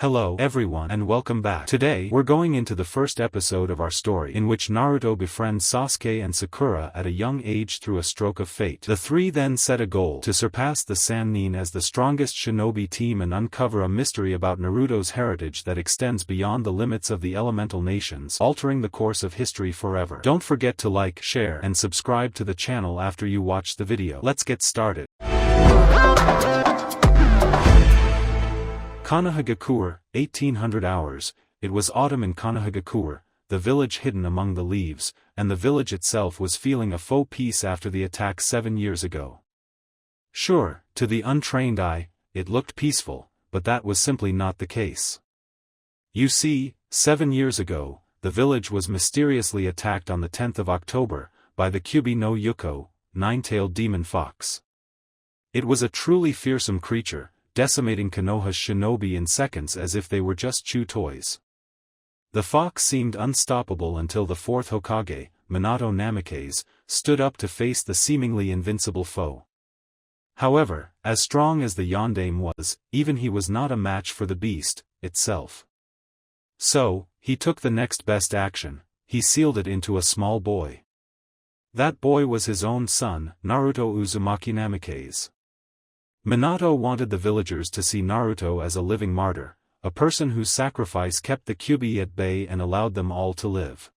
Hello everyone and welcome back. Today we're going into the first episode of our story in which Naruto befriends Sasuke and Sakura at a young age through a stroke of fate. The three then set a goal to surpass the Sannin as the strongest shinobi team and uncover a mystery about Naruto's heritage that extends beyond the limits of the elemental nations, altering the course of history forever. Don't forget to like, share, and subscribe to the channel after you watch the video. Let's get started. Konohagakure, 1800 hours. It was autumn in Konohagakure, the village hidden among the leaves, and the village itself was feeling a faux peace after the attack 7 years ago. Sure, to the untrained eye, it looked peaceful, but that was simply not the case. You see, 7 years ago, the village was mysteriously attacked on the 10th of October, by the Kyubi no Yuko, nine-tailed demon fox. It was a truly fearsome creature, decimating Konoha's shinobi in seconds as if they were just chew toys. The fox seemed unstoppable until the fourth Hokage, Minato Namikaze, stood up to face the seemingly invincible foe. However, as strong as the yondaime was, even he was not a match for the beast itself. So, he took the next best action. He sealed it into a small boy. That boy was his own son, Naruto Uzumaki Namikaze. Minato wanted the villagers to see Naruto as a living martyr, a person whose sacrifice kept the Kyubi at bay and allowed them all to live.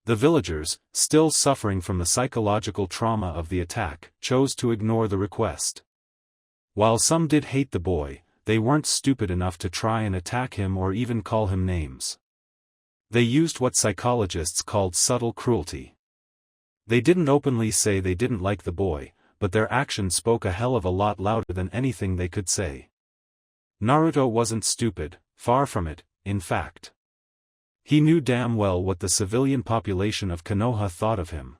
The villagers, still suffering from the psychological trauma of the attack, chose to ignore the request. While some did hate the boy, they weren't stupid enough to try and attack him or even call him names. They used what psychologists called subtle cruelty. They didn't openly say they didn't like the boy, but their actions spoke a hell of a lot louder than anything they could say. Naruto wasn't stupid, far from it, in fact. He knew damn well what the civilian population of Konoha thought of him.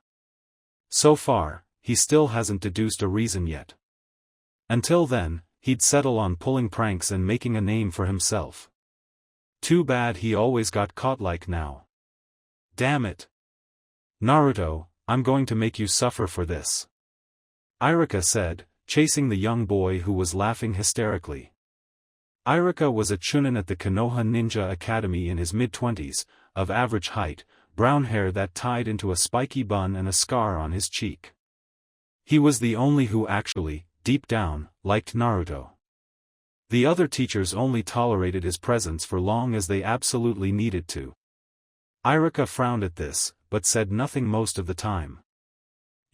So far, he still hasn't deduced a reason yet. Until then, he'd settle on pulling pranks and making a name for himself. Too bad he always got caught like now. Damn it. Naruto, I'm going to make you suffer for this. Iruka said, chasing the young boy who was laughing hysterically. Iruka was a chunin at the Konoha Ninja Academy in his mid-20s, of average height, brown hair that tied into a spiky bun and a scar on his cheek. He was the only who actually, deep down, liked Naruto. The other teachers only tolerated his presence for long as they absolutely needed to. Iruka frowned at this, but said nothing most of the time.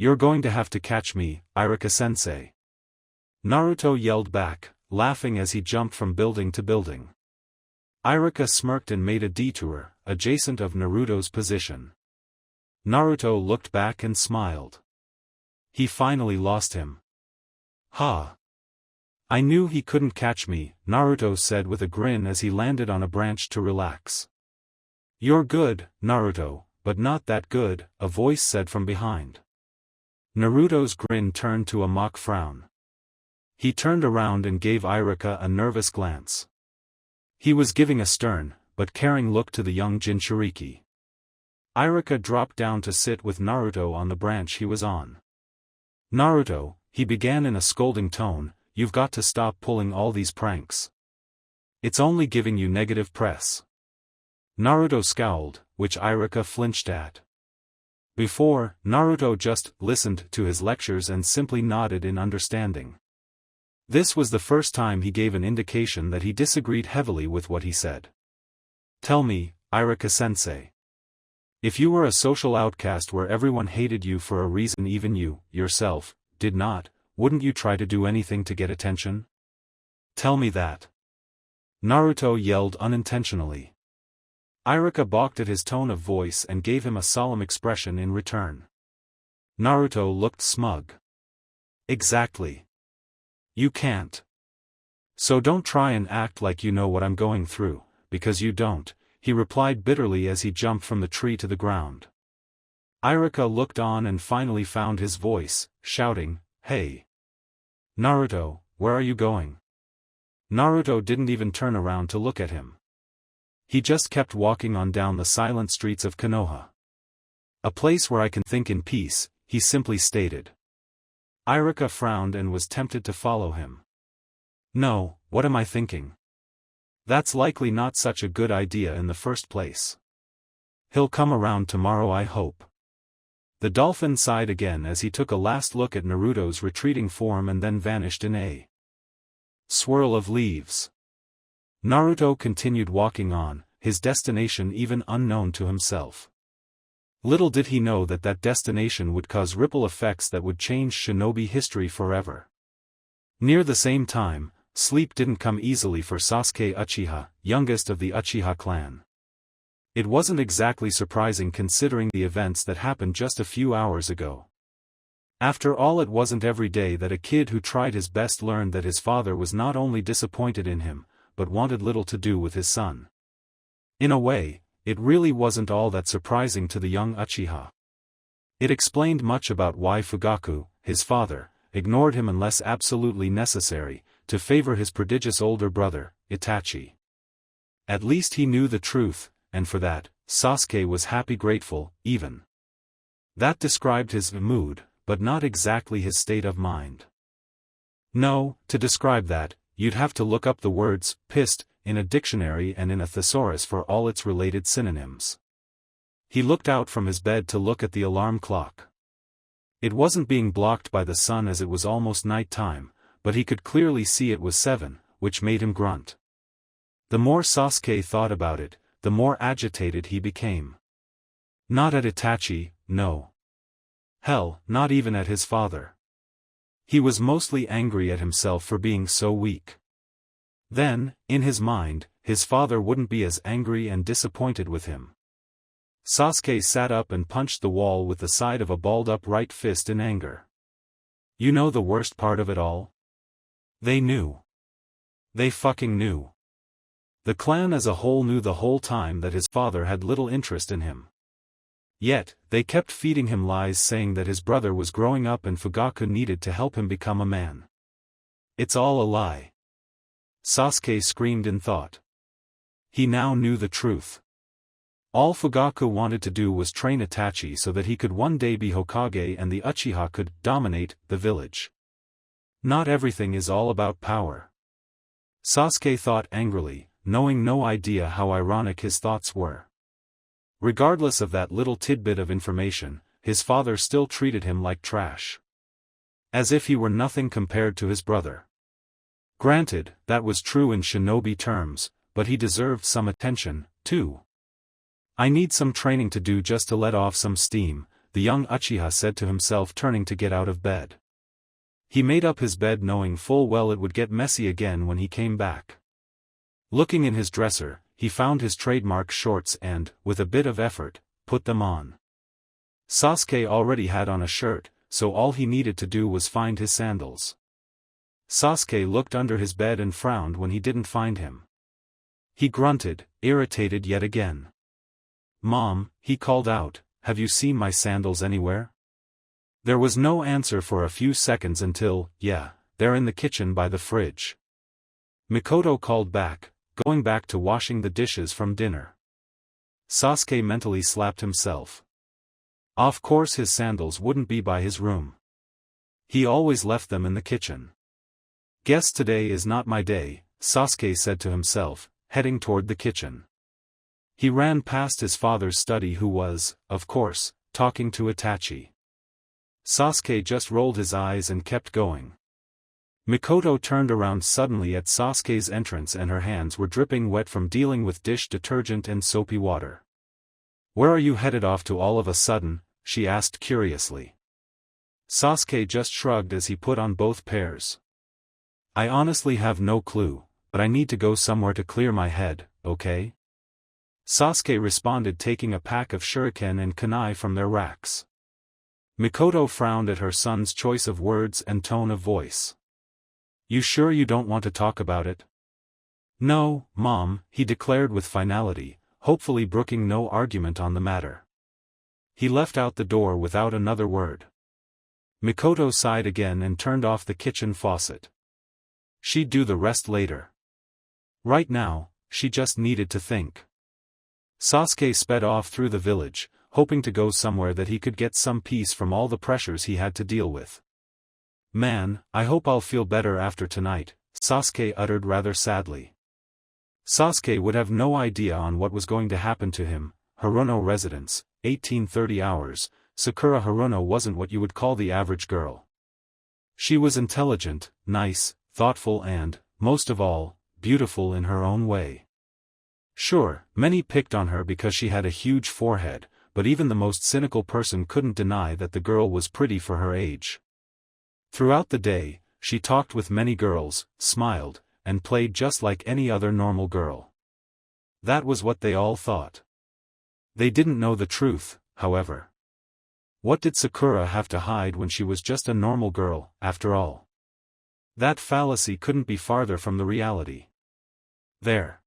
You're going to have to catch me, Iruka-sensei. Naruto yelled back, laughing as he jumped from building to building. Iruka smirked and made a detour, adjacent of Naruto's position. Naruto looked back and smiled. He finally lost him. Ha! I knew he couldn't catch me, Naruto said with a grin as he landed on a branch to relax. You're good, Naruto, but not that good, a voice said from behind. Naruto's grin turned to a mock frown. He turned around and gave Iruka a nervous glance. He was giving a stern, but caring look to the young Jinchuriki. Iruka dropped down to sit with Naruto on the branch he was on. Naruto, he began in a scolding tone, you've got to stop pulling all these pranks. It's only giving you negative press. Naruto scowled, which Iruka flinched at. Before, Naruto just listened to his lectures and simply nodded in understanding. This was the first time he gave an indication that he disagreed heavily with what he said. Tell me, Iruka-sensei. If you were a social outcast where everyone hated you for a reason even you, yourself, did not, wouldn't you try to do anything to get attention? Tell me that. Naruto yelled unintentionally. Iruka balked at his tone of voice and gave him a solemn expression in return. Naruto looked smug. Exactly. You can't. So don't try and act like you know what I'm going through, because you don't, he replied bitterly as he jumped from the tree to the ground. Iruka looked on and finally found his voice, shouting, Hey! Naruto, where are you going? Naruto didn't even turn around to look at him. He just kept walking on down the silent streets of Konoha. A place where I can think in peace, he simply stated. Iruka frowned and was tempted to follow him. No, what am I thinking? That's likely not such a good idea in the first place. He'll come around tomorrow, I hope. The dolphin sighed again as he took a last look at Naruto's retreating form and then vanished in a swirl of leaves. Naruto continued walking on, his destination even unknown to himself. Little did he know that that destination would cause ripple effects that would change Shinobi history forever. Near the same time, sleep didn't come easily for Sasuke Uchiha, youngest of the Uchiha clan. It wasn't exactly surprising considering the events that happened just a few hours ago. After all, it wasn't every day that a kid who tried his best learned that his father was not only disappointed in him, but wanted little to do with his son. In a way, it really wasn't all that surprising to the young Uchiha. It explained much about why Fugaku, his father, ignored him unless absolutely necessary, to favor his prodigious older brother, Itachi. At least he knew the truth, and for that, Sasuke was happy, grateful, even. That described his mood, but not exactly his state of mind. No, to describe that, you'd have to look up the words pissed in a dictionary and in a thesaurus for all its related synonyms. He looked out from his bed to look at the alarm clock. It wasn't being blocked by the sun as it was almost night time, but he could clearly see it was 7, which made him grunt. The more Sasuke thought about it, the more agitated he became. Not at Itachi, no. Hell, not even at his father. He was mostly angry at himself for being so weak. Then, in his mind, his father wouldn't be as angry and disappointed with him. Sasuke sat up and punched the wall with the side of a balled-up right fist in anger. You know the worst part of it all? They knew. They fucking knew. The clan as a whole knew the whole time that his father had little interest in him. Yet, they kept feeding him lies saying that his brother was growing up and Fugaku needed to help him become a man. It's all a lie. Sasuke screamed in thought. He now knew the truth. All Fugaku wanted to do was train Itachi so that he could one day be Hokage and the Uchiha could dominate the village. Not everything is all about power. Sasuke thought angrily, knowing no idea how ironic his thoughts were. Regardless of that little tidbit of information, his father still treated him like trash. As if he were nothing compared to his brother. Granted, that was true in Shinobi terms, but he deserved some attention, too. I need some training to do just to let off some steam, the young Uchiha said to himself, turning to get out of bed. He made up his bed knowing full well it would get messy again when he came back. Looking in his dresser, he found his trademark shorts and, with a bit of effort, put them on. Sasuke already had on a shirt, so all he needed to do was find his sandals. Sasuke looked under his bed and frowned when he didn't find him. He grunted, irritated yet again. "Mom," he called out, "have you seen my sandals anywhere?" There was no answer for a few seconds until, "Yeah, they're in the kitchen by the fridge." Mikoto called back, going back to washing the dishes from dinner. Sasuke mentally slapped himself. Of course his sandals wouldn't be by his room. He always left them in the kitchen. Guess today is not my day, Sasuke said to himself, heading toward the kitchen. He ran past his father's study who was, of course, talking to Itachi. Sasuke just rolled his eyes and kept going. Mikoto turned around suddenly at Sasuke's entrance and her hands were dripping wet from dealing with dish detergent and soapy water. "Where are you headed off to all of a sudden?" she asked curiously. Sasuke just shrugged as he put on both pairs. "I honestly have no clue, but I need to go somewhere to clear my head, okay?" Sasuke responded, taking a pack of shuriken and kunai from their racks. Mikoto frowned at her son's choice of words and tone of voice. "You sure you don't want to talk about it?" "No, Mom," he declared with finality, hopefully brooking no argument on the matter. He left out the door without another word. Mikoto sighed again and turned off the kitchen faucet. She'd do the rest later. Right now, she just needed to think. Sasuke sped off through the village, hoping to go somewhere that he could get some peace from all the pressures he had to deal with. "Man, I hope I'll feel better after tonight," Sasuke uttered rather sadly. Sasuke would have no idea on what was going to happen to him. Haruno residence, 1830 hours. Sakura Haruno wasn't what you would call the average girl. She was intelligent, nice, thoughtful and, most of all, beautiful in her own way. Sure, many picked on her because she had a huge forehead, but even the most cynical person couldn't deny that the girl was pretty for her age. Throughout the day, she talked with many girls, smiled, and played just like any other normal girl. That was what they all thought. They didn't know the truth, however. What did Sakura have to hide when she was just a normal girl, after all? That fallacy couldn't be farther from the reality. There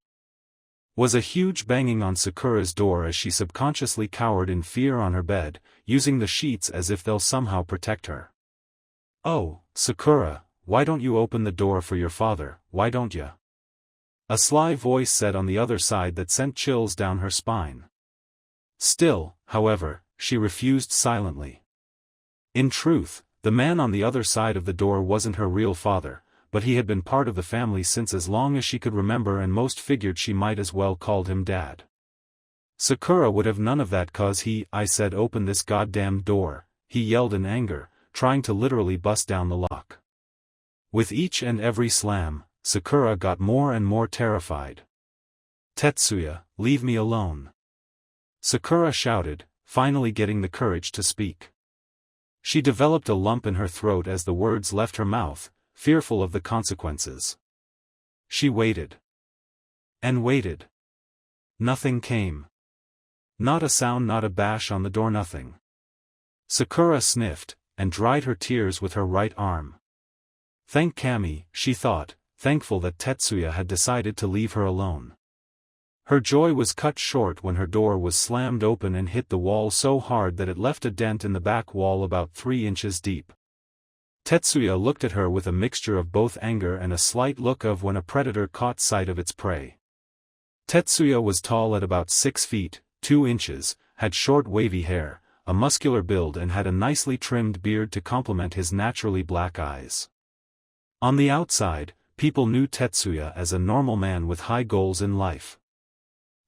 was a huge banging on Sakura's door as she subconsciously cowered in fear on her bed, using the sheets as if they'll somehow protect her. "Oh, Sakura, why don't you open the door for your father, why don't ya?" A sly voice said on the other side that sent chills down her spine. Still, however, she refused silently. In truth, the man on the other side of the door wasn't her real father, but he had been part of the family since as long as she could remember and most figured she might as well called him Dad. Sakura would have none of that cause I said open this goddamn door, he yelled in anger, trying to literally bust down the lock. With each and every slam, Sakura got more and more terrified. "Tetsuya, leave me alone," Sakura shouted, finally getting the courage to speak. She developed a lump in her throat as the words left her mouth, fearful of the consequences. She waited. And waited. Nothing came. Not a sound, not a bash on the door, nothing. Sakura sniffed, and dried her tears with her right arm. Thank Kami, she thought, thankful that Tetsuya had decided to leave her alone. Her joy was cut short when her door was slammed open and hit the wall so hard that it left a dent in the back wall about 3 inches deep. Tetsuya looked at her with a mixture of both anger and a slight look of when a predator caught sight of its prey. Tetsuya was tall at about 6 feet, 2 inches, had short wavy hair, a muscular build and had a nicely trimmed beard to complement his naturally black eyes. On the outside, people knew Tetsuya as a normal man with high goals in life.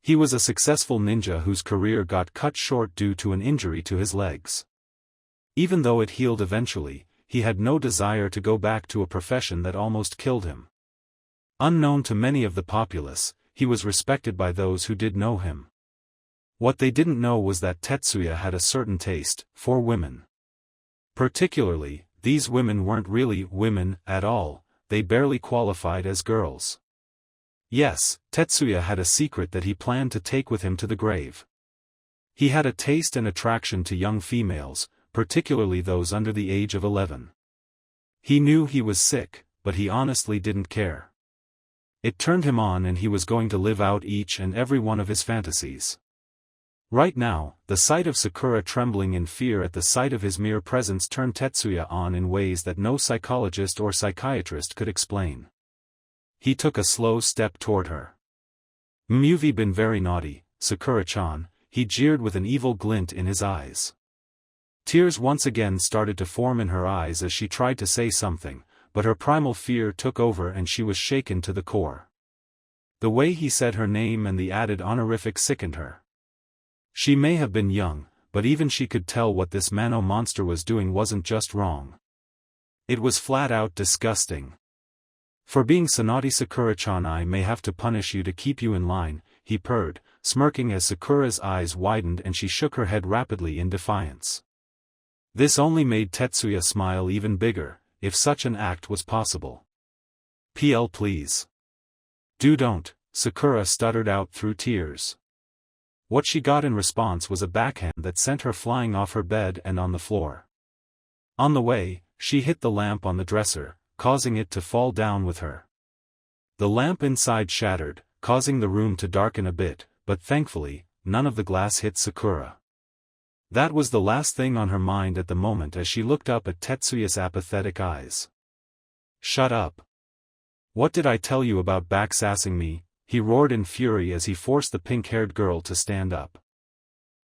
He was a successful ninja whose career got cut short due to an injury to his legs. Even though it healed eventually, he had no desire to go back to a profession that almost killed him. Unknown to many of the populace, he was respected by those who did know him. What they didn't know was that Tetsuya had a certain taste for women. Particularly, these women weren't really women at all, they barely qualified as girls. Yes, Tetsuya had a secret that he planned to take with him to the grave. He had a taste and attraction to young females, particularly those under the age of 11. He knew he was sick, but he honestly didn't care. It turned him on and he was going to live out each and every one of his fantasies. Right now, the sight of Sakura trembling in fear at the sight of his mere presence turned Tetsuya on in ways that no psychologist or psychiatrist could explain. He took a slow step toward her. "You've been very naughty, Sakura-chan," he jeered with an evil glint in his eyes. Tears once again started to form in her eyes as she tried to say something, but her primal fear took over and she was shaken to the core. The way he said her name and the added honorific sickened her. She may have been young, but even she could tell what this Mano monster was doing wasn't just wrong. It was flat out disgusting. "For being so naughty, Sakura-chan, I may have to punish you to keep you in line," he purred, smirking as Sakura's eyes widened and she shook her head rapidly in defiance. This only made Tetsuya smile even bigger, if such an act was possible. "PL please." Don't," Sakura stuttered out through tears. What she got in response was a backhand that sent her flying off her bed and on the floor. On the way, she hit the lamp on the dresser, causing it to fall down with her. The lamp inside shattered, causing the room to darken a bit, but thankfully, none of the glass hit Sakura. That was the last thing on her mind at the moment as she looked up at Tetsuya's apathetic eyes. "Shut up. What did I tell you about backsassing me?" he roared in fury as he forced the pink-haired girl to stand up.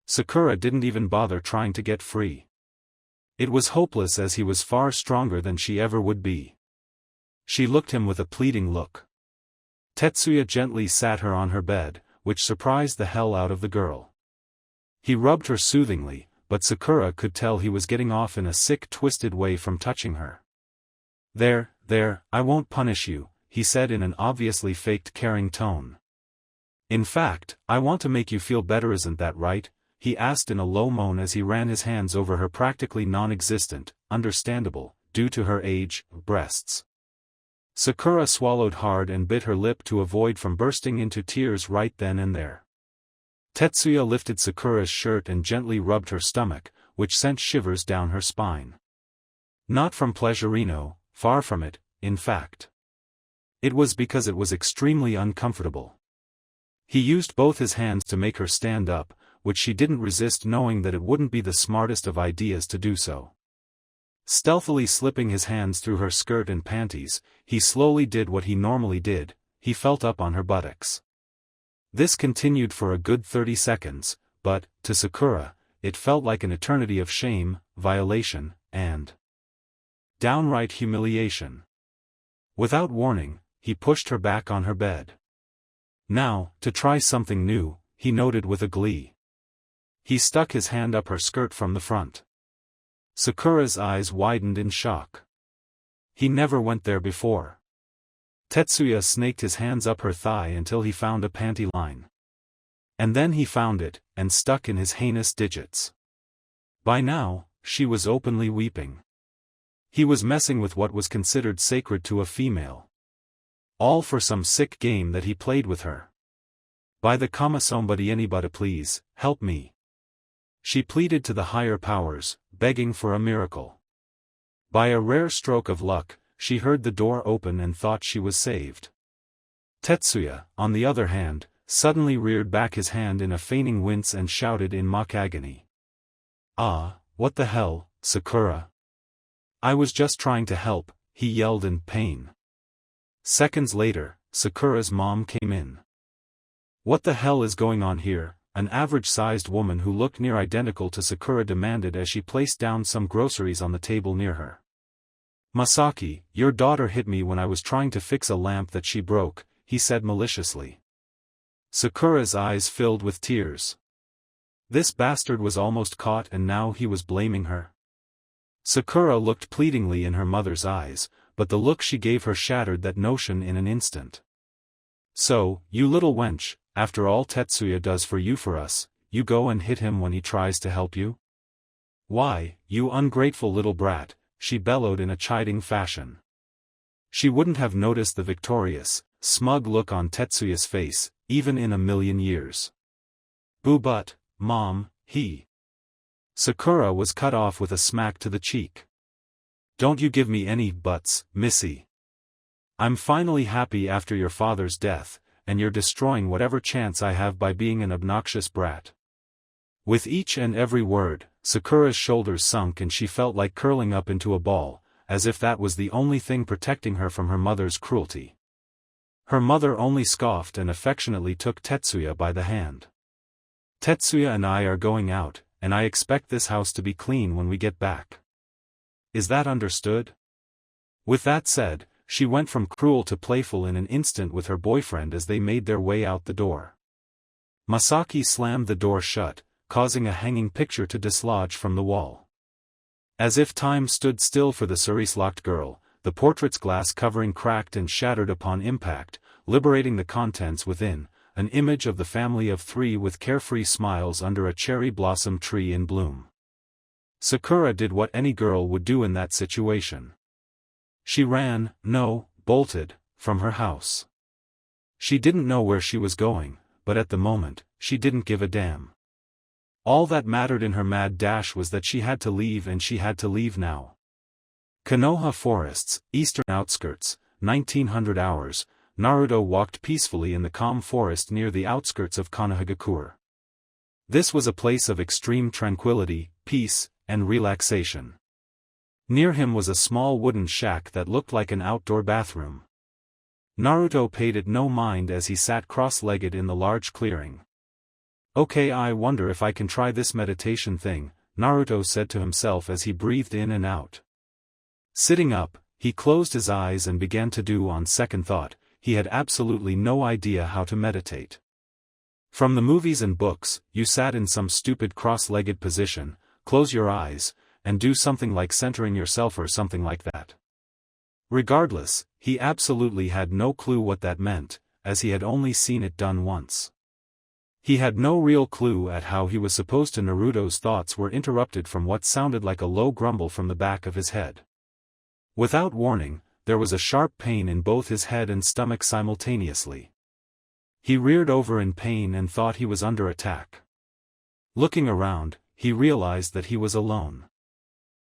Sakura didn't even bother trying to get free. It was hopeless as he was far stronger than she ever would be. She looked him with a pleading look. Tetsuya gently sat her on her bed, which surprised the hell out of the girl. He rubbed her soothingly, but Sakura could tell he was getting off in a sick twisted way from touching her. There, I won't punish you, he said in an obviously faked caring tone. In fact, I want to make you feel better, isn't that right? He asked in a low moan as he ran his hands over her practically non-existent, understandable, due to her age, breasts. Sakura swallowed hard and bit her lip to avoid from bursting into tears right then and there. Tetsuya lifted Sakura's shirt and gently rubbed her stomach, which sent shivers down her spine. Not from pleasurino, far from it, in fact. It was because it was extremely uncomfortable. He used both his hands to make her stand up, which she didn't resist, knowing that it wouldn't be the smartest of ideas to do so. Stealthily slipping his hands through her skirt and panties, he slowly did what he normally did, he felt up on her buttocks. This continued for a good 30 seconds, but, to Sakura, it felt like an eternity of shame, violation, and downright humiliation. Without warning, he pushed her back on her bed. Now, to try something new, he noted with a glee. He stuck his hand up her skirt from the front. Sakura's eyes widened in shock. He never went there before. Tetsuya snaked his hands up her thigh until he found a panty line. And then he found it, and stuck in his heinous digits. By now, she was openly weeping. He was messing with what was considered sacred to a female. All for some sick game that he played with her. By the kama somebody anybody please, help me. She pleaded to the higher powers, begging for a miracle. By a rare stroke of luck, she heard the door open and thought she was saved. Tetsuya, on the other hand, suddenly reared back his hand in a feigning wince and shouted in mock agony. Ah, what the hell, Sakura? I was just trying to help, he yelled in pain. Seconds later, Sakura's mom came in. What the hell is going on here? An average-sized woman who looked near identical to Sakura demanded as she placed down some groceries on the table near her. Masaki, your daughter hit me when I was trying to fix a lamp that she broke, he said maliciously. Sakura's eyes filled with tears. This bastard was almost caught and now he was blaming her. Sakura looked pleadingly in her mother's eyes, but the look she gave her shattered that notion in an instant. So, you little wench, after all Tetsuya does for us, you go and hit him when he tries to help you? Why, you ungrateful little brat, she bellowed in a chiding fashion. She wouldn't have noticed the victorious, smug look on Tetsuya's face, even in a million years. Boo but, Mom, he. Sakura was cut off with a smack to the cheek. Don't you give me any buts, missy. I'm finally happy after your father's death, and you're destroying whatever chance I have by being an obnoxious brat. With each and every word, Sakura's shoulders sunk and she felt like curling up into a ball, as if that was the only thing protecting her from her mother's cruelty. Her mother only scoffed and affectionately took Tetsuya by the hand. Tetsuya and I are going out, and I expect this house to be clean when we get back. Is that understood? With that said, she went from cruel to playful in an instant with her boyfriend as they made their way out the door. Masaki slammed the door shut, causing a hanging picture to dislodge from the wall. As if time stood still for the cerise-locked girl, the portrait's glass covering cracked and shattered upon impact, liberating the contents within, an image of the family of three with carefree smiles under a cherry blossom tree in bloom. Sakura did what any girl would do in that situation. She ran, bolted, from her house. She didn't know where she was going, but at the moment, she didn't give a damn. All that mattered in her mad dash was that she had to leave and she had to leave now. Konoha Forests, eastern outskirts, 1900 hours, Naruto walked peacefully in the calm forest near the outskirts of Konohagakure. This was a place of extreme tranquility, peace, and relaxation. Near him was a small wooden shack that looked like an outdoor bathroom. Naruto paid it no mind as he sat cross-legged in the large clearing. Okay, I wonder if I can try this meditation thing, Naruto said to himself as he breathed in and out. Sitting up, he closed his eyes and began to do on second thought, he had absolutely no idea how to meditate. From the movies and books, you sat in some stupid cross-legged position, close your eyes, and do something like centering yourself or something like that. Regardless, he absolutely had no clue what that meant, as he had only seen it done once. He had no real clue at how he was supposed to. Naruto's thoughts were interrupted from what sounded like a low grumble from the back of his head. Without warning, there was a sharp pain in both his head and stomach simultaneously. He reared over in pain and thought he was under attack. Looking around, he realized that he was alone.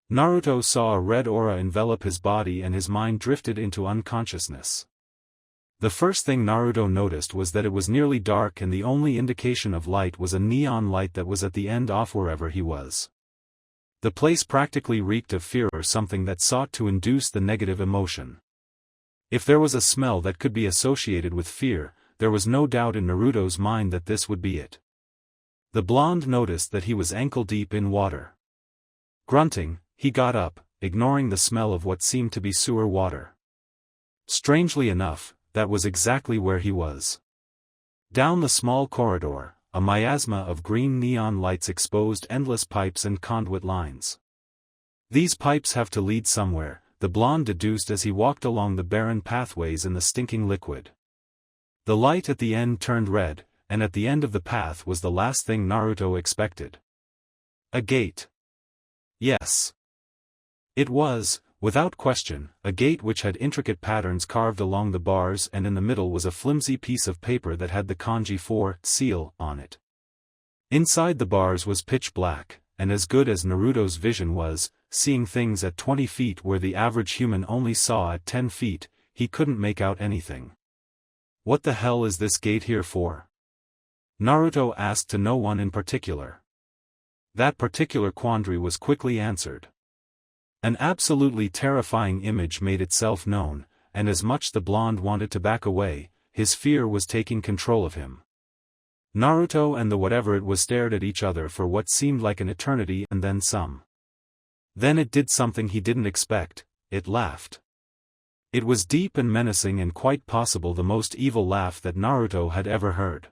Naruto saw a red aura envelop his body and his mind drifted into unconsciousness. The first thing Naruto noticed was that it was nearly dark and the only indication of light was a neon light that was at the end off wherever he was. The place practically reeked of fear or something that sought to induce the negative emotion. If there was a smell that could be associated with fear, there was no doubt in Naruto's mind that this would be it. The blonde noticed that he was ankle-deep in water. Grunting, he got up, ignoring the smell of what seemed to be sewer water. Strangely enough, that was exactly where he was. Down the small corridor, a miasma of green neon lights exposed endless pipes and conduit lines. These pipes have to lead somewhere, the blonde deduced as he walked along the barren pathways in the stinking liquid. The light at the end turned red, and at the end of the path was the last thing Naruto expected. A gate. Yes. It was, without question, a gate which had intricate patterns carved along the bars, and in the middle was a flimsy piece of paper that had the kanji 4 seal on it. Inside the bars was pitch black, and as good as Naruto's vision was, seeing things at 20 feet where the average human only saw at 10 feet, he couldn't make out anything. What the hell is this gate here for? Naruto asked to no one in particular. That particular quandary was quickly answered. An absolutely terrifying image made itself known, and as much the blonde wanted to back away, his fear was taking control of him. Naruto and the whatever it was stared at each other for what seemed like an eternity and then some. Then it did something he didn't expect, it laughed. It was deep and menacing and quite possible the most evil laugh that Naruto had ever heard.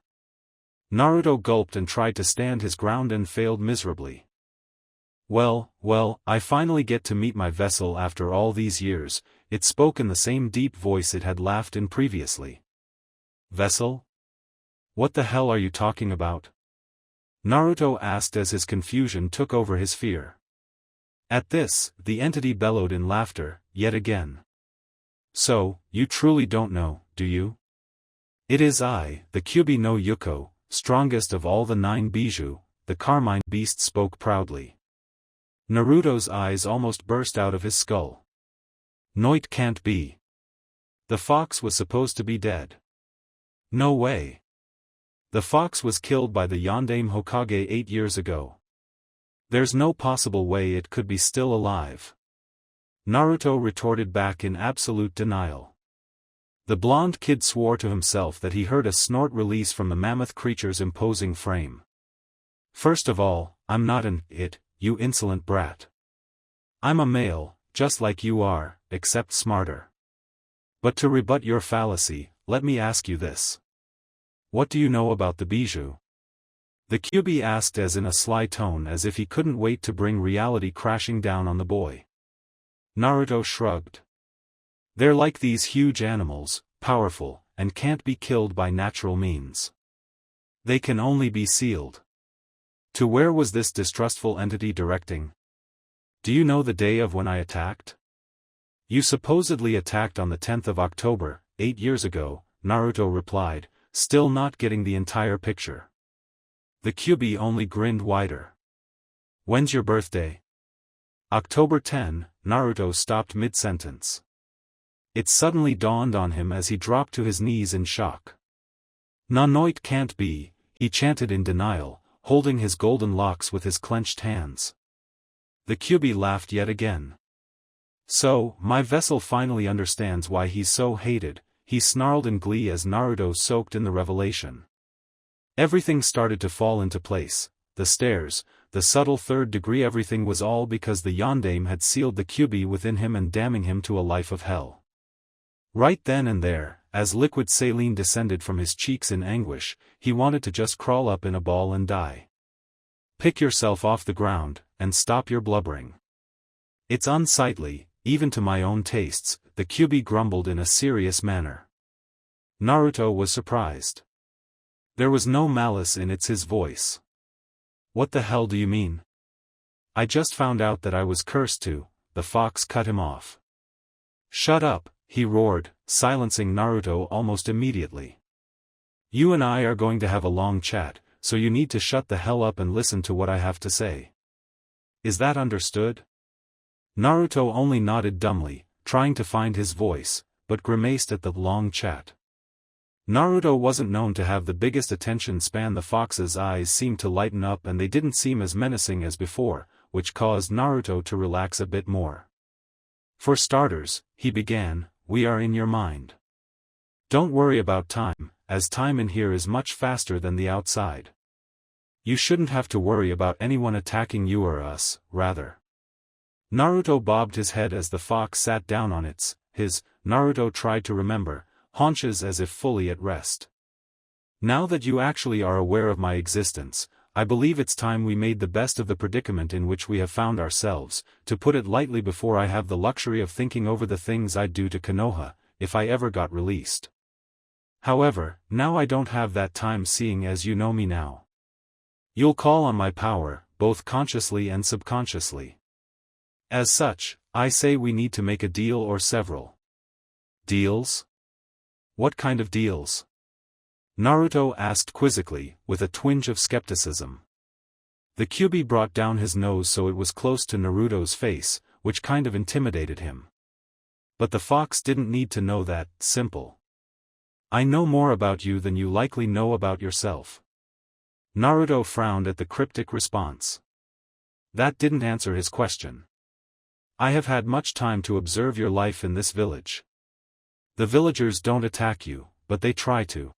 Naruto gulped and tried to stand his ground and failed miserably. Well, I finally get to meet my vessel after all these years, it spoke in the same deep voice it had laughed in previously. Vessel? What the hell are you talking about? Naruto asked as his confusion took over his fear. At this, the entity bellowed in laughter, yet again. So, you truly don't know, do you? It is I, the Kyubi no Yuko, strongest of all the 9 Bijou, the Carmine Beast spoke proudly. Naruto's eyes almost burst out of his skull. No, it can't be. The fox was supposed to be dead. No way. The fox was killed by the Yondaime Hokage 8 years ago. There's no possible way it could be still alive. Naruto retorted back in absolute denial. The blonde kid swore to himself that he heard a snort release from the mammoth creature's imposing frame. First of all, I'm not an it, you insolent brat. I'm a male, just like you are, except smarter. But to rebut your fallacy, let me ask you this. What do you know about the Bijou? The Kyubi asked as in a sly tone as if he couldn't wait to bring reality crashing down on the boy. Naruto shrugged. They're like these huge animals, powerful, and can't be killed by natural means. They can only be sealed. To where was this distrustful entity directing? Do you know the day of when I attacked? You supposedly attacked on the 10th of October, 8 years ago, Naruto replied, still not getting the entire picture. The Kyubi only grinned wider. When's your birthday? October 10, Naruto stopped mid-sentence. It suddenly dawned on him as he dropped to his knees in shock. No, it can't be, he chanted in denial, holding his golden locks with his clenched hands. The Kyubi laughed yet again. So, my vessel finally understands why he's so hated, he snarled in glee as Naruto soaked in the revelation. Everything started to fall into place, the stairs, the subtle third degree, everything was all because the Yondaime had sealed the Kyubi within him and damning him to a life of hell. Right then and there, as liquid saline descended from his cheeks in anguish, he wanted to just crawl up in a ball and die. Pick yourself off the ground, and stop your blubbering. It's unsightly, even to my own tastes, the Kyuubi grumbled in a serious manner. Naruto was surprised. There was no malice in his voice. What the hell do you mean? I just found out that I was cursed to, the fox cut him off. Shut up, he roared, silencing Naruto almost immediately. You and I are going to have a long chat, so you need to shut the hell up and listen to what I have to say. Is that understood? Naruto only nodded dumbly, trying to find his voice, but grimaced at the long chat. Naruto wasn't known to have the biggest attention span. The fox's eyes seemed to lighten up and they didn't seem as menacing as before, which caused Naruto to relax a bit more. For starters, he began, we are in your mind. Don't worry about time, as time in here is much faster than the outside. You shouldn't have to worry about anyone attacking you or us, rather. Naruto bobbed his head as the fox sat down on his, Naruto tried to remember, haunches as if fully at rest. Now that you actually are aware of my existence, I believe it's time we made the best of the predicament in which we have found ourselves, to put it lightly, before I have the luxury of thinking over the things I'd do to Konoha, if I ever got released. However, now I don't have that time, seeing as you know me now. You'll call on my power, both consciously and subconsciously. As such, I say we need to make a deal or several. Deals? What kind of deals? Naruto asked quizzically, with a twinge of skepticism. The Kyuubi brought down his nose so it was close to Naruto's face, which kind of intimidated him. But the fox didn't need to know that. Simple. I know more about you than you likely know about yourself. Naruto frowned at the cryptic response. That didn't answer his question. I have had much time to observe your life in this village. The villagers don't attack you, but they try to.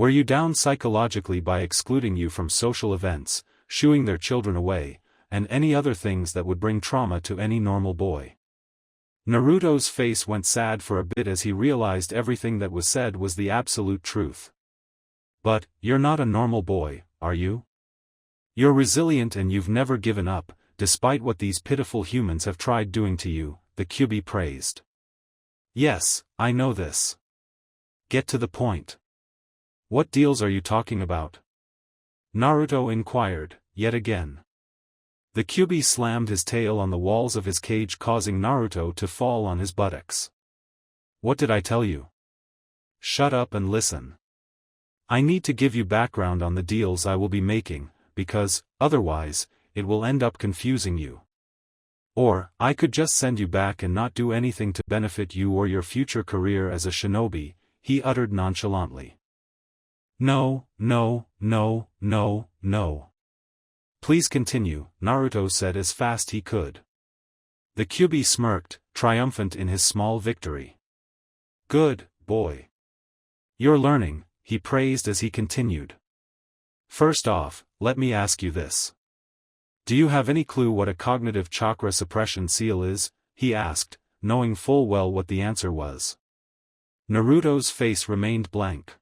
Wear you down psychologically by excluding you from social events, shooing their children away, and any other things that would bring trauma to any normal boy. Naruto's face went sad for a bit as he realized everything that was said was the absolute truth. But, you're not a normal boy, are you? You're resilient and you've never given up, despite what these pitiful humans have tried doing to you, the Kyuubi praised. Yes, I know this. Get to the point. What deals are you talking about? Naruto inquired, yet again. The Kyuubi slammed his tail on the walls of his cage, causing Naruto to fall on his buttocks. What did I tell you? Shut up and listen. I need to give you background on the deals I will be making, because, otherwise, it will end up confusing you. Or, I could just send you back and not do anything to benefit you or your future career as a shinobi, he uttered nonchalantly. No, no, no, no, no. Please continue, Naruto said as fast he could. The Kyuubi smirked, triumphant in his small victory. Good, boy. You're learning, he praised as he continued. First off, let me ask you this. Do you have any clue what a cognitive chakra suppression seal is? He asked, knowing full well what the answer was. Naruto's face remained blank.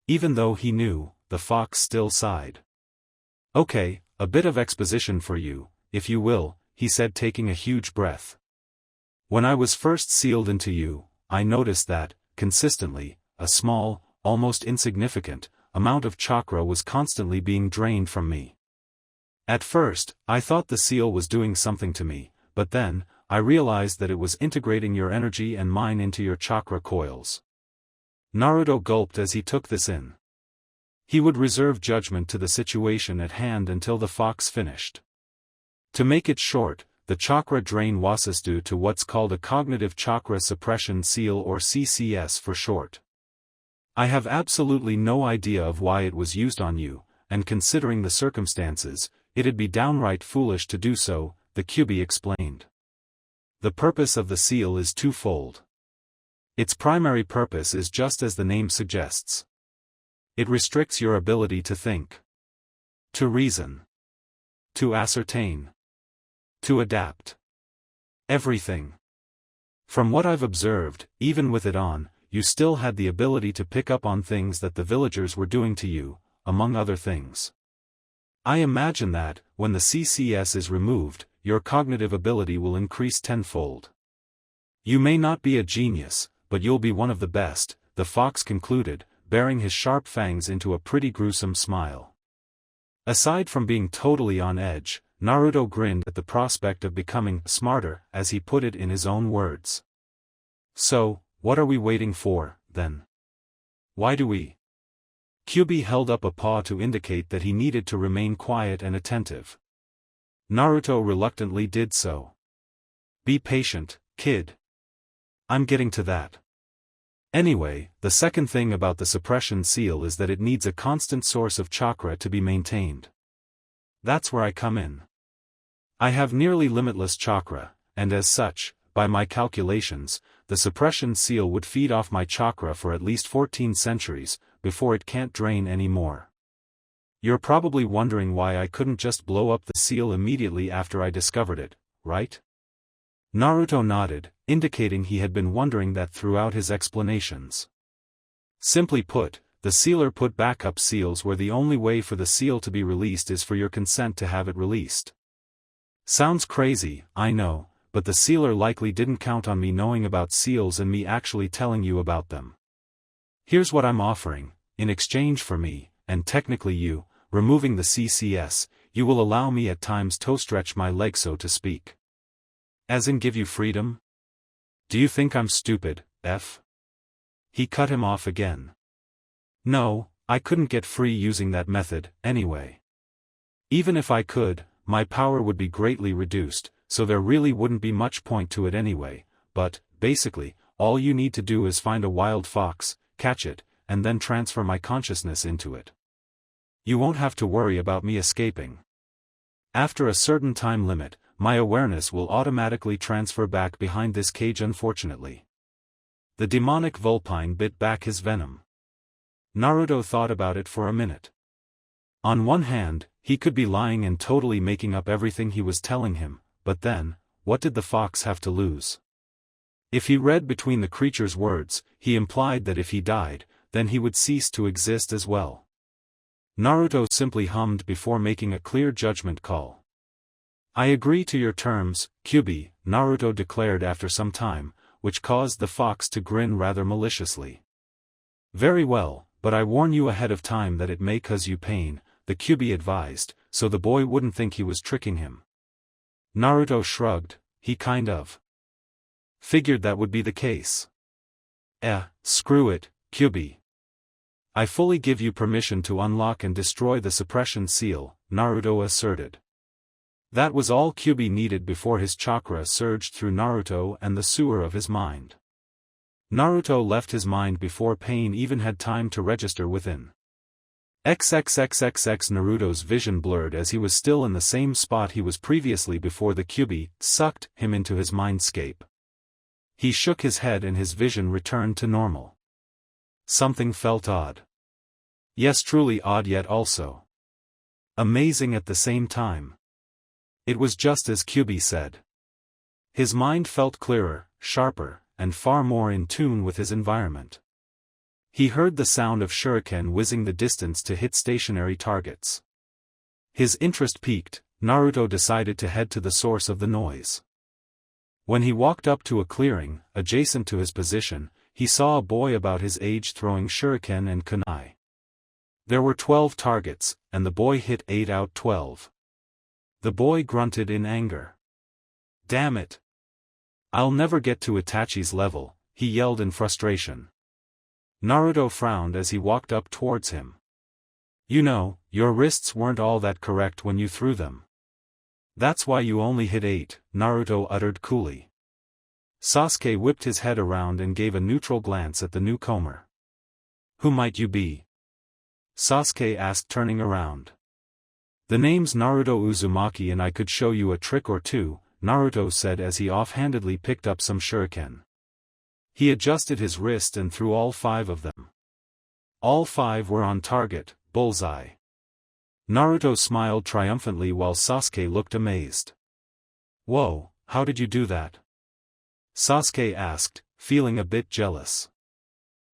Even though he knew, the fox still sighed. Okay, a bit of exposition for you, if you will, he said, taking a huge breath. When I was first sealed into you, I noticed that, consistently, a small, almost insignificant, amount of chakra was constantly being drained from me. At first, I thought the seal was doing something to me, but then, I realized that it was integrating your energy and mine into your chakra coils. Naruto gulped as he took this in. He would reserve judgment to the situation at hand until the fox finished. To make it short, the chakra drain was due to what's called a cognitive chakra suppression seal, or CCS for short. I have absolutely no idea of why it was used on you, and considering the circumstances, it'd be downright foolish to do so, the Kyuubi explained. The purpose of the seal is twofold. Its primary purpose is just as the name suggests. It restricts your ability to think, to reason, to ascertain, to adapt. Everything. From what I've observed, even with it on, you still had the ability to pick up on things that the villagers were doing to you, among other things. I imagine that, when the CCS is removed, your cognitive ability will increase tenfold. You may not be a genius, but you'll be one of the best, the fox concluded, baring his sharp fangs into a pretty gruesome smile. Aside from being totally on edge, Naruto grinned at the prospect of becoming smarter, as he put it in his own words. So, what are we waiting for, then? Why do we? Kyubi held up a paw to indicate that he needed to remain quiet and attentive. Naruto reluctantly did so. Be patient, kid. I'm getting to that. Anyway, the second thing about the suppression seal is that it needs a constant source of chakra to be maintained. That's where I come in. I have nearly limitless chakra, and as such, by my calculations, the suppression seal would feed off my chakra for at least 14 centuries, before it can't drain anymore. You're probably wondering why I couldn't just blow up the seal immediately after I discovered it, right? Naruto nodded, indicating he had been wondering that throughout his explanations. Simply put, the sealer put backup seals where the only way for the seal to be released is for your consent to have it released. Sounds crazy, I know, but the sealer likely didn't count on me knowing about seals and me actually telling you about them. Here's what I'm offering: in exchange for me, and technically you, removing the CCS, you will allow me at times to stretch my leg, so to speak. As in give you freedom? Do you think I'm stupid, F? He cut him off again. No, I couldn't get free using that method, anyway. Even if I could, my power would be greatly reduced, so there really wouldn't be much point to it anyway, but, basically, all you need to do is find a wild fox, catch it, and then transfer my consciousness into it. You won't have to worry about me escaping. After a certain time limit, my awareness will automatically transfer back behind this cage, unfortunately. The demonic vulpine bit back his venom. Naruto thought about it for a minute. On one hand, he could be lying and totally making up everything he was telling him, but then, what did the fox have to lose? If he read between the creature's words, he implied that if he died, then he would cease to exist as well. Naruto simply hummed before making a clear judgment call. I agree to your terms, Kyubi, Naruto declared after some time, which caused the fox to grin rather maliciously. Very well, but I warn you ahead of time that it may cause you pain, the Kyubi advised, so the boy wouldn't think he was tricking him. Naruto shrugged, he kind of figured that would be the case. Screw it, Kyubi. I fully give you permission to unlock and destroy the suppression seal, Naruto asserted. That was all Kyubi needed before his chakra surged through Naruto and the sewer of his mind. Naruto left his mind before pain even had time to register within. XXXXX Naruto's vision blurred as he was still in the same spot he was previously before the Kyubi sucked him into his mindscape. He shook his head and his vision returned to normal. Something felt odd. Yes, truly odd, yet also amazing at the same time. It was just as Kyubi said. His mind felt clearer, sharper, and far more in tune with his environment. He heard the sound of shuriken whizzing the distance to hit stationary targets. His interest piqued, Naruto decided to head to the source of the noise. When he walked up to a clearing, adjacent to his position, he saw a boy about his age throwing shuriken and kunai. There were 12 targets, and the boy hit 8 out 12. The boy grunted in anger. Damn it! I'll never get to Itachi's level, he yelled in frustration. Naruto frowned as he walked up towards him. You know, your wrists weren't all that correct when you threw them. That's why you only hit 8, Naruto uttered coolly. Sasuke whipped his head around and gave a neutral glance at the newcomer. Who might you be? Sasuke asked, turning around. The name's Naruto Uzumaki and I could show you a trick or two, Naruto said as he offhandedly picked up some shuriken. He adjusted his wrist and threw all 5 of them. All 5 were on target, bullseye. Naruto smiled triumphantly while Sasuke looked amazed. Whoa, how did you do that? Sasuke asked, feeling a bit jealous.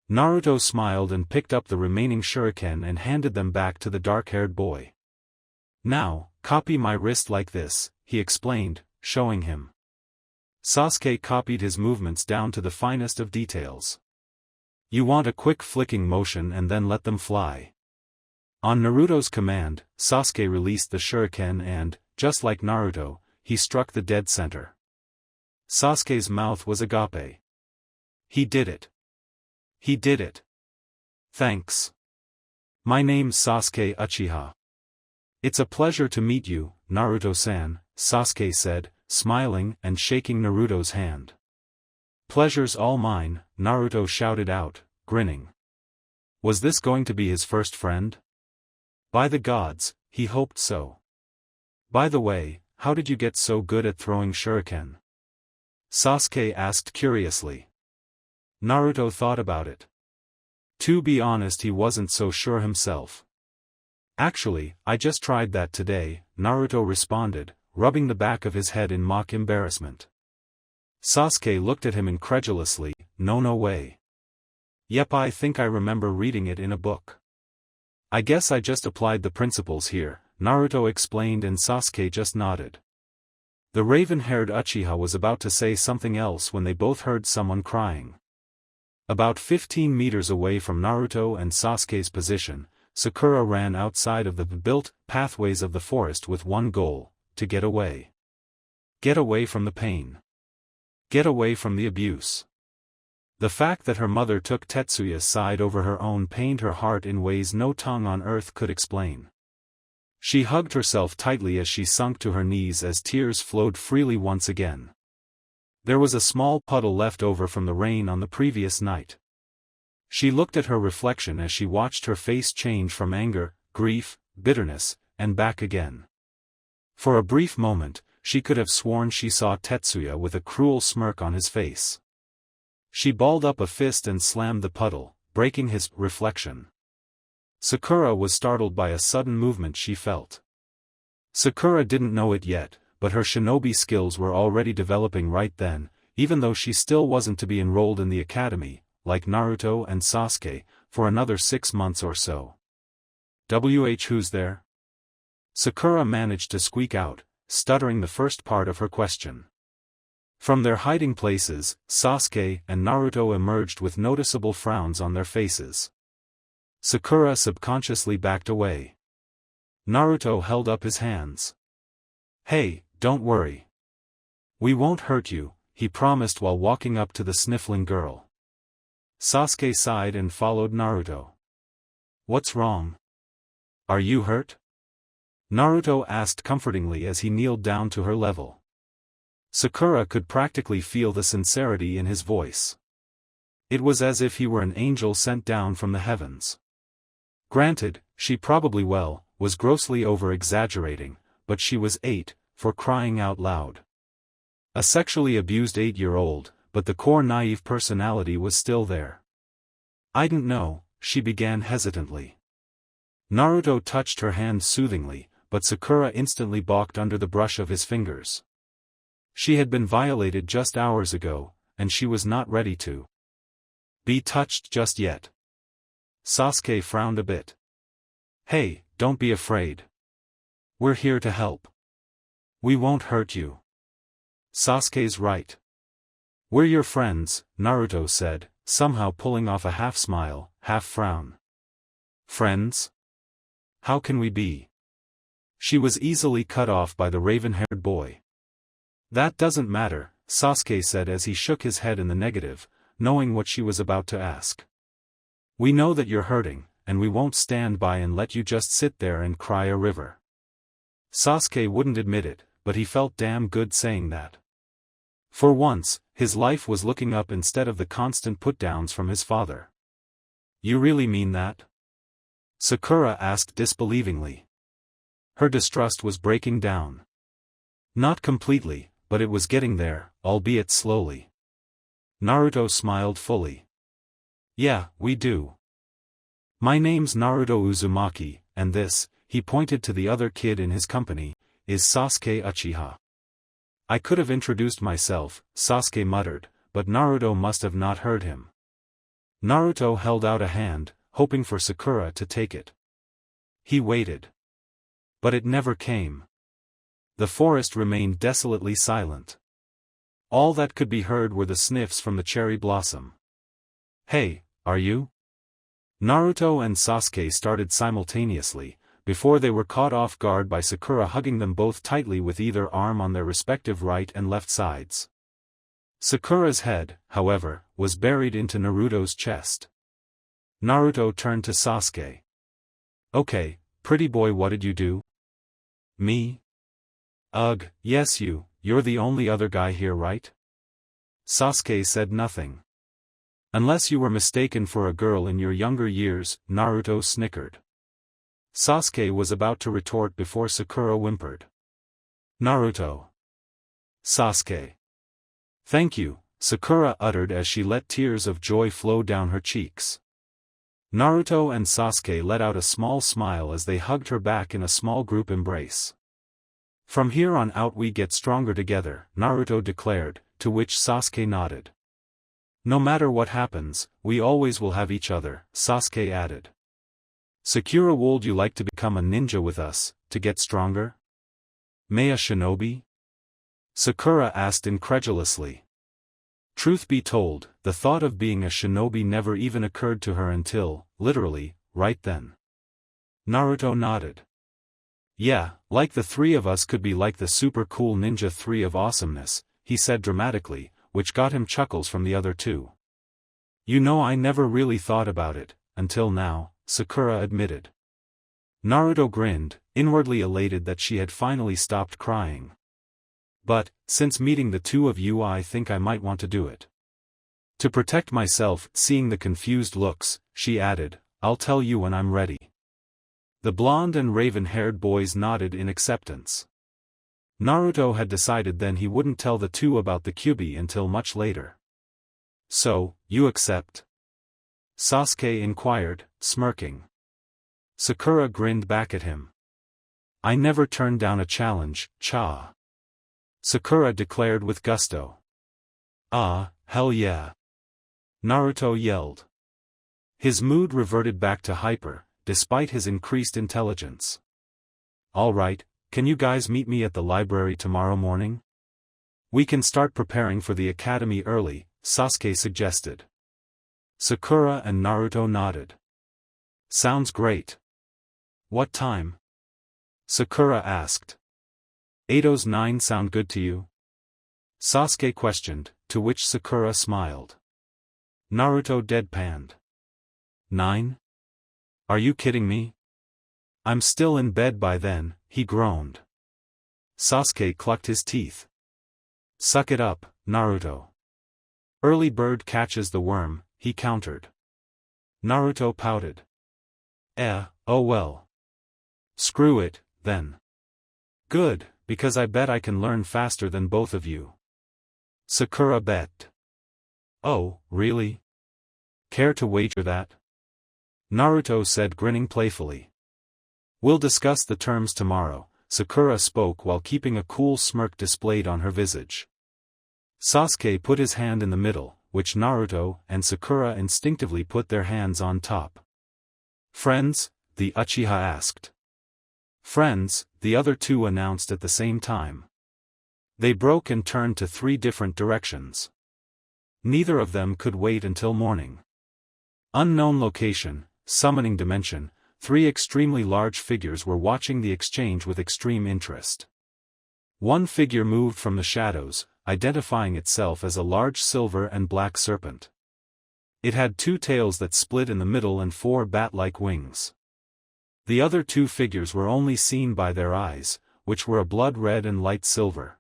Naruto smiled and picked up the remaining shuriken and handed them back to the dark-haired boy. Now, copy my wrist like this, he explained, showing him. Sasuke copied his movements down to the finest of details. You want a quick flicking motion and then let them fly. On Naruto's command, Sasuke released the shuriken and, just like Naruto, he struck the dead center. Sasuke's mouth was agape. He did it. He did it. Thanks. My name's Sasuke Uchiha. It's a pleasure to meet you, Naruto-san, Sasuke said, smiling and shaking Naruto's hand. Pleasure's all mine, Naruto shouted out, grinning. Was this going to be his first friend? By the gods, he hoped so. By the way, how did you get so good at throwing shuriken? Sasuke asked curiously. Naruto thought about it. To be honest, he wasn't so sure himself. Actually, I just tried that today, Naruto responded, rubbing the back of his head in mock embarrassment. Sasuke looked at him incredulously, no way. Yep, I think I remember reading it in a book. I guess I just applied the principles here, Naruto explained, and Sasuke just nodded. The raven-haired Uchiha was about to say something else when they both heard someone crying. About 15 meters away from Naruto and Sasuke's position, Sakura ran outside of the built pathways of the forest with one goal: to get away. Get away from the pain. Get away from the abuse. The fact that her mother took Tetsuya's side over her own pained her heart in ways no tongue on earth could explain. She hugged herself tightly as she sunk to her knees as tears flowed freely once again. There was a small puddle left over from the rain on the previous night. She looked at her reflection as she watched her face change from anger, grief, bitterness, and back again. For a brief moment, she could have sworn she saw Tetsuya with a cruel smirk on his face. She balled up a fist and slammed the puddle, breaking his reflection. Sakura was startled by a sudden movement she felt. Sakura didn't know it yet, but her shinobi skills were already developing right then, even though she still wasn't to be enrolled in the academy, like Naruto and Sasuke, for another 6 months or so. Who's there? Sakura managed to squeak out, stuttering the first part of her question. From their hiding places, Sasuke and Naruto emerged with noticeable frowns on their faces. Sakura subconsciously backed away. Naruto held up his hands. Hey, don't worry. We won't hurt you, he promised while walking up to the sniffling girl. Sasuke sighed and followed Naruto. What's wrong? Are you hurt? Naruto asked comfortingly as he kneeled down to her level. Sakura could practically feel the sincerity in his voice. It was as if he were an angel sent down from the heavens. Granted, she probably was grossly over-exaggerating, but she was 8, for crying out loud. A sexually abused 8-year-old, but the core naive personality was still there. I didn't know, she began hesitantly. Naruto touched her hand soothingly, but Sakura instantly balked under the brush of his fingers. She had been violated just hours ago, and she was not ready to be touched just yet. Sasuke frowned a bit. Hey, don't be afraid. We're here to help. We won't hurt you. Sasuke's right. We're your friends, Naruto said, somehow pulling off a half-smile, half-frown. Friends? How can we be? She was easily cut off by the raven-haired boy. That doesn't matter, Sasuke said as he shook his head in the negative, knowing what she was about to ask. We know that you're hurting, and we won't stand by and let you just sit there and cry a river. Sasuke wouldn't admit it, but he felt damn good saying that. For once, his life was looking up instead of the constant put-downs from his father. You really mean that? Sakura asked disbelievingly. Her distrust was breaking down. Not completely, but it was getting there, albeit slowly. Naruto smiled fully. Yeah, we do. My name's Naruto Uzumaki, and this, he pointed to the other kid in his company, is Sasuke Uchiha. I could have introduced myself, Sasuke muttered, but Naruto must have not heard him. Naruto held out a hand, hoping for Sakura to take it. He waited. But it never came. The forest remained desolately silent. All that could be heard were the sniffs from the cherry blossom. "Hey, are you?" Naruto and Sasuke started simultaneously, before they were caught off guard by Sakura hugging them both tightly with either arm on their respective right and left sides. Sakura's head, however, was buried into Naruto's chest. Naruto turned to Sasuke. "Okay, pretty boy, what did you do?" "Me? Ugh, yes you're the only other guy here, right?" Sasuke said nothing. "Unless you were mistaken for a girl in your younger years," Naruto snickered. Sasuke was about to retort before Sakura whimpered. "Naruto." "Sasuke." "Thank you," Sakura uttered as she let tears of joy flow down her cheeks. Naruto and Sasuke let out a small smile as they hugged her back in a small group embrace. "From here on out we get stronger together," Naruto declared, to which Sasuke nodded. "No matter what happens, we always will have each other," Sasuke added. "Sakura, would you like to become a ninja with us, to get stronger?" "May a shinobi?" Sakura asked incredulously. Truth be told, the thought of being a shinobi never even occurred to her until, literally, right then. Naruto nodded. "Yeah, like the three of us could be like the super cool ninja 3 of awesomeness," he said dramatically, which got him chuckles from the other two. "You know, I never really thought about it, until now," Sakura admitted. Naruto grinned, inwardly elated that she had finally stopped crying. "But, since meeting the two of you, I think I might want to do it. To protect myself." Seeing the confused looks, she added, "I'll tell you when I'm ready." The blonde and raven-haired boys nodded in acceptance. Naruto had decided then he wouldn't tell the two about the Kyuubi until much later. "So, you accept?" Sasuke inquired, smirking. Sakura grinned back at him. "I never turned down a challenge, cha," Sakura declared with gusto. "Ah, hell yeah!" Naruto yelled. His mood reverted back to hyper, despite his increased intelligence. "All right, can you guys meet me at the library tomorrow morning? We can start preparing for the academy early," Sasuke suggested. Sakura and Naruto nodded. "Sounds great." "What time?" Sakura asked. 8:09 sound good to you?" Sasuke questioned, to which Sakura smiled. Naruto deadpanned. 9? Are you kidding me? I'm still in bed by then, he groaned. Sasuke clucked his teeth. Suck it up, Naruto. Early bird catches the worm, he countered. Naruto pouted. Oh well. Screw it, then. Good, because I bet I can learn faster than both of you. Sakura bet. Oh, really? Care to wager that? Naruto said, grinning playfully. We'll discuss the terms tomorrow, Sakura spoke while keeping a cool smirk displayed on her visage. Sasuke put his hand in the middle, which Naruto and Sakura instinctively put their hands on top. Friends? The Uchiha asked. Friends, the other two announced at the same time. They broke and turned to 3 different directions. Neither of them could wait until morning. Unknown location, summoning dimension, 3 extremely large figures were watching the exchange with extreme interest. One figure moved from the shadows, identifying itself as a large silver and black serpent. It had 2 tails that split in the middle and 4 bat-like wings. The other 2 figures were only seen by their eyes, which were a blood red and light silver.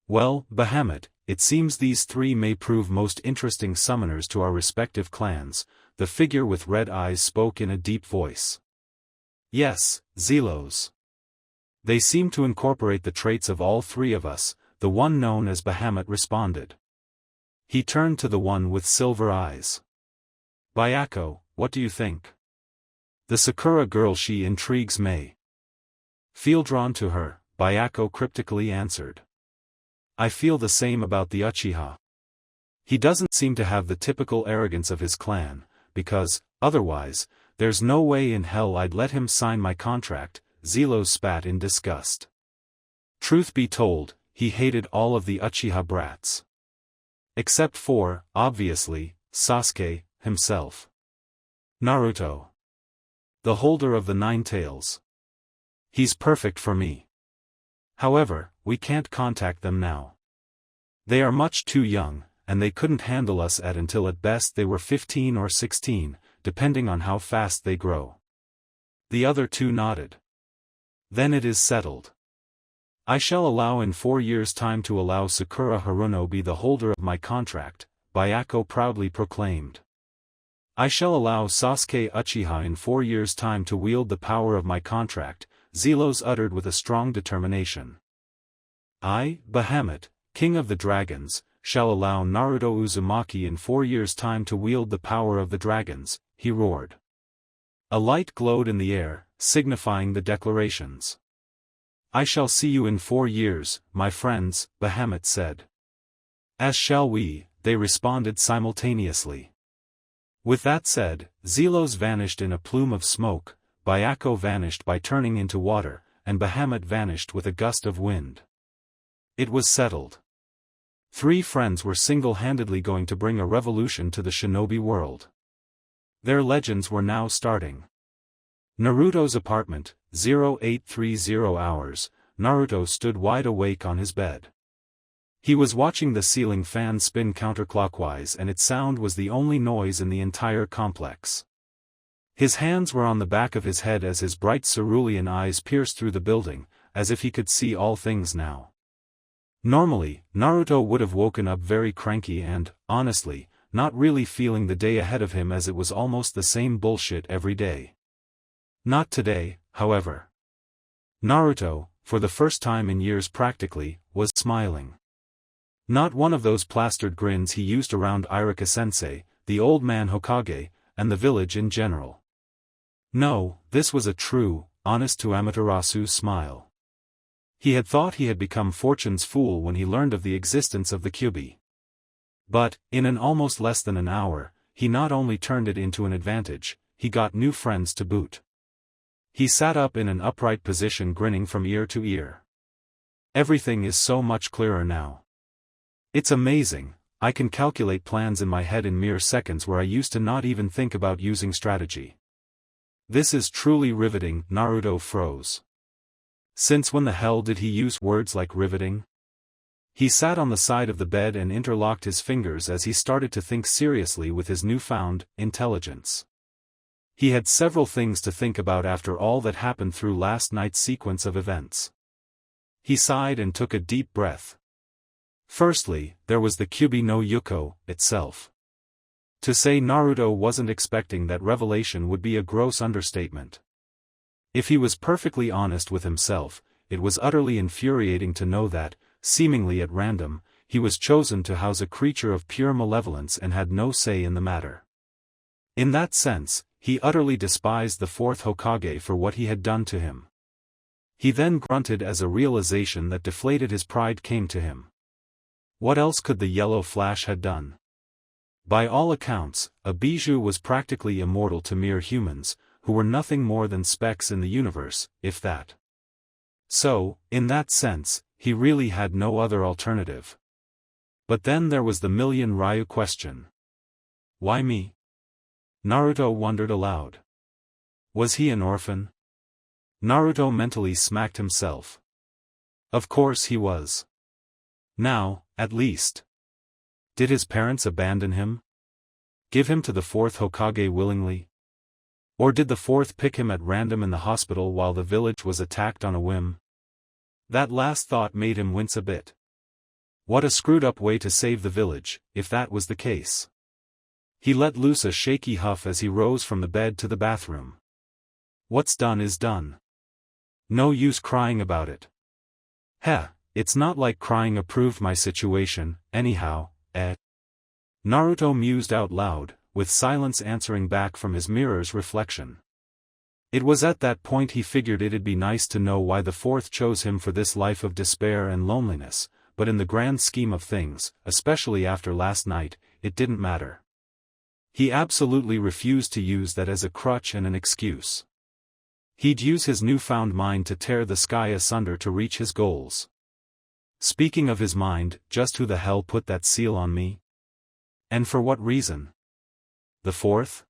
Well, Bahamut, it seems these 3 may prove most interesting summoners to our respective clans, the figure with red eyes spoke in a deep voice. Yes, Zelos. They seem to incorporate the traits of all 3 of us, the one known as Bahamut responded. He turned to the one with silver eyes. Bayako, what do you think? The Sakura girl, she intrigues me. Feel drawn to her, Bayako cryptically answered. I feel the same about the Uchiha. He doesn't seem to have the typical arrogance of his clan, because, otherwise, there's no way in hell I'd let him sign my contract. Zelos spat in disgust. Truth be told, he hated all of the Uchiha brats. Except for, obviously, Sasuke himself. Naruto. The holder of the 9 tails. He's perfect for me. However, we can't contact them now. They are much too young, and they couldn't handle us until at best they were 15 or 16, depending on how fast they grow. The other 2 nodded. Then it is settled. I shall allow in 4 years' time to allow Sakura Haruno be the holder of my contract, Byako proudly proclaimed. I shall allow Sasuke Uchiha in 4 years' time to wield the power of my contract, Zelos uttered with a strong determination. I, Bahamut, King of the Dragons, shall allow Naruto Uzumaki in 4 years' time to wield the power of the dragons, he roared. A light glowed in the air, signifying the declarations. I shall see you in 4 years, my friends, Bahamut said. As shall we, they responded simultaneously. With that said, Zelos vanished in a plume of smoke, Byako vanished by turning into water, and Bahamut vanished with a gust of wind. It was settled. 3 friends were single-handedly going to bring a revolution to the shinobi world. Their legends were now starting. Naruto's apartment, 0830 hours, Naruto stood wide awake on his bed. He was watching the ceiling fan spin counterclockwise and its sound was the only noise in the entire complex. His hands were on the back of his head as his bright cerulean eyes pierced through the building, as if he could see all things now. Normally, Naruto would have woken up very cranky and, honestly, not really feeling the day ahead of him as it was almost the same bullshit every day. Not today, however. Naruto, for the first time in years practically, was smiling. Not one of those plastered grins he used around Iruka-sensei, the old man Hokage, and the village in general. No, this was a true, honest to Amaterasu smile. He had thought he had become fortune's fool when he learned of the existence of the Kyuubi. But, in an almost less than an hour, he not only turned it into an advantage, he got new friends to boot. He sat up in an upright position grinning from ear to ear. Everything is so much clearer now. It's amazing, I can calculate plans in my head in mere seconds where I used to not even think about using strategy. This is truly riveting, Naruto froze. Since when the hell did he use words like riveting? He sat on the side of the bed and interlocked his fingers as he started to think seriously with his newfound intelligence. He had several things to think about after all that happened through last night's sequence of events. He sighed and took a deep breath. Firstly, there was the Kyuubi no Yuko itself. To say Naruto wasn't expecting that revelation would be a gross understatement. If he was perfectly honest with himself, it was utterly infuriating to know that, seemingly at random, he was chosen to house a creature of pure malevolence and had no say in the matter. In that sense, he utterly despised the 4th Hokage for what he had done to him. He then grunted as a realization that deflated his pride came to him. What else could the yellow flash have done? By all accounts, a bijou was practically immortal to mere humans, who were nothing more than specks in the universe, if that. So, in that sense, he really had no other alternative. But then there was the million Ryu question. Why me? Naruto wondered aloud. Was he an orphan? Naruto mentally smacked himself. Of course he was. Now, at least. Did his parents abandon him? Give him to the 4th Hokage willingly? Or did the 4th pick him at random in the hospital while the village was attacked on a whim? That last thought made him wince a bit. What a screwed-up way to save the village, if that was the case. He let loose a shaky huff as he rose from the bed to the bathroom. What's done is done. No use crying about it. Heh, it's not like crying approved my situation, anyhow, eh? Naruto mused out loud, with silence answering back from his mirror's reflection. It was at that point he figured it'd be nice to know why the 4th chose him for this life of despair and loneliness, but in the grand scheme of things, especially after last night, it didn't matter. He absolutely refused to use that as a crutch and an excuse. He'd use his newfound mind to tear the sky asunder to reach his goals. Speaking of his mind, just who the hell put that seal on me? And for what reason? The fourth?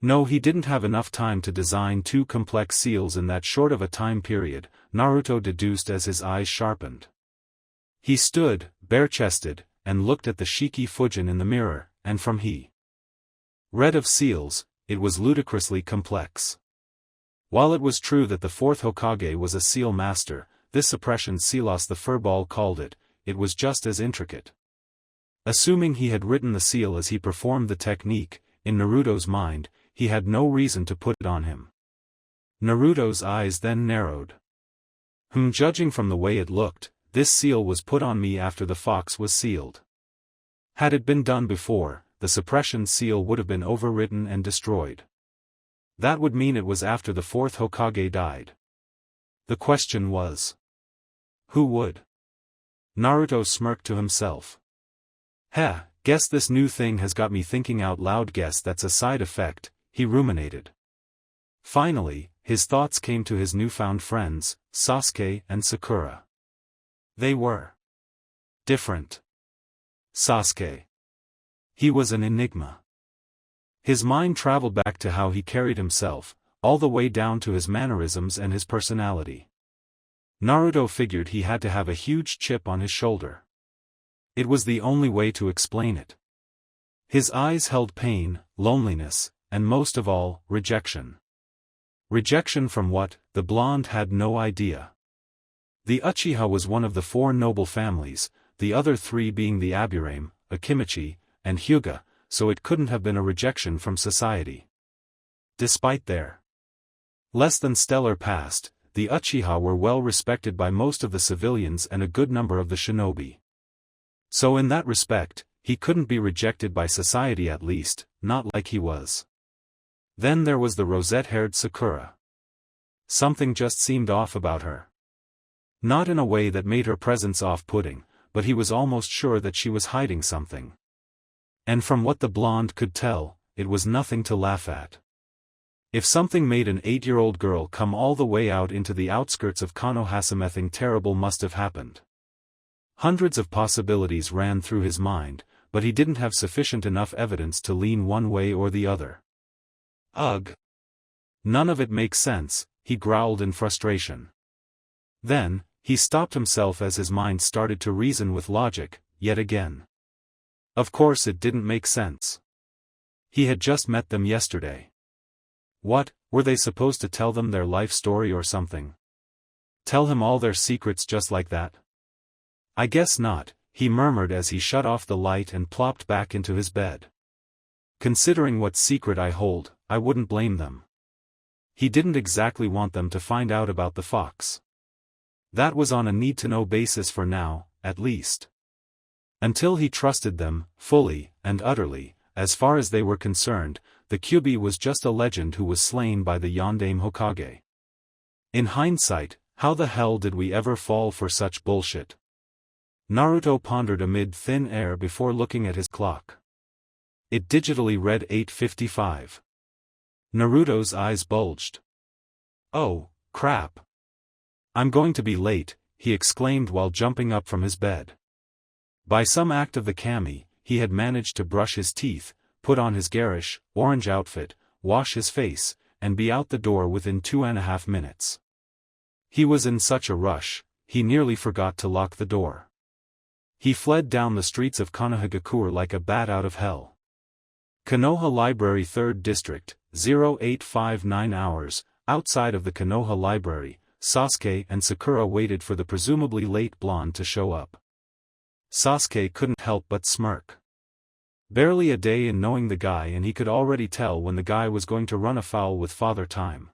No, he didn't have enough time to design two complex seals in that short of a time period, Naruto deduced as his eyes sharpened. He stood, bare-chested, and looked at the Shiki Fujin in the mirror, and from he read of seals, it was ludicrously complex. While it was true that the fourth Hokage was a seal master, this suppression sealos the furball called it, it was just as intricate. Assuming he had written the seal as he performed the technique, in Naruto's mind, he had no reason to put it on him. Naruto's eyes then narrowed. Judging from the way it looked, this seal was put on me after the fox was sealed. Had it been done before, the suppression seal would have been overwritten and destroyed. That would mean it was after the fourth Hokage died. The question was, who would? Naruto smirked to himself. Heh, guess this new thing has got me thinking out loud. Guess that's a side effect, he ruminated. Finally, his thoughts came to his newfound friends, Sasuke and Sakura. They were different. Sasuke. He was an enigma. His mind traveled back to how he carried himself, all the way down to his mannerisms and his personality. Naruto figured he had to have a huge chip on his shoulder. It was the only way to explain it. His eyes held pain, loneliness, and most of all, rejection. Rejection from what, the blonde had no idea. The Uchiha was one of the four noble families, the other three being the Aburame, Akimichi, and Hyuga, so it couldn't have been a rejection from society. Despite their less than stellar past, the Uchiha were well respected by most of the civilians and a good number of the shinobi. So in that respect, he couldn't be rejected by society, at least, not like he was. Then there was the rosette-haired Sakura. Something just seemed off about her. Not in a way that made her presence off-putting, but he was almost sure that she was hiding something. And from what the blonde could tell, it was nothing to laugh at. If something made an 8-year-old girl come all the way out into the outskirts of Konoha, something terrible must have happened. Hundreds of possibilities ran through his mind, but he didn't have sufficient enough evidence to lean one way or the other. Ugh! None of it makes sense, he growled in frustration. Then, he stopped himself as his mind started to reason with logic, yet again. Of course it didn't make sense. He had just met them yesterday. What, were they supposed to tell them their life story or something? Tell him all their secrets just like that? I guess not, he murmured as he shut off the light and plopped back into his bed. Considering what secret I hold, I wouldn't blame them. He didn't exactly want them to find out about the fox. That was on a need-to-know basis for now, at least. Until he trusted them, fully, and utterly, as far as they were concerned, the Kyuubi was just a legend who was slain by the Yondaime Hokage. In hindsight, how the hell did we ever fall for such bullshit? Naruto pondered amid thin air before looking at his clock. It digitally read 8:55. Naruto's eyes bulged. Oh, crap. I'm going to be late, he exclaimed while jumping up from his bed. By some act of the kami, he had managed to brush his teeth, put on his garish, orange outfit, wash his face, and be out the door within 2.5 minutes. He was in such a rush, he nearly forgot to lock the door. He fled down the streets of Konohagakure like a bat out of hell. Konoha Library 3rd District, 0859 hours, outside of the Konoha Library, Sasuke and Sakura waited for the presumably late blonde to show up. Sasuke couldn't help but smirk. Barely a day in knowing the guy and he could already tell when the guy was going to run afoul with Father Time.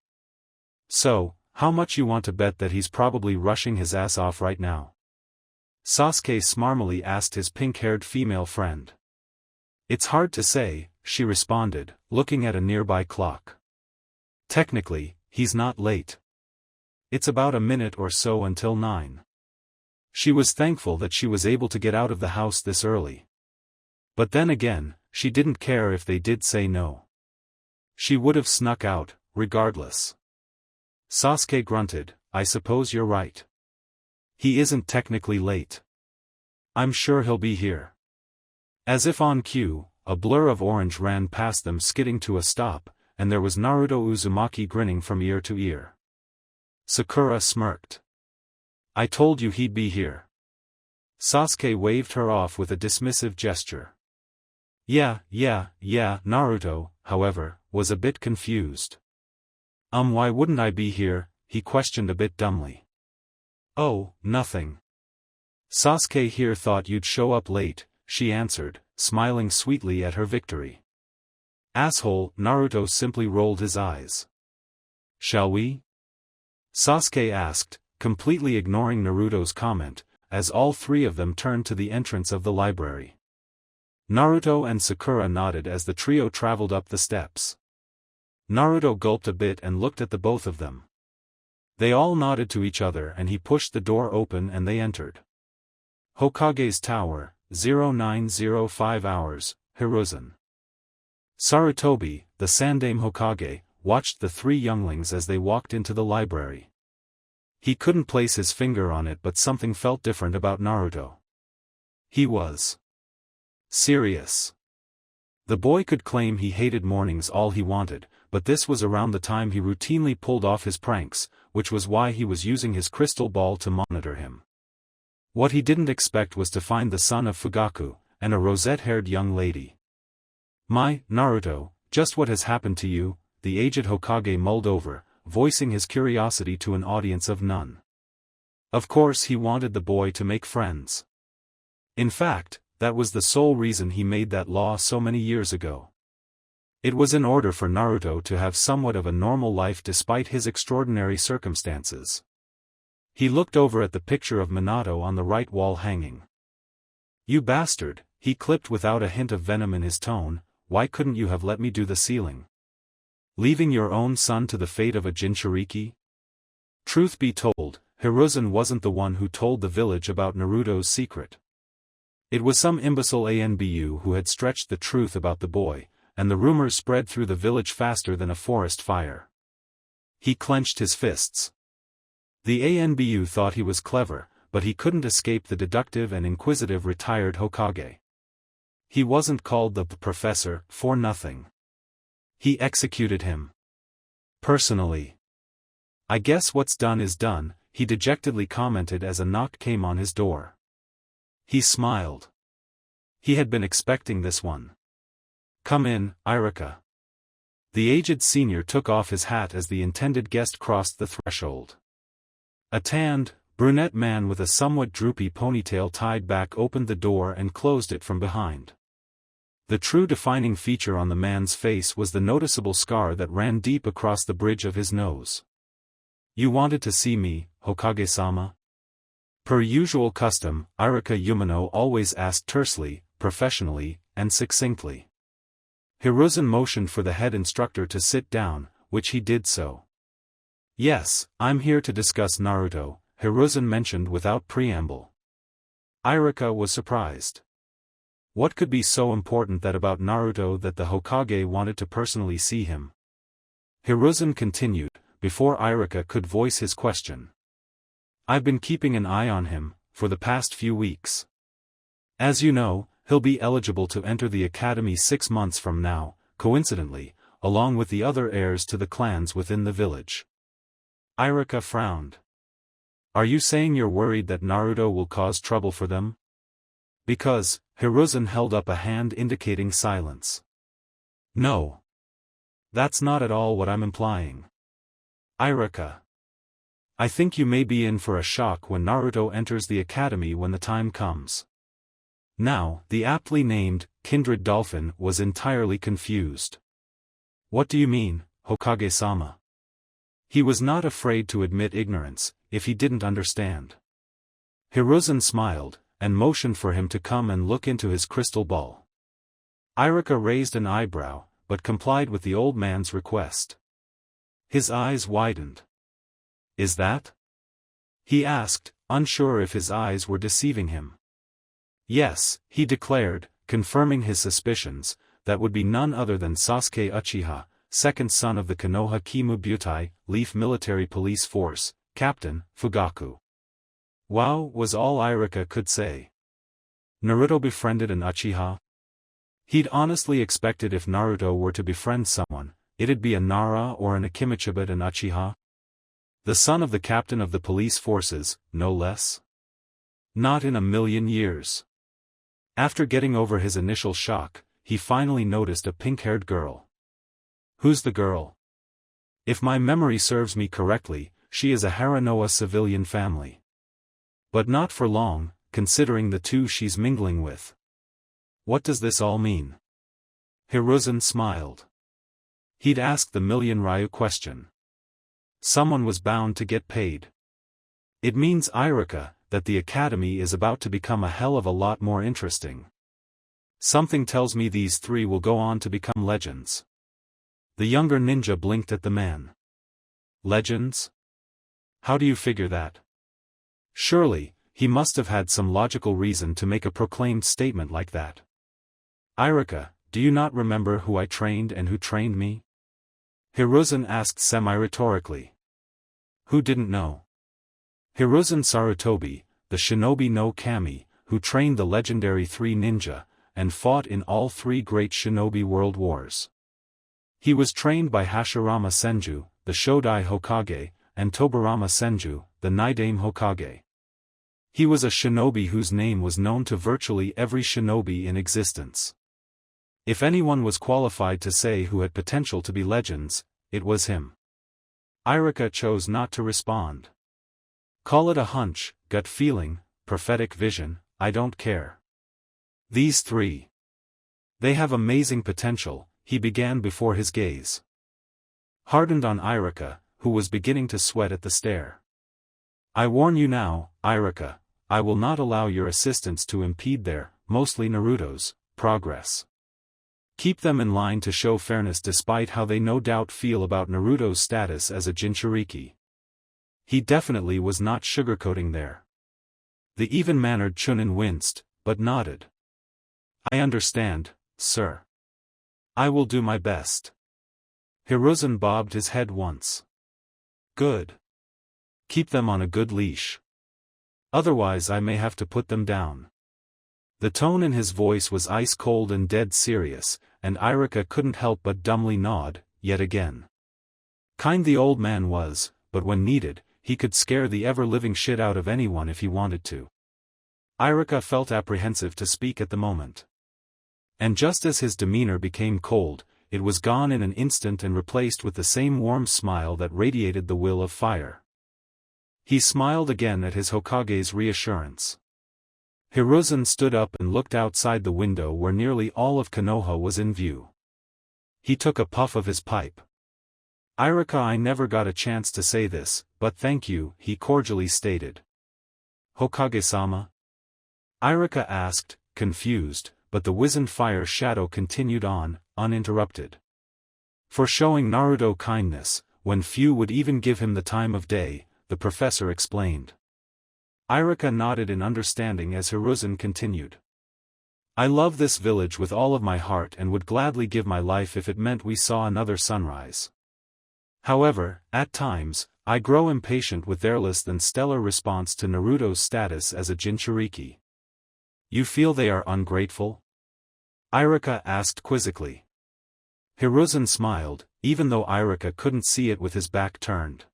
So, how much you want to bet that he's probably rushing his ass off right now? Sasuke smarmily asked his pink-haired female friend. It's hard to say, she responded, looking at a nearby clock. Technically, he's not late. It's about a minute or so until 9. She was thankful that she was able to get out of the house this early. But then again, she didn't care if they did say no. She would have snuck out, regardless. Sasuke grunted, I suppose you're right. He isn't technically late. I'm sure he'll be here. As if on cue, a blur of orange ran past them skidding to a stop, and there was Naruto Uzumaki grinning from ear to ear. Sakura smirked. I told you he'd be here. Sasuke waved her off with a dismissive gesture. Yeah, Naruto, however, was a bit confused. Why wouldn't I be here? He questioned a bit dumbly. Oh, nothing. Sasuke here thought you'd show up late, she answered, smiling sweetly at her victory. Asshole, Naruto simply rolled his eyes. Shall we? Sasuke asked, completely ignoring Naruto's comment, as all three of them turned to the entrance of the library. Naruto and Sakura nodded as the trio traveled up the steps. Naruto gulped a bit and looked at the both of them. They all nodded to each other and he pushed the door open and they entered. Hokage's Tower, 0905 hours, Hiruzen. Sarutobi, the Sandaime Hokage, watched the three younglings as they walked into the library. He couldn't place his finger on it but something felt different about Naruto. He was serious. The boy could claim he hated mornings all he wanted, but this was around the time he routinely pulled off his pranks, which was why he was using his crystal ball to monitor him. What he didn't expect was to find the son of Fugaku, and a rosette-haired young lady. My, Naruto, just what has happened to you? The aged Hokage mulled over, voicing his curiosity to an audience of none. Of course he wanted the boy to make friends. In fact, that was the sole reason he made that law so many years ago. It was in order for Naruto to have somewhat of a normal life despite his extraordinary circumstances. He looked over at the picture of Minato on the right wall hanging. You bastard, he clipped without a hint of venom in his tone, why couldn't you have let me do the ceiling? Leaving your own son to the fate of a Jinchuriki? Truth be told, Hiruzen wasn't the one who told the village about Naruto's secret. It was some imbecile Anbu who had stretched the truth about the boy, and the rumors spread through the village faster than a forest fire. He clenched his fists. The Anbu thought he was clever, but he couldn't escape the deductive and inquisitive retired Hokage. He wasn't called the professor for nothing. He executed him. Personally. I guess what's done is done, he dejectedly commented as a knock came on his door. He smiled. He had been expecting this one. Come in, Irika. The aged senior took off his hat as the intended guest crossed the threshold. A tanned, brunette man with a somewhat droopy ponytail tied back opened the door and closed it from behind. The true defining feature on the man's face was the noticeable scar that ran deep across the bridge of his nose. You wanted to see me, Hokage-sama? Per usual custom, Irika Yumino always asked tersely, professionally, and succinctly. Hiruzen motioned for the head instructor to sit down, which he did so. Yes, I'm here to discuss Naruto, Hiruzen mentioned without preamble. Irika was surprised. What could be so important about Naruto that the Hokage wanted to personally see him? Hiruzen continued, before Irika could voice his question. I've been keeping an eye on him, for the past few weeks. As you know, he'll be eligible to enter the academy 6 months from now, coincidentally, along with the other heirs to the clans within the village. Irika frowned. Are you saying you're worried that Naruto will cause trouble for them? Because, Hiruzen held up a hand indicating silence. No. That's not at all what I'm implying. Irika. I think you may be in for a shock when Naruto enters the academy when the time comes. Now, the aptly named, Kindred Dolphin was entirely confused. What do you mean, Hokage-sama? He was not afraid to admit ignorance, if he didn't understand. Hiruzen smiled, and motioned for him to come and look into his crystal ball. Irika raised an eyebrow, but complied with the old man's request. His eyes widened. Is that? He asked, unsure if his eyes were deceiving him. Yes, he declared, confirming his suspicions, that would be none other than Sasuke Uchiha, second son of the Konoha Kimu Butai, Leaf Military Police Force, Captain, Fugaku. Wow, was all Irika could say. Naruto befriended an Uchiha? He'd honestly expected if Naruto were to befriend someone, it'd be a Nara or an Akimichi, but an Uchiha? The son of the captain of the police forces, no less? Not in a million years. After getting over his initial shock, he finally noticed a pink-haired girl. Who's the girl? If my memory serves me correctly, she is a Haranoa civilian family. But not for long, considering the two she's mingling with. What does this all mean? Hiruzen smiled. He'd asked the million Ryu question. Someone was bound to get paid. It means, Irika, that the academy is about to become a hell of a lot more interesting. Something tells me these three will go on to become legends. The younger ninja blinked at the man. Legends? How do you figure that? Surely, he must have had some logical reason to make a proclaimed statement like that. Irika, do you not remember who I trained and who trained me? Hiruzen asked semi-rhetorically. Who didn't know? Hiruzen Sarutobi, the Shinobi no Kami, who trained the legendary three ninja, and fought in all three great Shinobi world wars. He was trained by Hashirama Senju, the Shodai Hokage, and Tobarama Senju, the Nidaime Hokage. He was a shinobi whose name was known to virtually every shinobi in existence. If anyone was qualified to say who had potential to be legends, it was him. Irika chose not to respond. Call it a hunch, gut feeling, prophetic vision, I don't care. These three. They have amazing potential, he began before his gaze hardened on Irika, who was beginning to sweat at the stare. I warn you now, Irika, I will not allow your assistants to impede their, mostly Naruto's, progress. Keep them in line to show fairness despite how they no doubt feel about Naruto's status as a Jinchuriki. He definitely was not sugarcoating there. The even-mannered Chunin winced, but nodded. I understand, sir. I will do my best. Hiruzen bobbed his head once. Good. Keep them on a good leash. Otherwise I may have to put them down. The tone in his voice was ice-cold and dead serious, and Irika couldn't help but dumbly nod, yet again. Kind the old man was, but when needed, he could scare the ever-living shit out of anyone if he wanted to. Irika felt apprehensive to speak at the moment. And just as his demeanor became cold, it was gone in an instant and replaced with the same warm smile that radiated the will of fire. He smiled again at his Hokage's reassurance. Hiruzen stood up and looked outside the window where nearly all of Konoha was in view. He took a puff of his pipe. Irika, I never got a chance to say this, but thank you, he cordially stated. Hokage-sama? Irika asked, confused, but the wizened fire shadow continued on, uninterrupted. For showing Naruto kindness, when few would even give him the time of day, the professor explained. Irika nodded in understanding as Hiruzen continued. I love this village with all of my heart and would gladly give my life if it meant we saw another sunrise. However, at times, I grow impatient with their less than stellar response to Naruto's status as a Jinchuriki. You feel they are ungrateful? Irika asked quizzically. Hiruzen smiled, even though Irika couldn't see it with his back turned.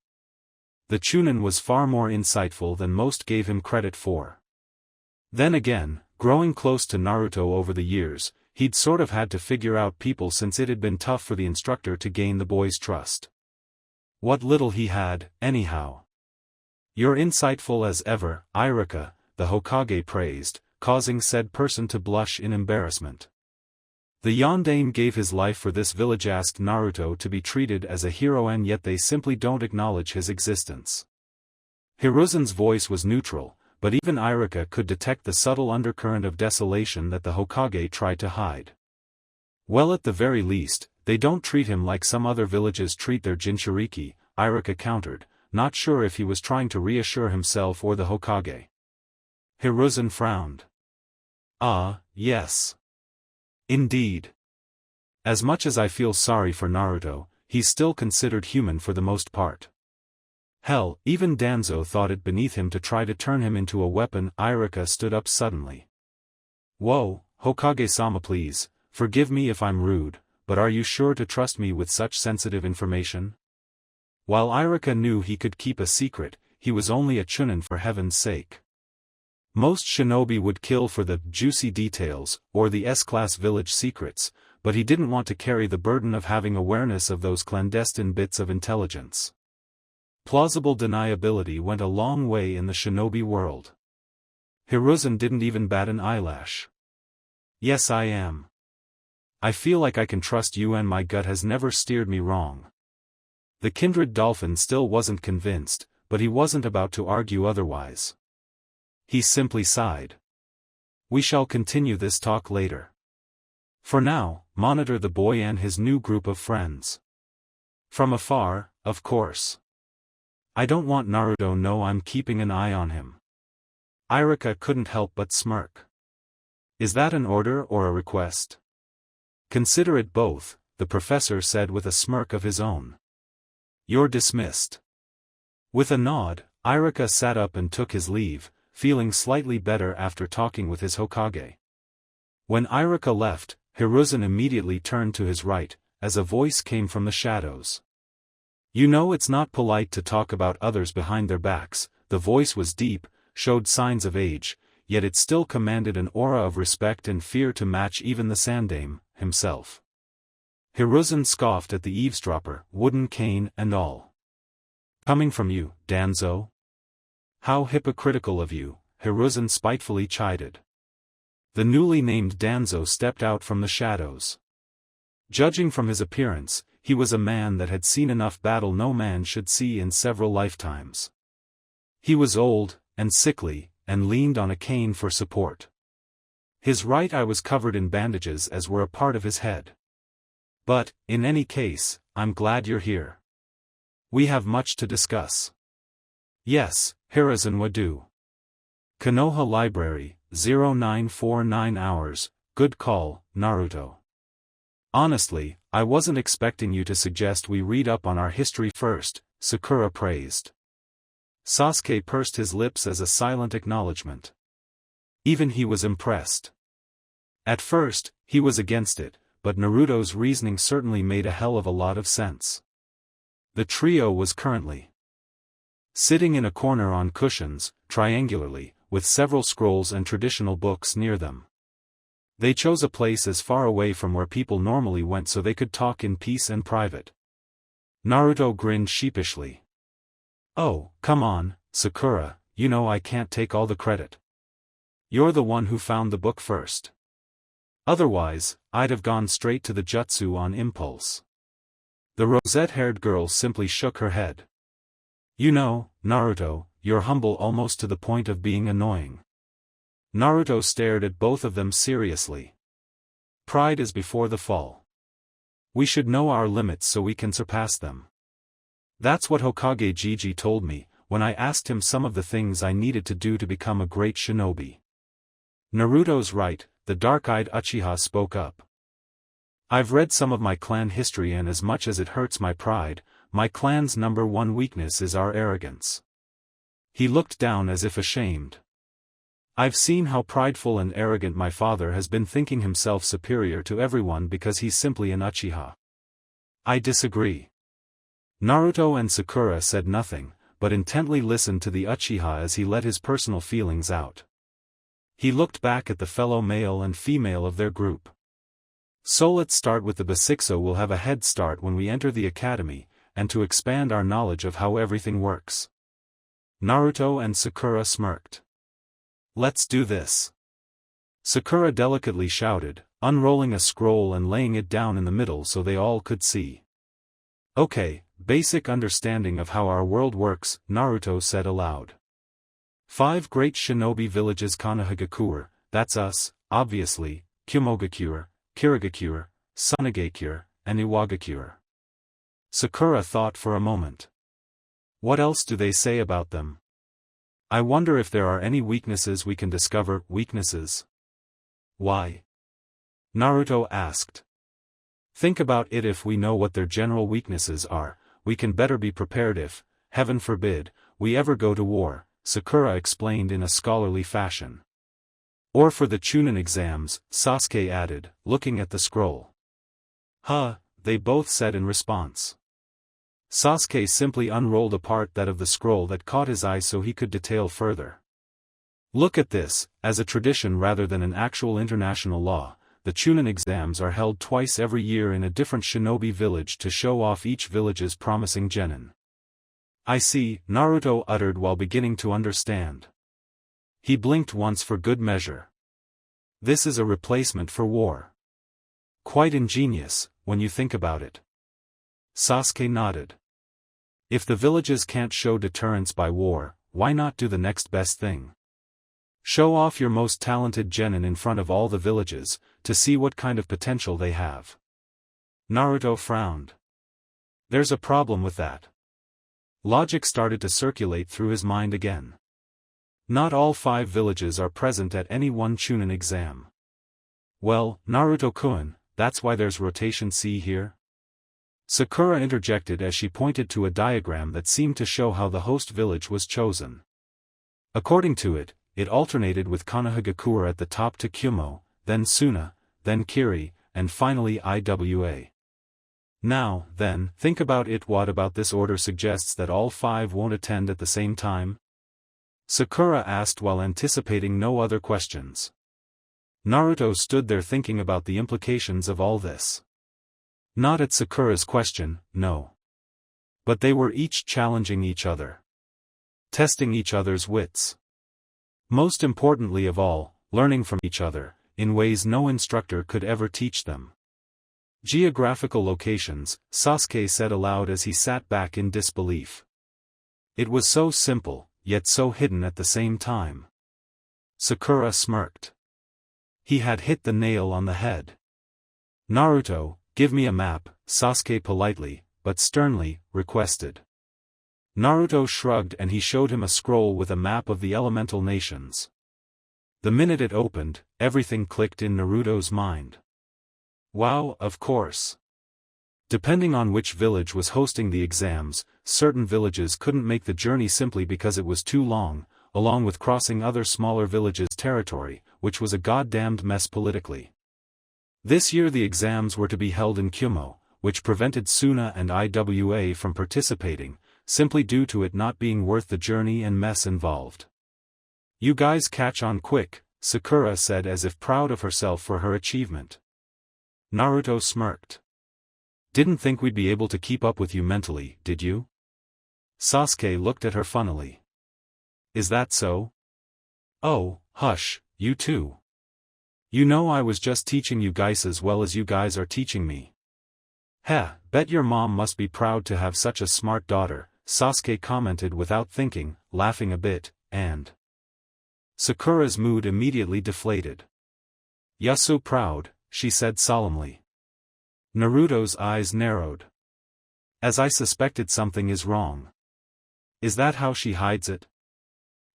The Chunin was far more insightful than most gave him credit for. Then again, growing close to Naruto over the years, he'd sort of had to figure out people since it had been tough for the instructor to gain the boy's trust. What little he had, anyhow. You're insightful as ever, Irika, the Hokage praised, causing said person to blush in embarrassment. The Yondaime gave his life for this village, asked Naruto to be treated as a hero, and yet they simply don't acknowledge his existence. Hiruzen's voice was neutral, but even Irika could detect the subtle undercurrent of desolation that the Hokage tried to hide. Well, at the very least, they don't treat him like some other villages treat their Jinchuriki, Irika countered, not sure if he was trying to reassure himself or the Hokage. Hiruzen frowned. Ah, yes. Indeed. As much as I feel sorry for Naruto, he's still considered human for the most part. Hell, even Danzo thought it beneath him to try to turn him into a weapon. Iruka stood up suddenly. Whoa, Hokage-sama, please, forgive me if I'm rude, but are you sure to trust me with such sensitive information? While Iruka knew he could keep a secret, he was only a chunin for heaven's sake. Most shinobi would kill for the juicy details, or the S-class village secrets, but he didn't want to carry the burden of having awareness of those clandestine bits of intelligence. Plausible deniability went a long way in the shinobi world. Hiruzen didn't even bat an eyelash. Yes, I am. I feel like I can trust you and my gut has never steered me wrong. The kindred dolphin still wasn't convinced, but he wasn't about to argue otherwise. He simply sighed. We shall continue this talk later. For now, monitor the boy and his new group of friends. From afar, of course. I don't want Naruto to know I'm keeping an eye on him. Iruka couldn't help but smirk. Is that an order or a request? Consider it both, the professor said with a smirk of his own. You're dismissed. With a nod, Iruka sat up and took his leave, feeling slightly better after talking with his Hokage. When Iruka left, Hiruzen immediately turned to his right, as a voice came from the shadows. You know it's not polite to talk about others behind their backs. The voice was deep, showed signs of age, yet it still commanded an aura of respect and fear to match even the Sandaime himself. Hiruzen scoffed at the eavesdropper, wooden cane and all. Coming from you, Danzo? How hypocritical of you, Hiruzen spitefully chided. The newly named Danzo stepped out from the shadows. Judging from his appearance, he was a man that had seen enough battle no man should see in several lifetimes. He was old, and sickly, and leaned on a cane for support. His right eye was covered in bandages as were a part of his head. But, in any case, I'm glad you're here. We have much to discuss. Yes, Hiruzen would do. Konoha Library, 0949 hours, good call, Naruto. Honestly, I wasn't expecting you to suggest we read up on our history first, Sakura praised. Sasuke pursed his lips as a silent acknowledgement. Even he was impressed. At first, he was against it, but Naruto's reasoning certainly made a hell of a lot of sense. The trio was currently sitting in a corner on cushions, triangularly, with several scrolls and traditional books near them. They chose a place as far away from where people normally went so they could talk in peace and private. Naruto grinned sheepishly. Oh, come on, Sakura, you know I can't take all the credit. You're the one who found the book first. Otherwise, I'd have gone straight to the jutsu on impulse. The rosette-haired girl simply shook her head. You know, Naruto, you're humble almost to the point of being annoying. Naruto stared at both of them seriously. Pride is before the fall. We should know our limits so we can surpass them. That's what Hokage Gigi told me, when I asked him some of the things I needed to do to become a great shinobi. Naruto's right, the dark-eyed Uchiha spoke up. I've read some of my clan history and as much as it hurts my pride, my clan's number one weakness is our arrogance. He looked down as if ashamed. I've seen how prideful and arrogant my father has been, thinking himself superior to everyone because he's simply an Uchiha. I disagree. Naruto and Sakura said nothing, but intently listened to the Uchiha as he let his personal feelings out. He looked back at the fellow male and female of their group. So let's start with the Basixo. We'll have a head start when we enter the academy, and to expand our knowledge of how everything works. Naruto and Sakura smirked. Let's do this. Sakura delicately shouted, unrolling a scroll and laying it down in the middle so they all could see. Okay, basic understanding of how our world works, Naruto said aloud. 5 great shinobi villages: Konohagakure, that's us, obviously, Kumogakure, Kirigakure, Sunagakure, and Iwagakure. Sakura thought for a moment. What else do they say about them? I wonder if there are any weaknesses we can discover. Weaknesses? Why? Naruto asked. Think about it. If we know what their general weaknesses are, we can better be prepared if, heaven forbid, we ever go to war, Sakura explained in a scholarly fashion. Or for the Chunin exams, Sasuke added, looking at the scroll. Huh, they both said in response. Sasuke simply unrolled a part that of the scroll that caught his eye so he could detail further. Look at this, as a tradition rather than an actual international law, the Chunin exams are held twice every year in a different shinobi village to show off each village's promising genin. I see, Naruto uttered while beginning to understand. He blinked once for good measure. This is a replacement for war. Quite ingenious, when you think about it. Sasuke nodded. If the villages can't show deterrence by war, why not do the next best thing? Show off your most talented genin in front of all the villages, to see what kind of potential they have. Naruto frowned. There's a problem with that. Logic started to circulate through his mind again. Not all 5 villages are present at any one Chunin exam. Well, Naruto-kun, that's why there's rotation. See here? Sakura interjected as she pointed to a diagram that seemed to show how the host village was chosen. According to it, it alternated with Konohagakure at the top to Kyumo, then Suna, then Kiri, and finally Iwa. Now, then, think about it. What about this order suggests that all 5 won't attend at the same time? Sakura asked while anticipating no other questions. Naruto stood there thinking about the implications of all this. Not at Sakura's question, no. But they were each challenging each other. Testing each other's wits. Most importantly of all, learning from each other, in ways no instructor could ever teach them. Geographical locations, Sasuke said aloud as he sat back in disbelief. It was so simple, yet so hidden at the same time. Sakura smirked. He had hit the nail on the head. Naruto, give me a map, Sasuke politely, but sternly, requested. Naruto shrugged and he showed him a scroll with a map of the elemental nations. The minute it opened, everything clicked in Naruto's mind. Wow, of course. Depending on which village was hosting the exams, certain villages couldn't make the journey simply because it was too long, along with crossing other smaller villages' territory, which was a goddamned mess politically. This year the exams were to be held in Kyumo, which prevented Suna and Iwa from participating, simply due to it not being worth the journey and mess involved. You guys catch on quick, Sakura said as if proud of herself for her achievement. Naruto smirked. Didn't think we'd be able to keep up with you mentally, did you? Sasuke looked at her funnily. Is that so? Oh, hush, you too. You know I was just teaching you guys as well as you guys are teaching me. Heh, bet your mom must be proud to have such a smart daughter, Sasuke commented without thinking, laughing a bit, and Sakura's mood immediately deflated. Yasu proud, she said solemnly. Naruto's eyes narrowed. As I suspected, something is wrong. Is that how she hides it?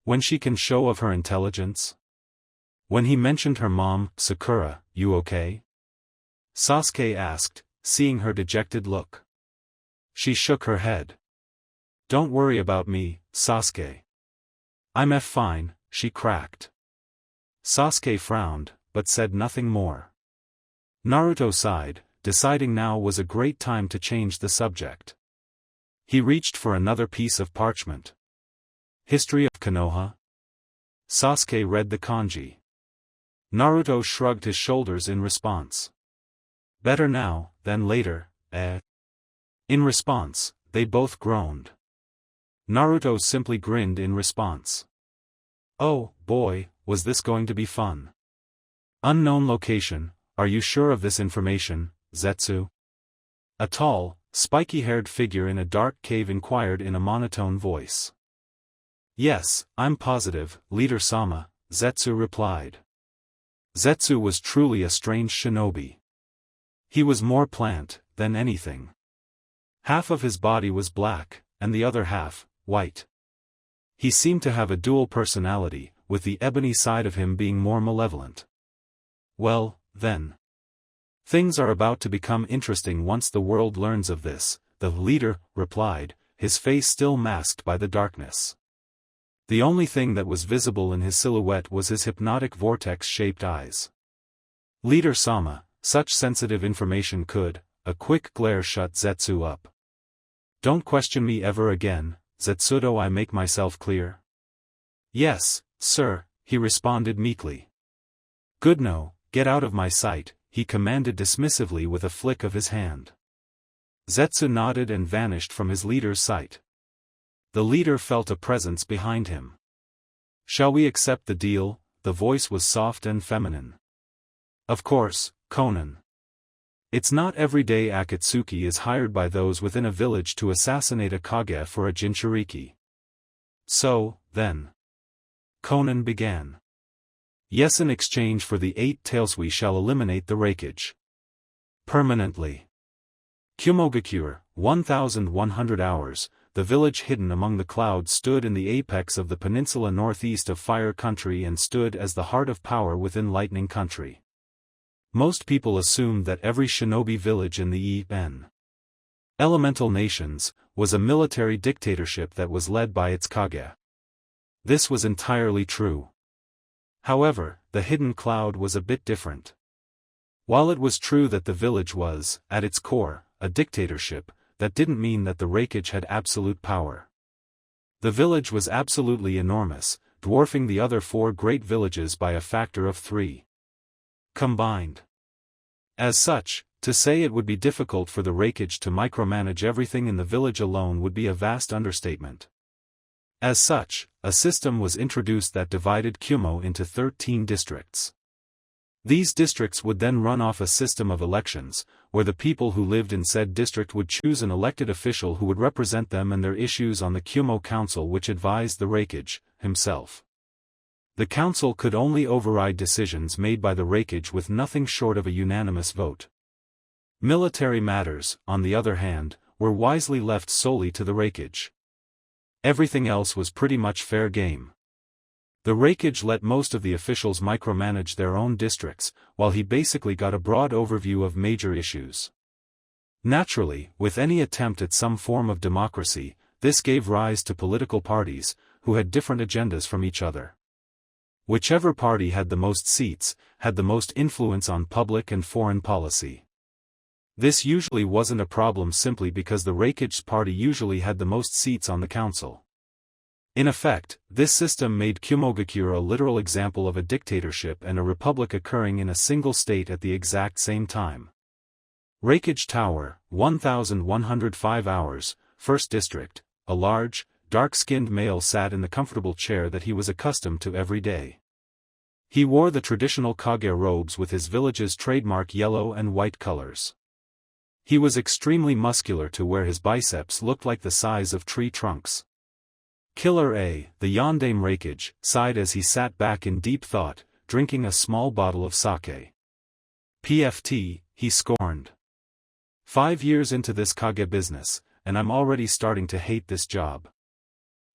When she can show of her intelligence? When he mentioned her mom, Sakura, you okay? Sasuke asked, seeing her dejected look. She shook her head. Don't worry about me, Sasuke. I'm fine, she cracked. Sasuke frowned, but said nothing more. Naruto sighed, deciding now was a great time to change the subject. He reached for another piece of parchment. History of Konoha? Sasuke read the kanji. Naruto shrugged his shoulders in response. Better now, than later, eh? In response, they both groaned. Naruto simply grinned in response. Oh, boy, was this going to be fun. Unknown location, are you sure of this information, Zetsu? A tall, spiky-haired figure in a dark cave inquired in a monotone voice. Yes, I'm positive, Leader-sama, Zetsu replied. Zetsu was truly a strange shinobi. He was more plant than anything. Half of his body was black, and the other half, white. He seemed to have a dual personality, with the ebony side of him being more malevolent. Well, then. Things are about to become interesting once the world learns of this, the leader replied, his face still masked by the darkness. The only thing that was visible in his silhouette was his hypnotic vortex-shaped eyes. Leader Sama, such sensitive information could, a quick glare shut Zetsu up. Don't question me ever again, Zetsudo, I make myself clear? Yes, sir, he responded meekly. Good, no, get out of my sight, he commanded dismissively with a flick of his hand. Zetsu nodded and vanished from his leader's sight. The leader felt a presence behind him. Shall we accept the deal? The voice was soft and feminine. Of course, Conan. It's not every day Akatsuki is hired by those within a village to assassinate a Kage for a Jinchuriki. So, then. Conan began. Yes, in exchange for the 8 tails we shall eliminate the Raikage. Permanently. Kumogakure, 1,100 hours, the village hidden among the clouds stood in the apex of the peninsula northeast of Fire Country and stood as the heart of power within Lightning Country. Most people assumed that every shinobi village in the E.N. Elemental Nations was a military dictatorship that was led by its Kage. This was entirely true. However, the hidden cloud was a bit different. While it was true that the village was, at its core, a dictatorship, that didn't mean that the Raikage had absolute power. The village was absolutely enormous, dwarfing the other 4 great villages by a factor of 3. Combined. As such, to say it would be difficult for the Raikage to micromanage everything in the village alone would be a vast understatement. As such, a system was introduced that divided Kumo into 13 districts. These districts would then run off a system of elections, where the people who lived in said district would choose an elected official who would represent them and their issues on the Kumo Council, which advised the Raikage himself. The council could only override decisions made by the Raikage with nothing short of a unanimous vote. Military matters, on the other hand, were wisely left solely to the Raikage. Everything else was pretty much fair game. The Raikage let most of the officials micromanage their own districts, while he basically got a broad overview of major issues. Naturally, with any attempt at some form of democracy, this gave rise to political parties, who had different agendas from each other. Whichever party had the most seats, had the most influence on public and foreign policy. This usually wasn't a problem simply because the Raikage's party usually had the most seats on the council. In effect, this system made Kumogakure a literal example of a dictatorship and a republic occurring in a single state at the exact same time. Raikage Tower, 1,105 hours, 1st District, a large, dark-skinned male sat in the comfortable chair that he was accustomed to every day. He wore the traditional Kage robes with his village's trademark yellow and white colors. He was extremely muscular to where his biceps looked like the size of tree trunks. Killer A, the Yondaime Raikage, sighed as he sat back in deep thought, drinking a small bottle of sake. PFT, he scorned. 5 years into this Kage business, and I'm already starting to hate this job.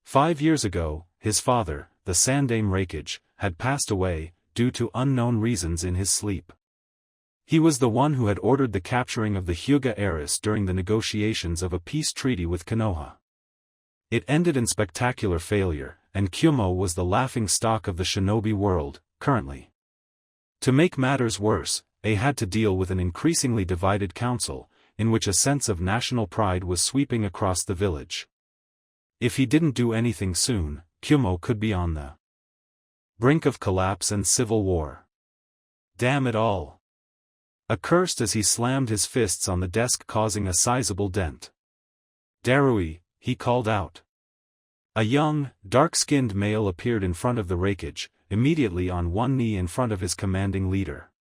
5 years ago, his father, the Sandaime Raikage, had passed away, due to unknown reasons in his sleep. He was the one who had ordered the capturing of the Hyuga heiress during the negotiations of a peace treaty with Konoha. It ended in spectacular failure, and Kumo was the laughingstock of the shinobi world, currently. To make matters worse, A had to deal with an increasingly divided council, in which a sense of national pride was sweeping across the village. If he didn't do anything soon, Kumo could be on the brink of collapse and civil war. Damn it all! Accursed as he slammed his fists on the desk, causing a sizable dent. Darui, he called out. A young, dark-skinned male appeared in front of the Raikage, immediately on one knee in front of his commanding leader.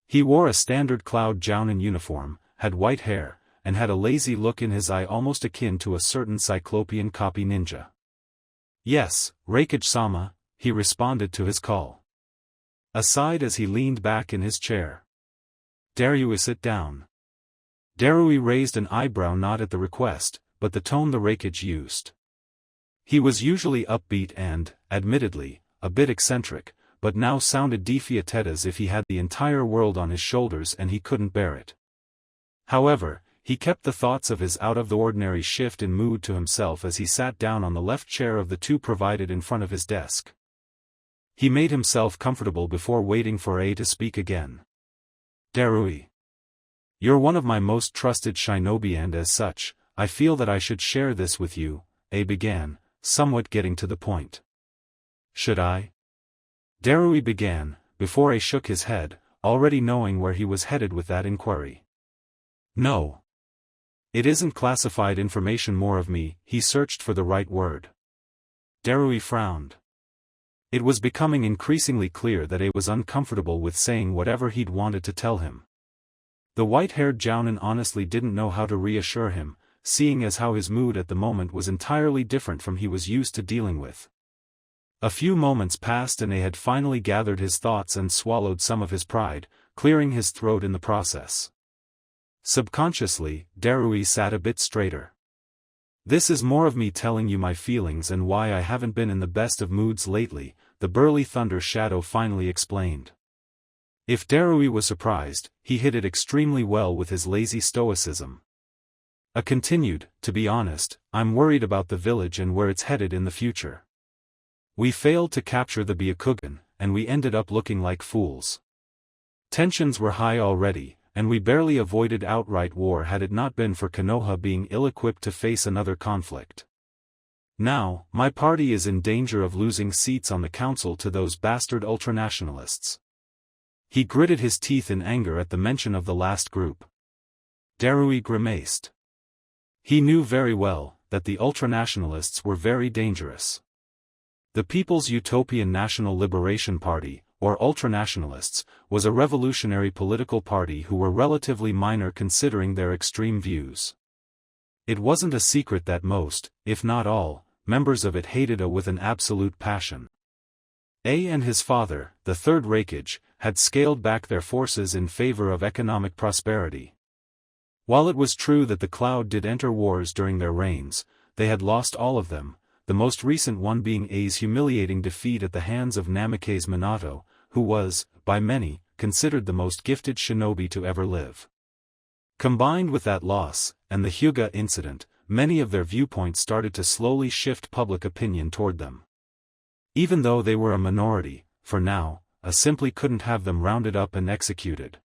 He wore a standard Cloud Jounin uniform, had white hair, and had a lazy look in his eye almost akin to a certain Cyclopean copy ninja. Yes, Raikage-sama, he responded to his call. Aside as he leaned back in his chair. Darui, sit down. Darui raised an eyebrow not at the request, but the tone the Raikage used. He was usually upbeat and, admittedly, a bit eccentric, but now sounded defeated as if he had the entire world on his shoulders and he couldn't bear it. However, he kept the thoughts of his out-of-the-ordinary shift in mood to himself as he sat down on the left chair of the two provided in front of his desk. He made himself comfortable before waiting for A to speak again. "Darui. You're one of my most trusted shinobi and as such, I feel that I should share this with you," A began, somewhat getting to the point. "Should I?" Darui began, before A shook his head, already knowing where he was headed with that inquiry. "No. It isn't classified information. More of me." He searched for the right word. Darui frowned. It was becoming increasingly clear that A was uncomfortable with saying whatever he'd wanted to tell him. The white-haired Jounin honestly didn't know how to reassure him, seeing as how his mood at the moment was entirely different from he was used to dealing with. A few moments passed and A had finally gathered his thoughts and swallowed some of his pride, clearing his throat in the process. Subconsciously, Darui sat a bit straighter. "This is more of me telling you my feelings and why I haven't been in the best of moods lately," the burly Thunder Shadow finally explained. If Darui was surprised, he hid it extremely well with his lazy stoicism. A continued, "To be honest, I'm worried about the village and where it's headed in the future. We failed to capture the Byakugan, and we ended up looking like fools. Tensions were high already, and we barely avoided outright war had it not been for Konoha being ill-equipped to face another conflict. Now, my party is in danger of losing seats on the council to those bastard ultranationalists." He gritted his teeth in anger at the mention of the last group. Darui grimaced. He knew very well that the ultranationalists were very dangerous. The People's Utopian National Liberation Party, or ultranationalists, was a revolutionary political party who were relatively minor considering their extreme views. It wasn't a secret that most, if not all, members of it hated A with an absolute passion. A and his father, the Third Raikage, had scaled back their forces in favor of economic prosperity. While it was true that the Cloud did enter wars during their reigns, they had lost all of them, the most recent one being A's humiliating defeat at the hands of Namikaze Minato, who was, by many, considered the most gifted shinobi to ever live. Combined with that loss, and the Hyuga incident, many of their viewpoints started to slowly shift public opinion toward them. Even though they were a minority, for now, A simply couldn't have them rounded up and executed.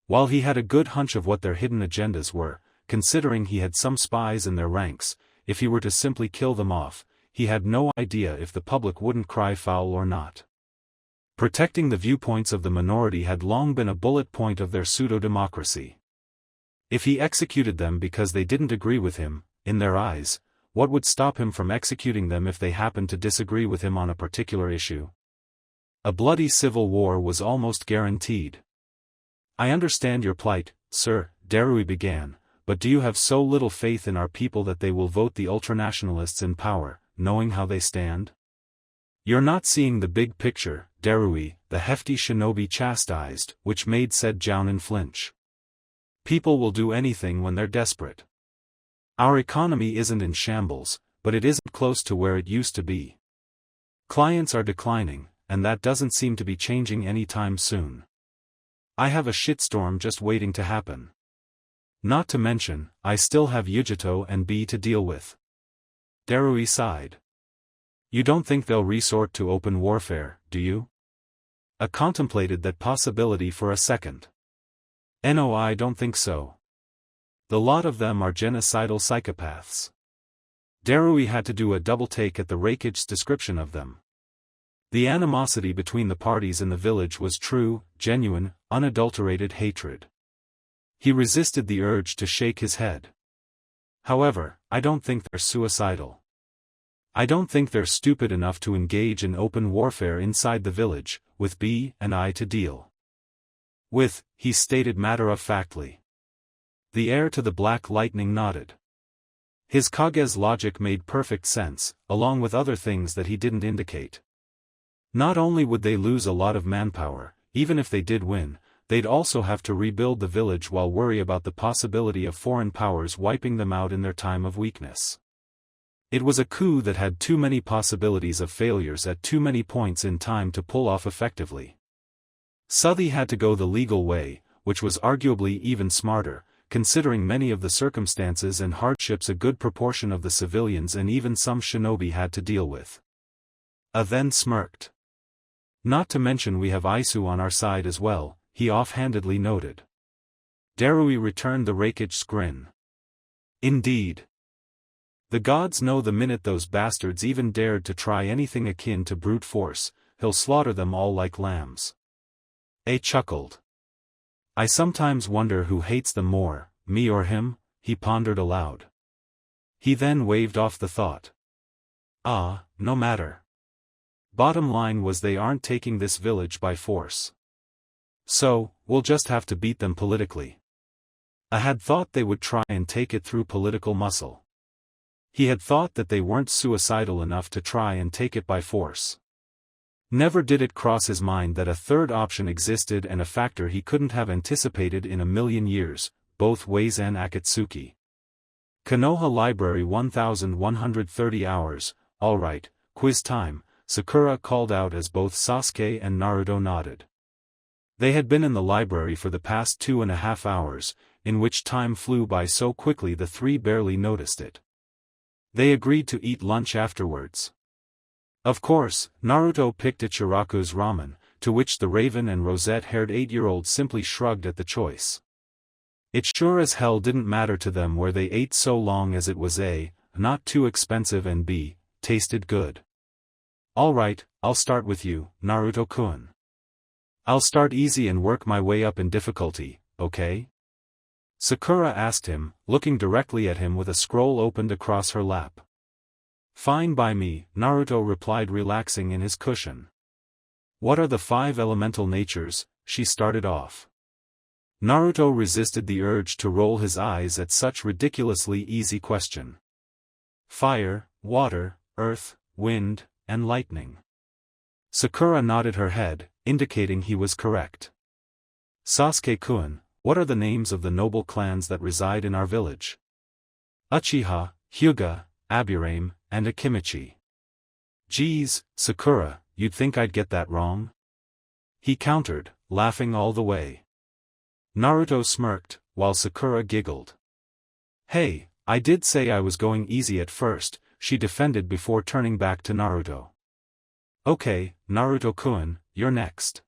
While he had a good hunch of what their hidden agendas were, considering he had some spies in their ranks, if he were to simply kill them off, he had no idea if the public wouldn't cry foul or not. Protecting the viewpoints of the minority had long been a bullet point of their pseudo-democracy. If he executed them because they didn't agree with him, in their eyes, what would stop him from executing them if they happened to disagree with him on a particular issue? A bloody civil war was almost guaranteed. "I understand your plight, sir," Darui began, "but do you have so little faith in our people that they will vote the ultranationalists in power, knowing how they stand? You're not seeing the big picture," Darui, the hefty shinobi chastised, which made said Jounin flinch. "People will do anything when they're desperate. Our economy isn't in shambles, but it isn't close to where it used to be. Clients are declining, and that doesn't seem to be changing anytime soon. I have a shitstorm just waiting to happen. Not to mention, I still have Yujito and B to deal with." Darui sighed. "You don't think they'll resort to open warfare, do you?" I contemplated that possibility for a second. "No, I don't think so. The lot of them are genocidal psychopaths." Darui had to do a double take at the Raikage's description of them. The animosity between the parties in the village was true, genuine, unadulterated hatred. He resisted the urge to shake his head. "However, I don't think they're suicidal. I don't think they're stupid enough to engage in open warfare inside the village, with B and I to deal with," he stated matter-of-factly. The heir to the Black Lightning nodded. His Kage's logic made perfect sense, along with other things that he didn't indicate. Not only would they lose a lot of manpower, even if they did win, they'd also have to rebuild the village while worry about the possibility of foreign powers wiping them out in their time of weakness. It was a coup that had too many possibilities of failures at too many points in time to pull off effectively. Southey had to go the legal way, which was arguably even smarter, considering many of the circumstances and hardships a good proportion of the civilians and even some shinobi had to deal with. A then smirked. Not to mention we have Isu on our side as well, he offhandedly noted. Darui returned the rakish grin. Indeed. The gods know the minute those bastards even dared to try anything akin to brute force, he'll slaughter them all like lambs. A chuckled. I sometimes wonder who hates them more, me or him, he pondered aloud. He then waved off the thought. Ah, no matter. Bottom line was they aren't taking this village by force. So, we'll just have to beat them politically. I had thought they would try and take it through political muscle. He had thought that they weren't suicidal enough to try and take it by force. Never did it cross his mind that a third option existed and a factor he couldn't have anticipated in a million years, both ways and Akatsuki. Konoha Library 1130 hours, alright, quiz time, Sakura called out as both Sasuke and Naruto nodded. They had been in the library for the past 2.5 hours, in which time flew by so quickly the three barely noticed it. They agreed to eat lunch afterwards. Of course, Naruto picked Ichiraku's ramen, to which the raven and rosette-haired 8-year-old simply shrugged at the choice. It sure as hell didn't matter to them where they ate so long as it was A, not too expensive and B, tasted good. Alright, I'll start with you, Naruto-kun. I'll start easy and work my way up in difficulty, okay? Sakura asked him, looking directly at him with a scroll opened across her lap. Fine by me, Naruto replied, relaxing in his cushion. What are the 5 elemental natures? She started off. Naruto resisted the urge to roll his eyes at such ridiculously easy question. Fire, water, earth, wind, and lightning. Sakura nodded her head, indicating he was correct. Sasuke-kun, what are the names of the noble clans that reside in our village? Uchiha, Hyuga, Aburame, and Akimichi. Geez, Sakura, you'd think I'd get that wrong? He countered, laughing all the way. Naruto smirked, while Sakura giggled. Hey, I did say I was going easy at first, she defended before turning back to Naruto. Okay, Naruto-kun, you're next.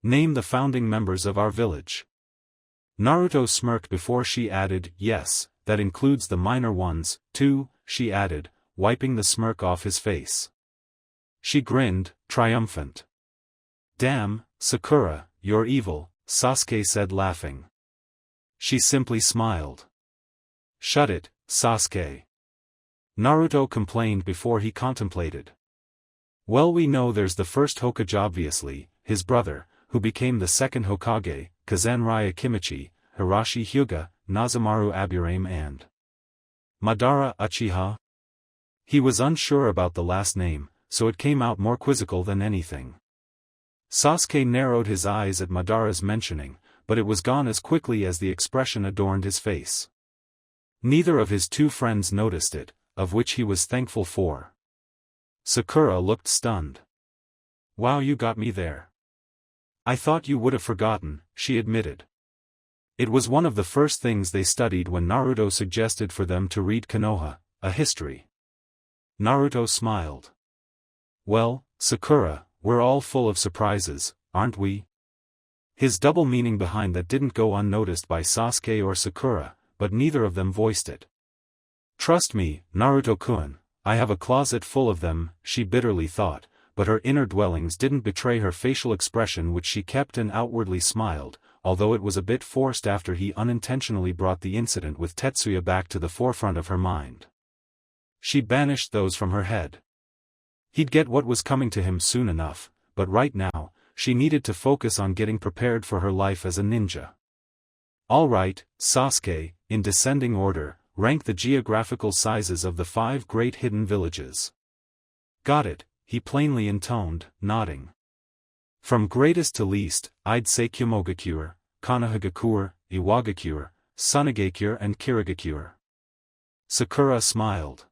Name the founding members of our village. Naruto smirked before she added, yes, that includes the minor ones, too, she added, wiping the smirk off his face. She grinned, triumphant. Damn, Sakura, you're evil, Sasuke said laughing. She simply smiled. Shut it, Sasuke. Naruto complained before he contemplated. Well, we know there's the first Hokage, obviously, his brother, who became the second Hokage, Kazanrai Akimichi, Hirashi Hyuga, Nazumaru Aburame and Madara Uchiha. He was unsure about the last name, so it came out more quizzical than anything. Sasuke narrowed his eyes at Madara's mentioning, but it was gone as quickly as the expression adorned his face. Neither of his two friends noticed it, of which he was thankful for. Sakura looked stunned. Wow, you got me there. I thought you would have forgotten, she admitted. It was one of the first things they studied when Naruto suggested for them to read Konoha, a history. Naruto smiled. Well, Sakura, we're all full of surprises, aren't we? His double meaning behind that didn't go unnoticed by Sasuke or Sakura, but neither of them voiced it. Trust me, Naruto-kun, I have a closet full of them, she bitterly thought, but her inner dwellings didn't betray her facial expression, which she kept and outwardly smiled, although it was a bit forced after he unintentionally brought the incident with Tetsuya back to the forefront of her mind. She banished those from her head. He'd get what was coming to him soon enough, but right now, she needed to focus on getting prepared for her life as a ninja. All right, Sasuke, in descending order, rank the geographical sizes of the 5 great hidden villages. Got it, he plainly intoned, nodding. From greatest to least, I'd say Kyomogakure, Konohagakure, Iwagakure, Sunagakure and Kirigakure. Sakura smiled.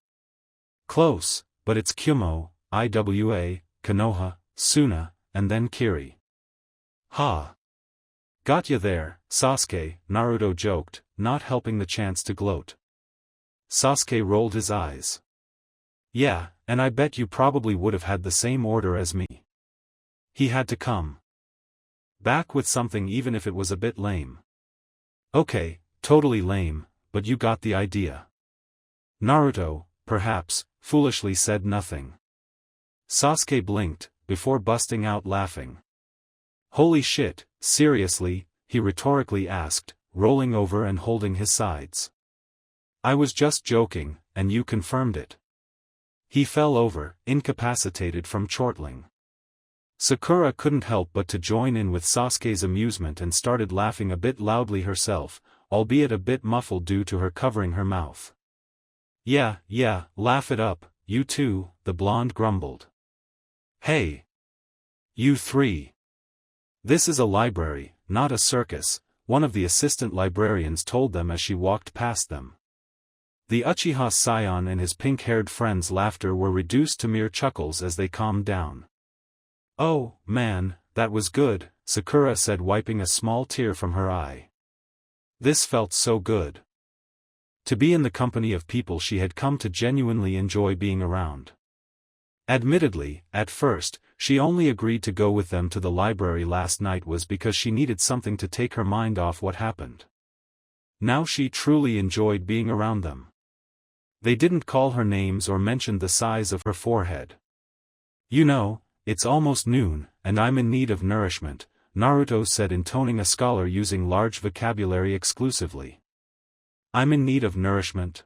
Close, but it's Kumo, Iwa, Konoha, Suna, and then Kiri. Ha! Got ya there, Sasuke, Naruto joked, not helping the chance to gloat. Sasuke rolled his eyes. Yeah, and I bet you probably would have had the same order as me. He had to come back with something even if it was a bit lame. Okay, totally lame, but you got the idea. Naruto, perhaps, foolishly said nothing. Sasuke blinked, before busting out laughing. Holy shit, seriously, he rhetorically asked, rolling over and holding his sides. I was just joking, and you confirmed it. He fell over, incapacitated from chortling. Sakura couldn't help but to join in with Sasuke's amusement and started laughing a bit loudly herself, albeit a bit muffled due to her covering her mouth. Yeah, laugh it up, you two, the blonde grumbled. Hey! You three! This is a library, not a circus, one of the assistant librarians told them as she walked past them. The Uchiha Scion and his pink-haired friend's laughter were reduced to mere chuckles as they calmed down. Oh, man, that was good, Sakura said, wiping a small tear from her eye. This felt so good. To be in the company of people she had come to genuinely enjoy being around. Admittedly, at first, she only agreed to go with them to the library last night was because she needed something to take her mind off what happened. Now she truly enjoyed being around them. They didn't call her names or mention the size of her forehead. You know, it's almost noon, and I'm in need of nourishment, Naruto said, intoning a scholar using large vocabulary exclusively. I'm in need of nourishment?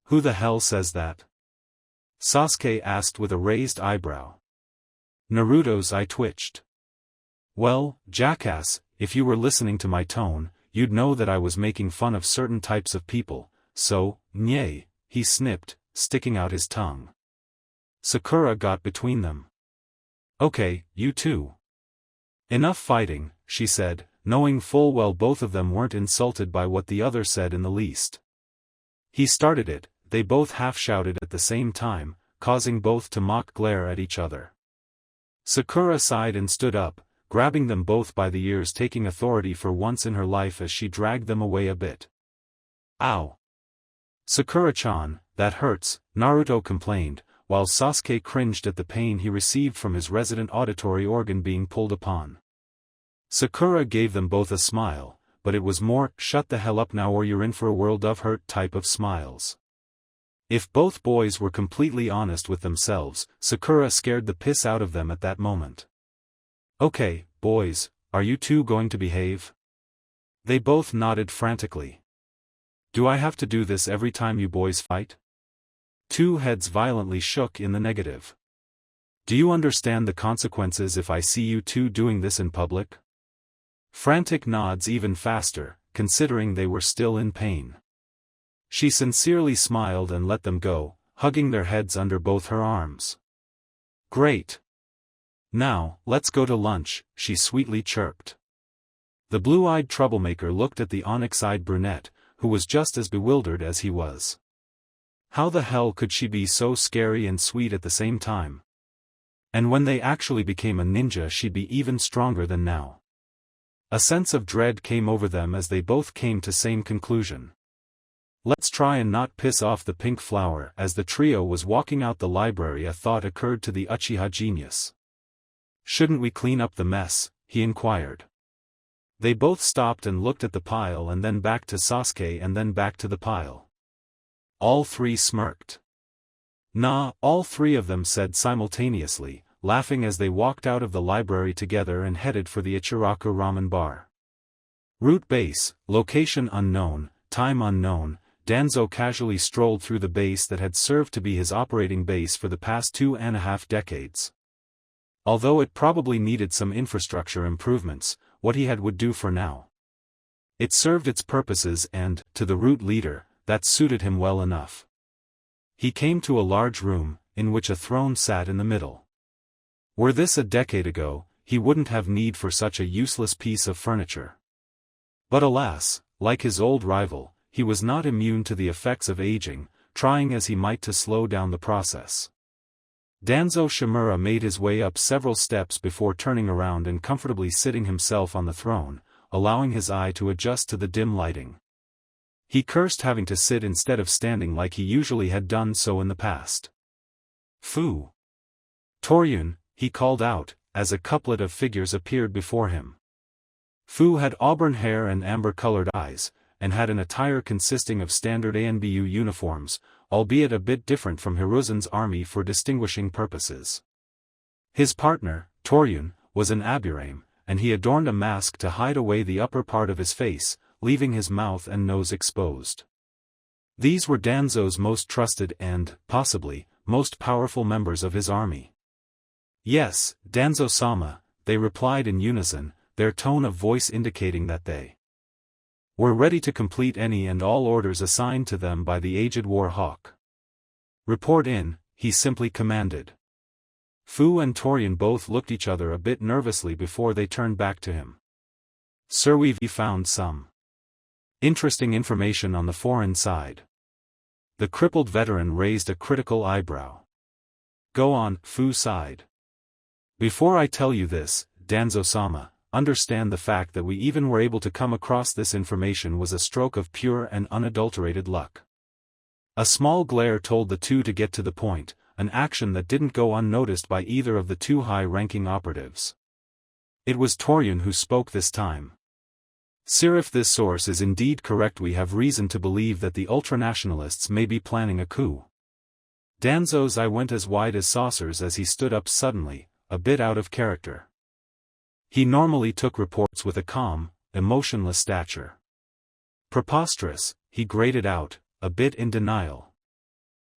Who the hell says that? Sasuke asked with a raised eyebrow. Naruto's eye twitched. Well, jackass, if you were listening to my tone, you'd know that I was making fun of certain types of people, so, nye, he snipped, sticking out his tongue. Sakura got between them. Okay, you two. Enough fighting, she said, knowing full well both of them weren't insulted by what the other said in the least. He started it, they both half-shouted at the same time, causing both to mock glare at each other. Sakura sighed and stood up, grabbing them both by the ears, taking authority for once in her life as she dragged them away a bit. Ow! Sakura-chan, that hurts, Naruto complained, while Sasuke cringed at the pain he received from his resident auditory organ being pulled upon. Sakura gave them both a smile, but it was more, shut the hell up now or you're in for a world of hurt type of smiles. If both boys were completely honest with themselves, Sakura scared the piss out of them at that moment. Okay, boys, are you two going to behave? They both nodded frantically. Do I have to do this every time you boys fight? Two heads violently shook in the negative. Do you understand the consequences if I see you two doing this in public? Frantic nods even faster, considering they were still in pain. She sincerely smiled and let them go, hugging their heads under both her arms. Great. Now, let's go to lunch, she sweetly chirped. The blue-eyed troublemaker looked at the onyx-eyed brunette, who was just as bewildered as he was. How the hell could she be so scary and sweet at the same time? And when they actually became a ninja, she'd be even stronger than now. A sense of dread came over them as they both came to same conclusion. Let's try and not piss off the pink flower. As the trio was walking out the library, a thought occurred to the Uchiha genius. Shouldn't we clean up the mess? He inquired. They both stopped and looked at the pile and then back to Sasuke and then back to the pile. All three smirked. Nah, all three of them said simultaneously, laughing as they walked out of the library together and headed for the Ichiraku ramen bar. Route base, location unknown, time unknown. Danzo casually strolled through the base that had served to be his operating base for the past 2.5 decades. Although it probably needed some infrastructure improvements, what he had would do for now. It served its purposes and, to the route leader, that suited him well enough. He came to a large room, in which a throne sat in the middle. Were this a decade ago, he wouldn't have need for such a useless piece of furniture. But alas, like his old rival, he was not immune to the effects of aging, trying as he might to slow down the process. Danzo Shimura made his way up several steps before turning around and comfortably sitting himself on the throne, allowing his eye to adjust to the dim lighting. He cursed having to sit instead of standing like he usually had done so in the past. Fu! Toryun, he called out, as a couplet of figures appeared before him. Fu had auburn hair and amber-colored eyes, and had an attire consisting of standard ANBU uniforms, albeit a bit different from Hiruzen's army for distinguishing purposes. His partner, Toryun, was an aburame, and he adorned a mask to hide away the upper part of his face, leaving his mouth and nose exposed. These were Danzo's most trusted and, possibly, most powerful members of his army. Yes, Danzo-sama, they replied in unison, their tone of voice indicating that they were ready to complete any and all orders assigned to them by the aged war hawk. Report in, he simply commanded. Fu and Toryun both looked each other a bit nervously before they turned back to him. Sir, we've found some interesting information on the foreign side. The crippled veteran raised a critical eyebrow. Go on, Fu sighed. Before I tell you this, Danzo-sama, understand the fact that we even were able to come across this information was a stroke of pure and unadulterated luck. A small glare told the two to get to the point, an action that didn't go unnoticed by either of the two high-ranking operatives. It was Toryun who spoke this time. Sir, if this source is indeed correct, we have reason to believe that the ultranationalists may be planning a coup. Danzo's eye went as wide as saucers as he stood up suddenly, a bit out of character. He normally took reports with a calm, emotionless stature. Preposterous, he grated out, a bit in denial.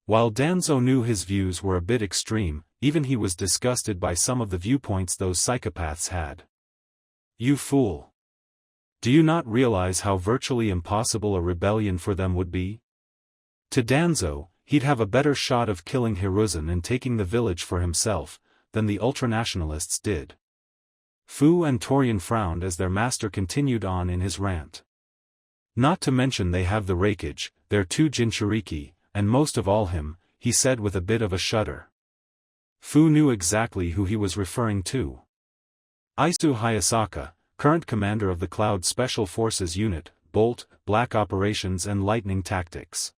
While Danzo knew his views were a bit extreme, even he was disgusted by some of the viewpoints those psychopaths had. You fool! Do you not realize how virtually impossible a rebellion for them would be? To Danzo, he'd have a better shot of killing Hiruzen and taking the village for himself, than the ultranationalists did. Fu and Toryun frowned as their master continued on in his rant. Not to mention they have the Raikage, their two Jinchuriki, and most of all him, he said with a bit of a shudder. Fu knew exactly who he was referring to. Isu Hayasaka, current commander of the Cloud Special Forces Unit, Bolt, Black Operations and Lightning Tactics.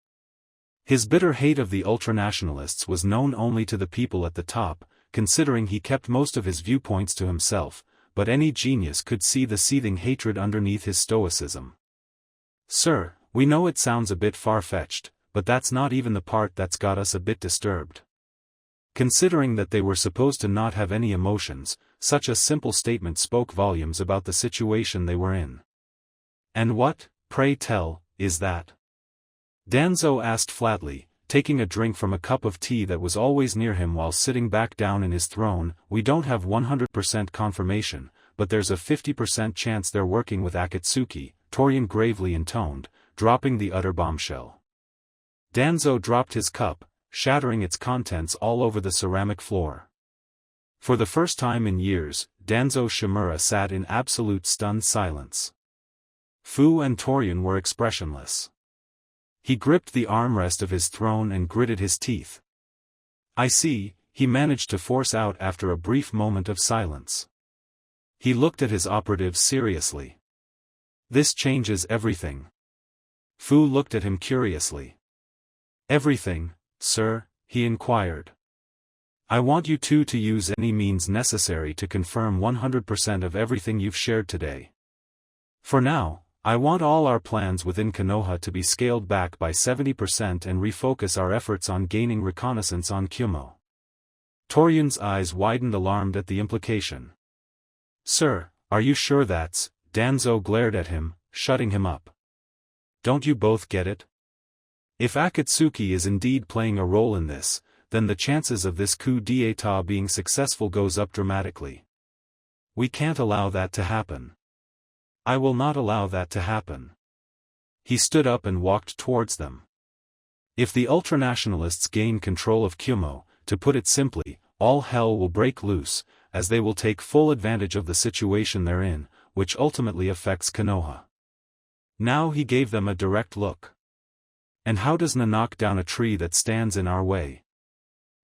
His bitter hate of the ultranationalists was known only to the people at the top, considering he kept most of his viewpoints to himself, but any genius could see the seething hatred underneath his stoicism. Sir, we know it sounds a bit far-fetched, but that's not even the part that's got us a bit disturbed. Considering that they were supposed to not have any emotions, such a simple statement spoke volumes about the situation they were in. And what, pray tell, is that? Danzo asked flatly, taking a drink from a cup of tea that was always near him while sitting back down in his throne. We don't have 100% confirmation, but there's a 50% chance they're working with Akatsuki, Toryun gravely intoned, dropping the utter bombshell. Danzo dropped his cup, shattering its contents all over the ceramic floor. For the first time in years, Danzo Shimura sat in absolute stunned silence. Fu and Toryun were expressionless. He gripped the armrest of his throne and gritted his teeth. I see, he managed to force out after a brief moment of silence. He looked at his operatives seriously. This changes everything. Fu looked at him curiously. Everything, sir? He inquired. I want you two to use any means necessary to confirm 100% of everything you've shared today. For now, I want all our plans within Konoha to be scaled back by 70% and refocus our efforts on gaining reconnaissance on Kyumo. Toryun's eyes widened, alarmed at the implication. Sir, are you sure that's? Danzo glared at him, shutting him up. Don't you both get it? If Akatsuki is indeed playing a role in this, then the chances of this coup d'état being successful goes up dramatically. We can't allow that to happen. I will not allow that to happen. He stood up and walked towards them. If the ultranationalists gain control of Kyumo, to put it simply, all hell will break loose, as they will take full advantage of the situation they're in, which ultimately affects Konoha. Now he gave them a direct look. And how does Na knock down a tree that stands in our way?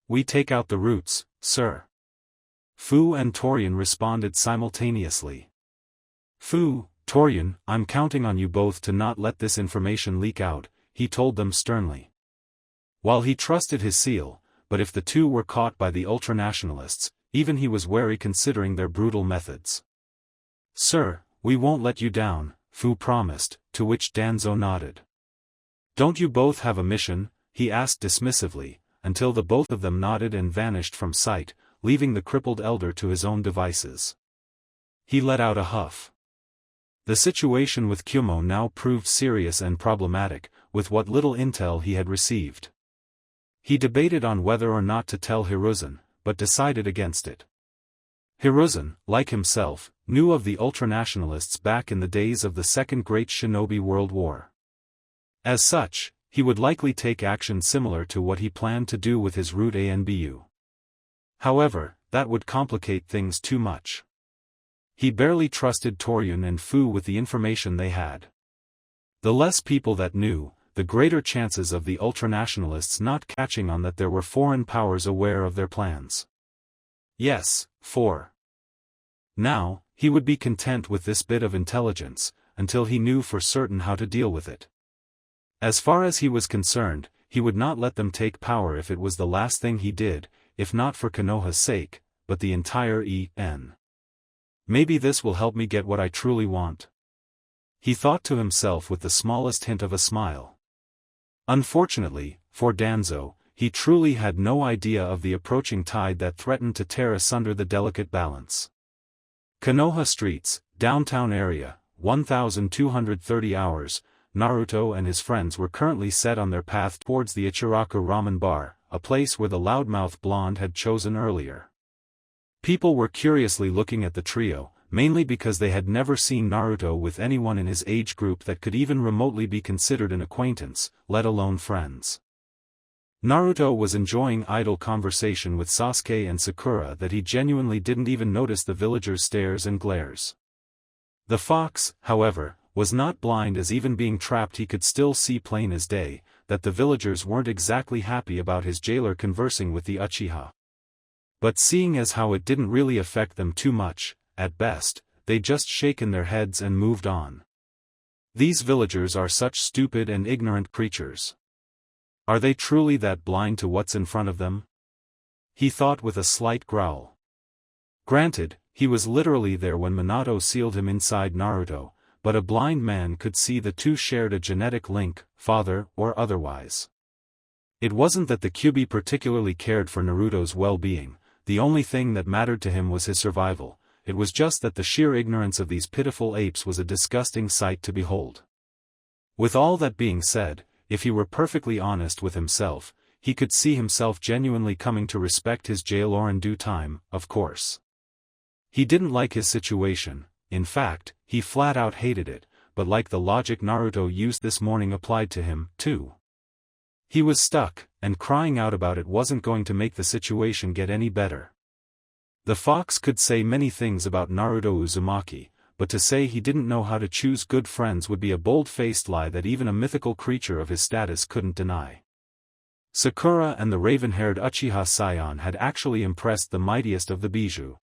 We take out the roots, sir. Fu and Torian responded simultaneously. Fu, Torian, I'm counting on you both to not let this information leak out, he told them sternly. While he trusted his seal, but if the two were caught by the ultranationalists, even he was wary considering their brutal methods. Sir, we won't let you down, Fu promised, to which Danzo nodded. Don't you both have a mission? He asked dismissively, until the both of them nodded and vanished from sight, leaving the crippled elder to his own devices. He let out a huff. The situation with Kyumo now proved serious and problematic, with what little intel he had received. He debated on whether or not to tell Hiruzen, but decided against it. Hiruzen, like himself, knew of the ultranationalists back in the days of the Second Great Shinobi World War. As such, he would likely take action similar to what he planned to do with his root ANBU. However, that would complicate things too much. He barely trusted Torian and Fu with the information they had. The less people that knew, the greater chances of the ultranationalists not catching on that there were foreign powers aware of their plans. Yes, 4. Now, he would be content with this bit of intelligence, until he knew for certain how to deal with it. As far as he was concerned, he would not let them take power if it was the last thing he did, if not for Konoha's sake, but the entire EN. Maybe this will help me get what I truly want. He thought to himself with the smallest hint of a smile. Unfortunately, for Danzo, he truly had no idea of the approaching tide that threatened to tear asunder the delicate balance. Konoha Streets, downtown area, 1230 hours, Naruto and his friends were currently set on their path towards the Ichiraku Ramen Bar, a place where the loudmouth blonde had chosen earlier. People were curiously looking at the trio, mainly because they had never seen Naruto with anyone in his age group that could even remotely be considered an acquaintance, let alone friends. Naruto was enjoying idle conversation with Sasuke and Sakura that he genuinely didn't even notice the villagers' stares and glares. The fox, however, was not blind, as even being trapped he could still see plain as day, that the villagers weren't exactly happy about his jailer conversing with the Uchiha. But seeing as how it didn't really affect them too much, at best, they'd just shaken their heads and moved on. These villagers are such stupid and ignorant creatures. Are they truly that blind to what's in front of them? He thought with a slight growl. Granted, he was literally there when Minato sealed him inside Naruto, but a blind man could see the two shared a genetic link, father or otherwise. It wasn't that the Kyuubi particularly cared for Naruto's well-being, the only thing that mattered to him was his survival. It was just that the sheer ignorance of these pitiful apes was a disgusting sight to behold. With all that being said, if he were perfectly honest with himself, he could see himself genuinely coming to respect his jailer in due time, of course. He didn't like his situation, in fact, he flat out hated it, but like the logic Naruto used this morning applied to him, too. He was stuck, and crying out about it wasn't going to make the situation get any better. The fox could say many things about Naruto Uzumaki, but to say he didn't know how to choose good friends would be a bold-faced lie that even a mythical creature of his status couldn't deny. Sakura and the raven-haired Uchiha Scion had actually impressed the mightiest of the Bijou.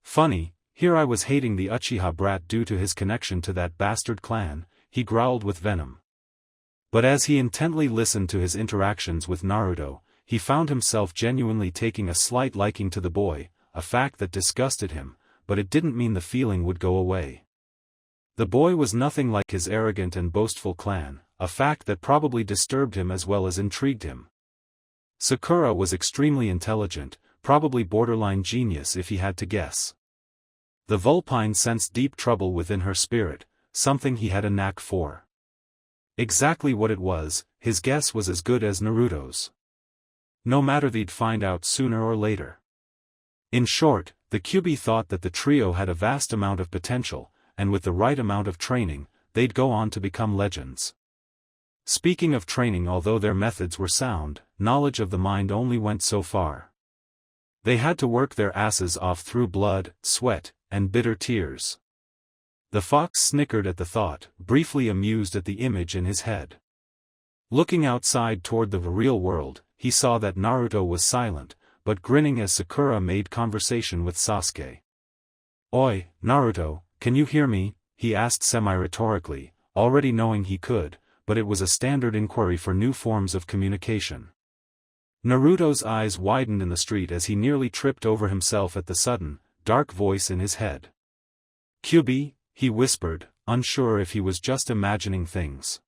Funny, here I was hating the Uchiha brat due to his connection to that bastard clan, he growled with venom. But as he intently listened to his interactions with Naruto, he found himself genuinely taking a slight liking to the boy, a fact that disgusted him, but it didn't mean the feeling would go away. The boy was nothing like his arrogant and boastful clan, a fact that probably disturbed him as well as intrigued him. Sakura was extremely intelligent, probably borderline genius if he had to guess. The Vulpine sensed deep trouble within her spirit, something he had a knack for. Exactly what it was, his guess was as good as Naruto's. No matter, they'd find out sooner or later. In short, the Kyuubi thought that the trio had a vast amount of potential, and with the right amount of training, they'd go on to become legends. Speaking of training, although their methods were sound, knowledge of the mind only went so far. They had to work their asses off through blood, sweat, and bitter tears. The fox snickered at the thought, briefly amused at the image in his head. Looking outside toward the real world, he saw that Naruto was silent, but grinning as Sakura made conversation with Sasuke. "Oi, Naruto, can you hear me?" he asked semi-rhetorically, already knowing he could, but it was a standard inquiry for new forms of communication. Naruto's eyes widened in the street as he nearly tripped over himself at the sudden, dark voice in his head. "Kyubi," he whispered, unsure if he was just imagining things.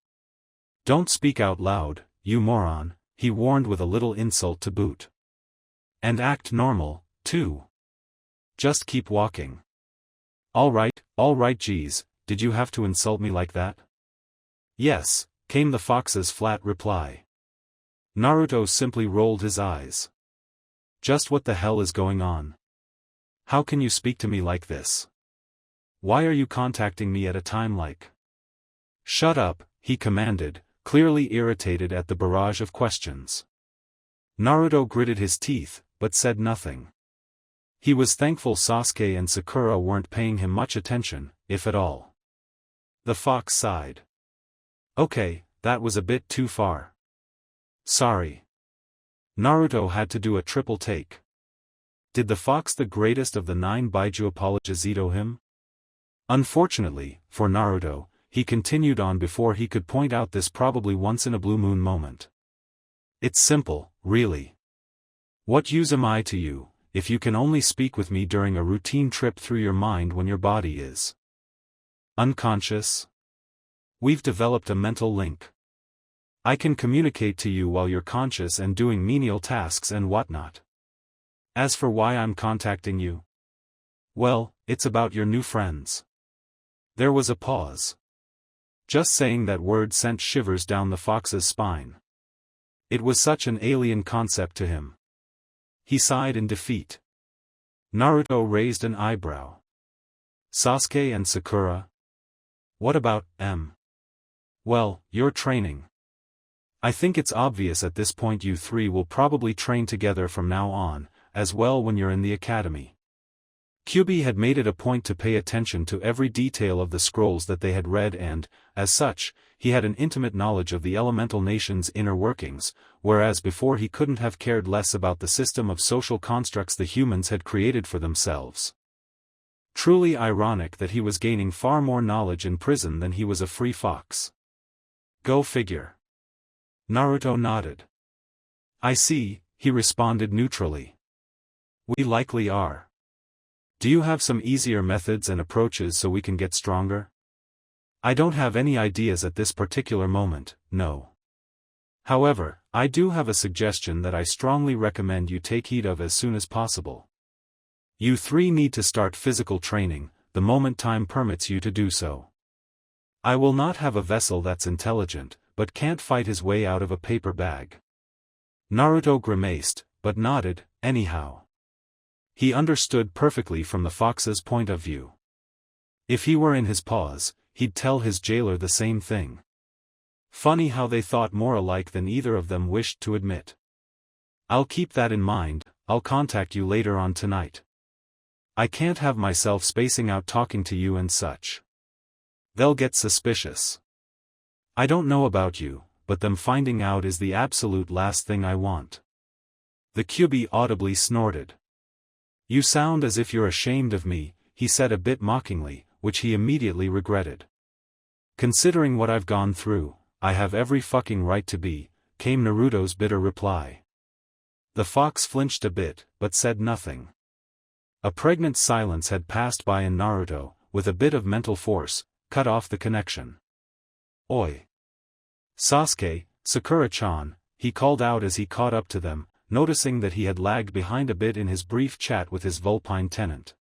"Don't speak out loud, you moron," he warned with a little insult to boot. "And act normal, too. Just keep walking." All right geez, did you have to insult me like that?" "Yes," came the fox's flat reply. Naruto simply rolled his eyes. "Just what the hell is going on? How can you speak to me like this? Why are you contacting me at a time like?" "Shut up," he commanded, clearly irritated at the barrage of questions. Naruto gritted his teeth, but said nothing. He was thankful Sasuke and Sakura weren't paying him much attention, if at all. The fox sighed. "Okay, that was a bit too far. Sorry." Naruto had to do a triple take. Did the fox, the greatest of the 9 Baiju, apologizito him? Unfortunately, for Naruto, he continued on before he could point out this probably once-in-a-blue-moon moment. "It's simple, really. What use am I to you, if you can only speak with me during a routine trip through your mind when your body is unconscious? We've developed a mental link. I can communicate to you while you're conscious and doing menial tasks and whatnot. As for why I'm contacting you, well, it's about your new friends." There was a pause. Just saying that word sent shivers down the fox's spine. It was such an alien concept to him. He sighed in defeat. Naruto raised an eyebrow. "Sasuke and Sakura? What about them?" "Well, you're training. I think it's obvious at this point you three will probably train together from now on, as well when you're in the academy." Kyubi had made it a point to pay attention to every detail of the scrolls that they had read and, as such, he had an intimate knowledge of the elemental nation's inner workings, whereas before he couldn't have cared less about the system of social constructs the humans had created for themselves. Truly ironic that he was gaining far more knowledge in prison than he was a free fox. Go figure. Naruto nodded. "I see," he responded neutrally. "We likely are. Do you have some easier methods and approaches so we can get stronger?" "I don't have any ideas at this particular moment, no. However, I do have a suggestion that I strongly recommend you take heed of as soon as possible. You three need to start physical training, the moment time permits you to do so. I will not have a vessel that's intelligent, but can't fight his way out of a paper bag." Naruto grimaced, but nodded, anyhow. He understood perfectly from the fox's point of view. If he were in his paws, he'd tell his jailer the same thing. Funny how they thought more alike than either of them wished to admit. "I'll keep that in mind, I'll contact you later on tonight. I can't have myself spacing out talking to you and such. They'll get suspicious. I don't know about you, but them finding out is the absolute last thing I want." The Kyubi audibly snorted. "You sound as if you're ashamed of me," he said a bit mockingly, which he immediately regretted. "Considering what I've gone through, I have every fucking right to be," came Naruto's bitter reply. The fox flinched a bit, but said nothing. A pregnant silence had passed by and Naruto, with a bit of mental force, cut off the connection. "Oi! Sasuke, Sakura-chan," he called out as he caught up to them, noticing that he had lagged behind a bit in his brief chat with his vulpine tenant.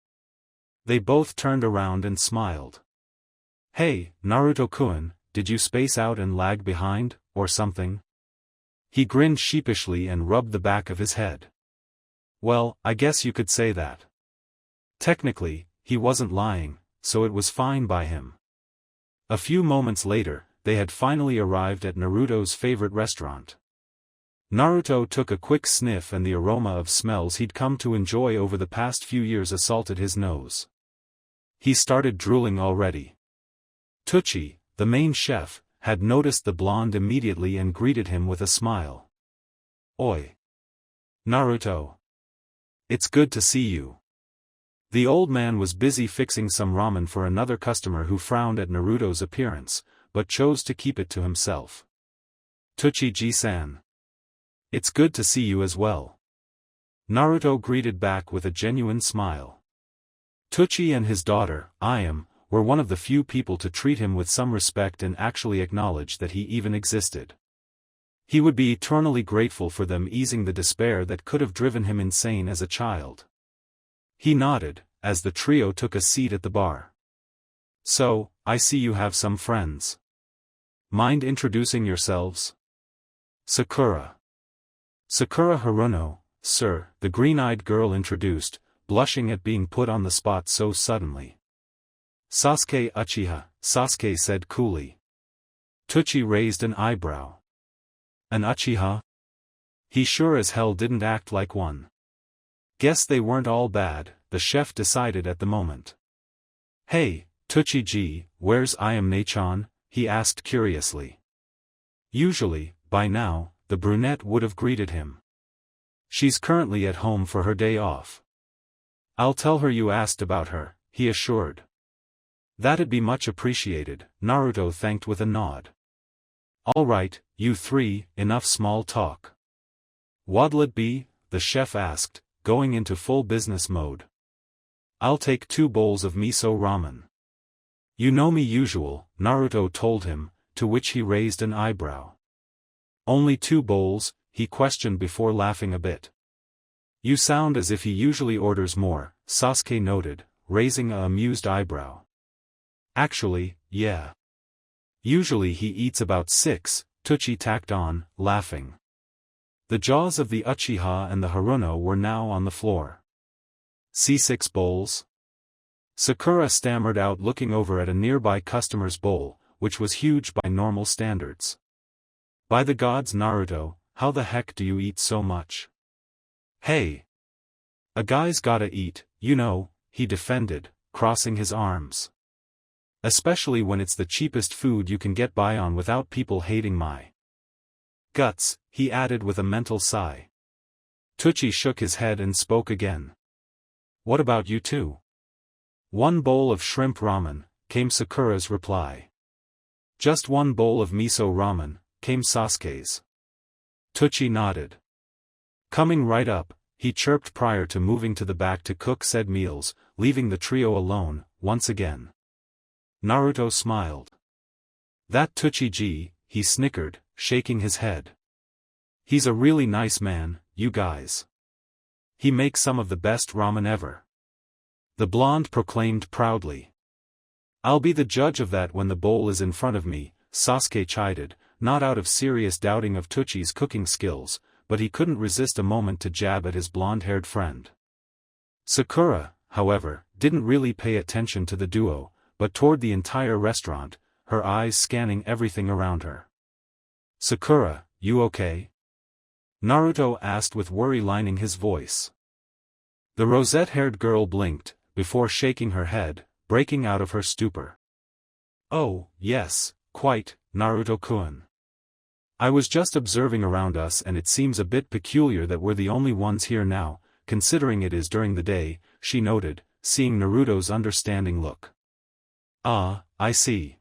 They both turned around and smiled. "Hey, Naruto-kun, did you space out and lag behind, or something?" He grinned sheepishly and rubbed the back of his head. "Well, I guess you could say that." Technically, he wasn't lying, so it was fine by him. A few moments later, they had finally arrived at Naruto's favorite restaurant. Naruto took a quick sniff and the aroma of smells he'd come to enjoy over the past few years assaulted his nose. He started drooling already. Tucci, the main chef, had noticed the blonde immediately and greeted him with a smile. "Oi! Naruto! It's good to see you." The old man was busy fixing some ramen for another customer who frowned at Naruto's appearance, but chose to keep it to himself. "Tochiji-san. It's good to see you as well." Naruto greeted back with a genuine smile. Tochi and his daughter, Ayam, were one of the few people to treat him with some respect and actually acknowledge that he even existed. He would be eternally grateful for them easing the despair that could have driven him insane as a child. He nodded, as the trio took a seat at the bar. "So, I see you have some friends. Mind introducing yourselves?" "Sakura." "Sakura Haruno, sir," the green-eyed girl introduced, blushing at being put on the spot so suddenly. "Sasuke Uchiha," Sasuke said coolly. Tochi raised an eyebrow. "An Uchiha? He sure as hell didn't act like one." Guess they weren't all bad, the chef decided at the moment. "Hey, Tochiji, where's Ayame-chan?" he asked curiously. Usually, by now, the brunette would have greeted him. "She's currently at home for her day off." "I'll tell her you asked about her," he assured. "That'd be much appreciated," Naruto thanked with a nod. "All right, you three, enough small talk. What'll it be?" the chef asked, going into full business mode. "I'll take 2 bowls of miso ramen." "You know me usual," Naruto told him, to which he raised an eyebrow. "Only 2 bowls?" he questioned before laughing a bit. "You sound as if he usually orders more," Sasuke noted, raising a amused eyebrow. "Actually, yeah. Usually he eats about 6, Tochi tacked on, laughing. The jaws of the Uchiha and the Haruno were now on the floor. "See 6 bowls?" Sakura stammered out, looking over at a nearby customer's bowl, which was huge by normal standards. "By the gods, Naruto, how the heck do you eat so much?" "Hey! A guy's gotta eat, you know," he defended, crossing his arms. "Especially when it's the cheapest food you can get by on without people hating my guts," he added with a mental sigh. Tochi shook his head and spoke again. "What about you two?" "1 bowl of shrimp ramen," came Sakura's reply. "Just 1 bowl of miso ramen," came Sasuke's. Tochi nodded. "Coming right up," he chirped prior to moving to the back to cook said meals, leaving the trio alone, once again. Naruto smiled. "That Tochiji," he snickered, shaking his head. "He's a really nice man, you guys. He makes some of the best ramen ever." The blonde proclaimed proudly. "I'll be the judge of that when the bowl is in front of me," Sasuke chided, not out of serious doubting of Tochi's cooking skills, but he couldn't resist a moment to jab at his blonde-haired friend. Sakura, however, didn't really pay attention to the duo, but toward the entire restaurant, her eyes scanning everything around her. "Sakura, you okay?" Naruto asked with worry lining his voice. The rosette-haired girl blinked, before shaking her head, breaking out of her stupor. "Oh, yes, quite, Naruto-kun. I was just observing around us and it seems a bit peculiar that we're the only ones here now, considering it is during the day," she noted, seeing Naruto's understanding look. "Ah, I see.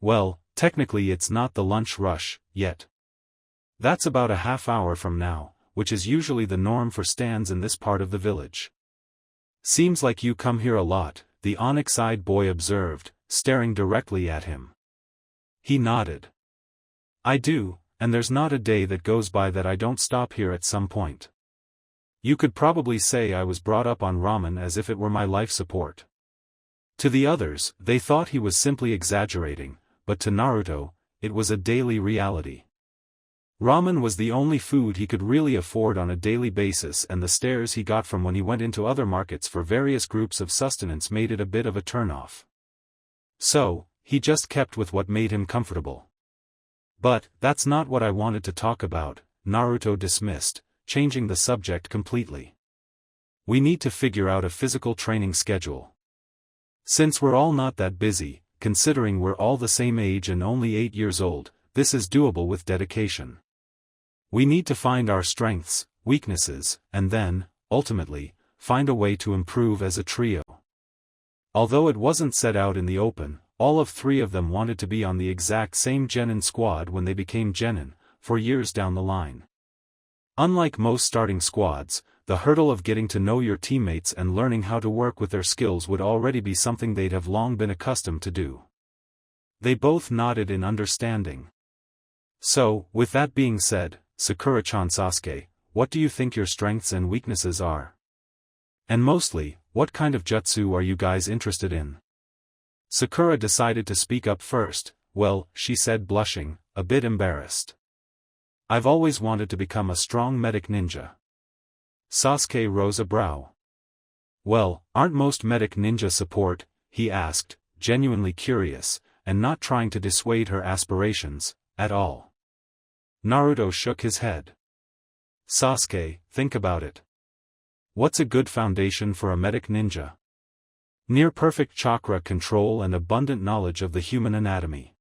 Well, technically it's not the lunch rush, yet. That's about a half hour from now, which is usually the norm for stands in this part of the village. Seems like you come here a lot," the onyx-eyed boy observed, staring directly at him. He nodded. "I do, and there's not a day that goes by that I don't stop here at some point. You could probably say I was brought up on ramen as if it were my life support." To the others, they thought he was simply exaggerating, but to Naruto, it was a daily reality. Ramen was the only food he could really afford on a daily basis, and the stares he got from when he went into other markets for various groups of sustenance made it a bit of a turnoff. So, he just kept with what made him comfortable. "But, that's not what I wanted to talk about," Naruto dismissed, changing the subject completely. "We need to figure out a physical training schedule. Since we're all not that busy, considering we're all the same age and only 8 years old, this is doable with dedication. We need to find our strengths, weaknesses, and then, ultimately, find a way to improve as a trio. Although it wasn't said out in the open, all of 3 of them wanted to be on the exact same genin squad when they became genin, for years down the line. Unlike most starting squads, the hurdle of getting to know your teammates and learning how to work with their skills would already be something they'd have long been accustomed to do. They both nodded in understanding. So, with that being said, Sakura-chan Sasuke, what do you think your strengths and weaknesses are? And mostly, what kind of jutsu are you guys interested in? Sakura decided to speak up first. Well, she said, blushing, a bit embarrassed. I've always wanted to become a strong medic ninja. Sasuke rose a brow. Well, aren't most medic ninja support? He asked, genuinely curious, and not trying to dissuade her aspirations, at all. Naruto shook his head. Sasuke, think about it. What's a good foundation for a medic ninja? Near-perfect chakra control and abundant knowledge of the human anatomy.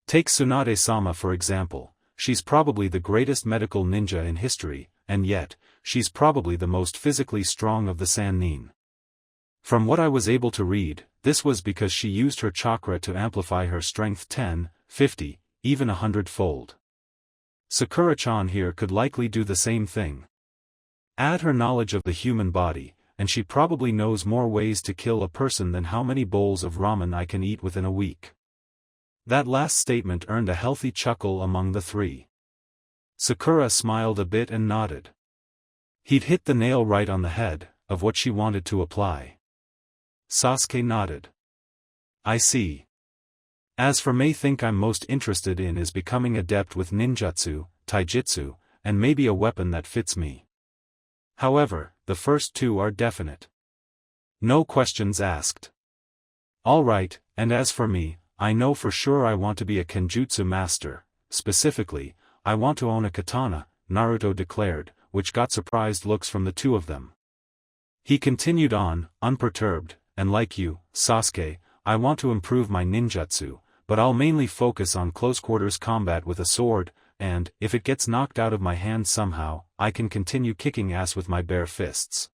Take Tsunade-sama for example, she's probably the greatest medical ninja in history, and yet, she's probably the most physically strong of the Sannin. From what I was able to read, this was because she used her chakra to amplify her strength 10, 50, even 100-fold. Sakura-chan here could likely do the same thing. Add her knowledge of the human body, and she probably knows more ways to kill a person than how many bowls of ramen I can eat within a week. That last statement earned a healthy chuckle among the 3. Sakura smiled a bit and nodded. He'd hit the nail right on the head, of what she wanted to apply. Sasuke nodded. I see. As for me, think I'm most interested in is becoming adept with ninjutsu, taijutsu, and maybe a weapon that fits me. However, the first 2 are definite. No questions asked. Alright, and as for me, I know for sure I want to be a kenjutsu master, specifically, I want to own a katana, Naruto declared, which got surprised looks from the 2 of them. He continued on, unperturbed, and like you, Sasuke, I want to improve my ninjutsu, but I'll mainly focus on close-quarters combat with a sword, and, if it gets knocked out of my hand somehow, I can continue kicking ass with my bare fists.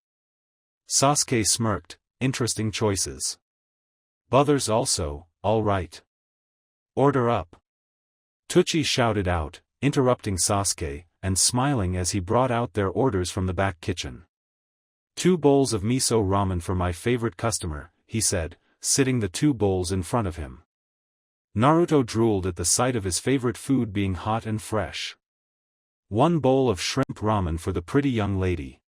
Sasuke smirked, interesting choices. Others also, all right. Order up. Tucci shouted out, interrupting Sasuke, and smiling as he brought out their orders from the back kitchen. 2 bowls of miso ramen for my favorite customer, he said, sitting the 2 bowls in front of him. Naruto drooled at the sight of his favorite food being hot and fresh. 1 bowl of shrimp ramen for the pretty young lady.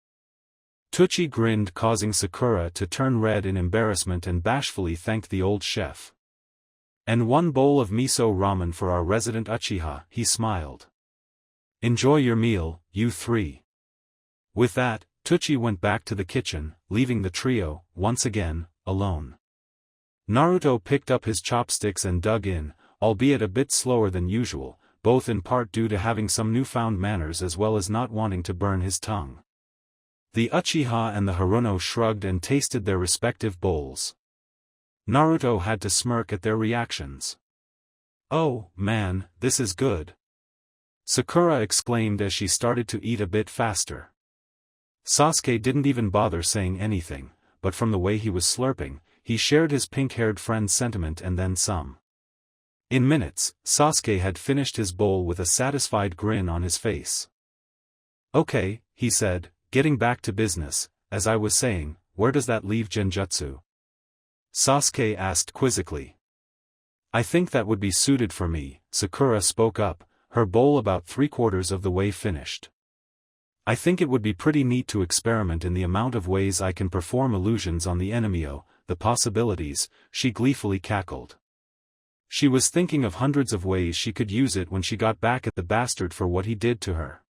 Tucci grinned, causing Sakura to turn red in embarrassment and bashfully thanked the old chef. And 1 bowl of miso ramen for our resident Uchiha, he smiled. Enjoy your meal, you 3. With that, Tucci went back to the kitchen, leaving the trio, once again, alone. Naruto picked up his chopsticks and dug in, albeit a bit slower than usual, both in part due to having some newfound manners as well as not wanting to burn his tongue. The Uchiha and the Haruno shrugged and tasted their respective bowls. Naruto had to smirk at their reactions. Oh, man, this is good. Sakura exclaimed as she started to eat a bit faster. Sasuke didn't even bother saying anything, but from the way he was slurping, he shared his pink-haired friend's sentiment and then some. In minutes, Sasuke had finished his bowl with a satisfied grin on his face. Okay, he said, getting back to business, as I was saying, where does that leave genjutsu? Sasuke asked quizzically. I think that would be suited for me, Sakura spoke up, her bowl about 3/4 of the way finished. I think it would be pretty neat to experiment in the amount of ways I can perform illusions on the enemy. The possibilities, she gleefully cackled. She was thinking of hundreds of ways she could use it when she got back at the bastard for what he did to her.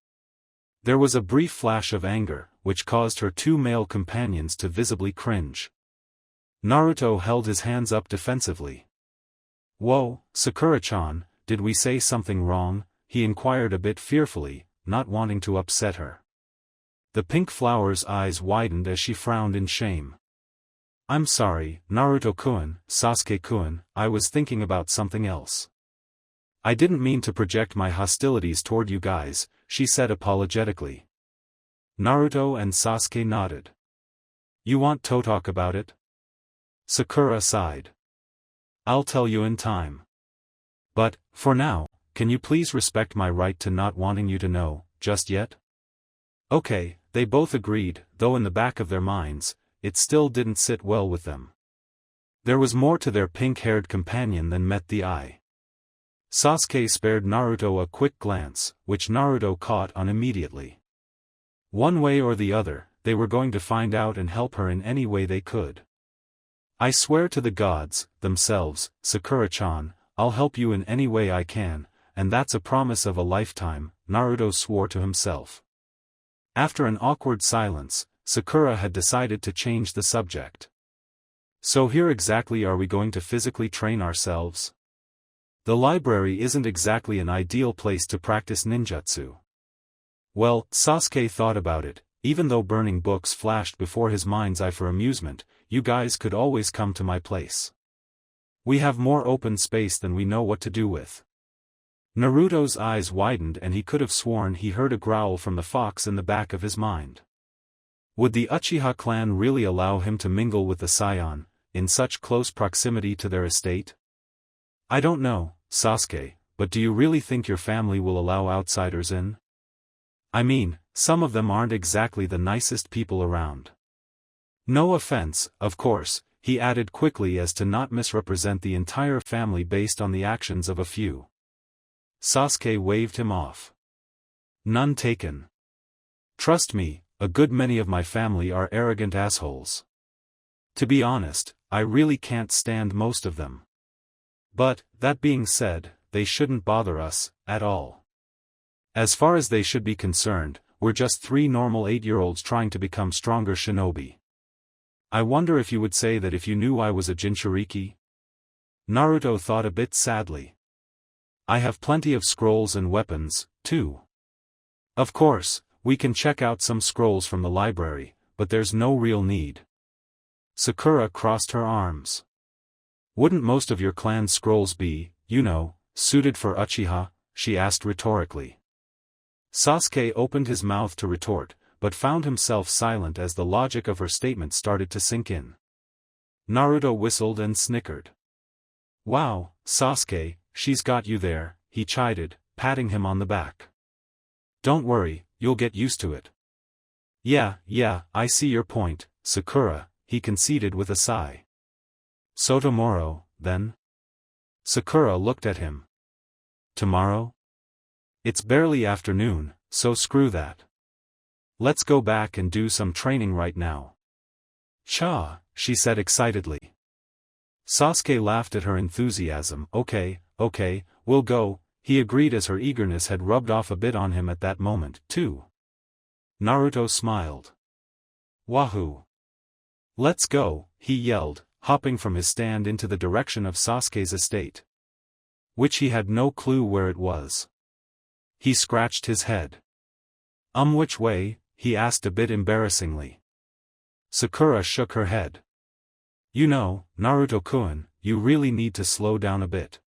There was a brief flash of anger, which caused her 2 male companions to visibly cringe. Naruto held his hands up defensively. Whoa, Sakura-chan, did we say something wrong? He inquired a bit fearfully, not wanting to upset her. The pink flower's eyes widened as she frowned in shame. I'm sorry, Naruto-kun, Sasuke-kun, I was thinking about something else. I didn't mean to project my hostilities toward you guys, she said apologetically. Naruto and Sasuke nodded. You want to talk about it? Sakura sighed. I'll tell you in time. But, for now, can you please respect my right to not wanting you to know, just yet? Okay, they both agreed, though in the back of their minds, it still didn't sit well with them. There was more to their pink-haired companion than met the eye. Sasuke spared Naruto a quick glance, which Naruto caught on immediately. One way or the other, they were going to find out and help her in any way they could. I swear to the gods, themselves, Sakura-chan, I'll help you in any way I can, and that's a promise of a lifetime, Naruto swore to himself. After an awkward silence, Sakura had decided to change the subject. So here exactly are we going to physically train ourselves? The library isn't exactly an ideal place to practice ninjutsu. Well, Sasuke thought about it, even though burning books flashed before his mind's eye for amusement, you guys could always come to my place. We have more open space than we know what to do with. Naruto's eyes widened and he could have sworn he heard a growl from the fox in the back of his mind. Would the Uchiha clan really allow him to mingle with the scion, in such close proximity to their estate? I don't know, Sasuke, but do you really think your family will allow outsiders in? I mean, some of them aren't exactly the nicest people around. No offense, of course, he added quickly as to not misrepresent the entire family based on the actions of a few. Sasuke waved him off. None taken. Trust me, a good many of my family are arrogant assholes. To be honest, I really can't stand most of them. But, that being said, they shouldn't bother us, at all. As far as they should be concerned, we're just 3 normal 8-year-olds trying to become stronger shinobi. I wonder if you would say that if you knew I was a Jinchuriki? Naruto thought a bit sadly. I have plenty of scrolls and weapons, too. Of course, we can check out some scrolls from the library, but there's no real need. Sakura crossed her arms. Wouldn't most of your clan's scrolls be, suited for Uchiha? She asked rhetorically. Sasuke opened his mouth to retort, but found himself silent as the logic of her statement started to sink in. Naruto whistled and snickered. Wow, Sasuke, she's got you there, he chided, patting him on the back. Don't worry, you'll get used to it. Yeah, I see your point, Sakura, he conceded with a sigh. So tomorrow, then? Sakura looked at him. Tomorrow? It's barely afternoon, so screw that. Let's go back and do some training right now. Cha, she said excitedly. Sasuke laughed at her enthusiasm. Okay, we'll go, he agreed as her eagerness had rubbed off a bit on him at that moment, too. Naruto smiled. Wahoo! Let's go, he yelled, hopping from his stand into the direction of Sasuke's estate. Which he had no clue where it was. He scratched his head. Which way? He asked a bit embarrassingly. Sakura shook her head. Naruto-kun, you really need to slow down a bit.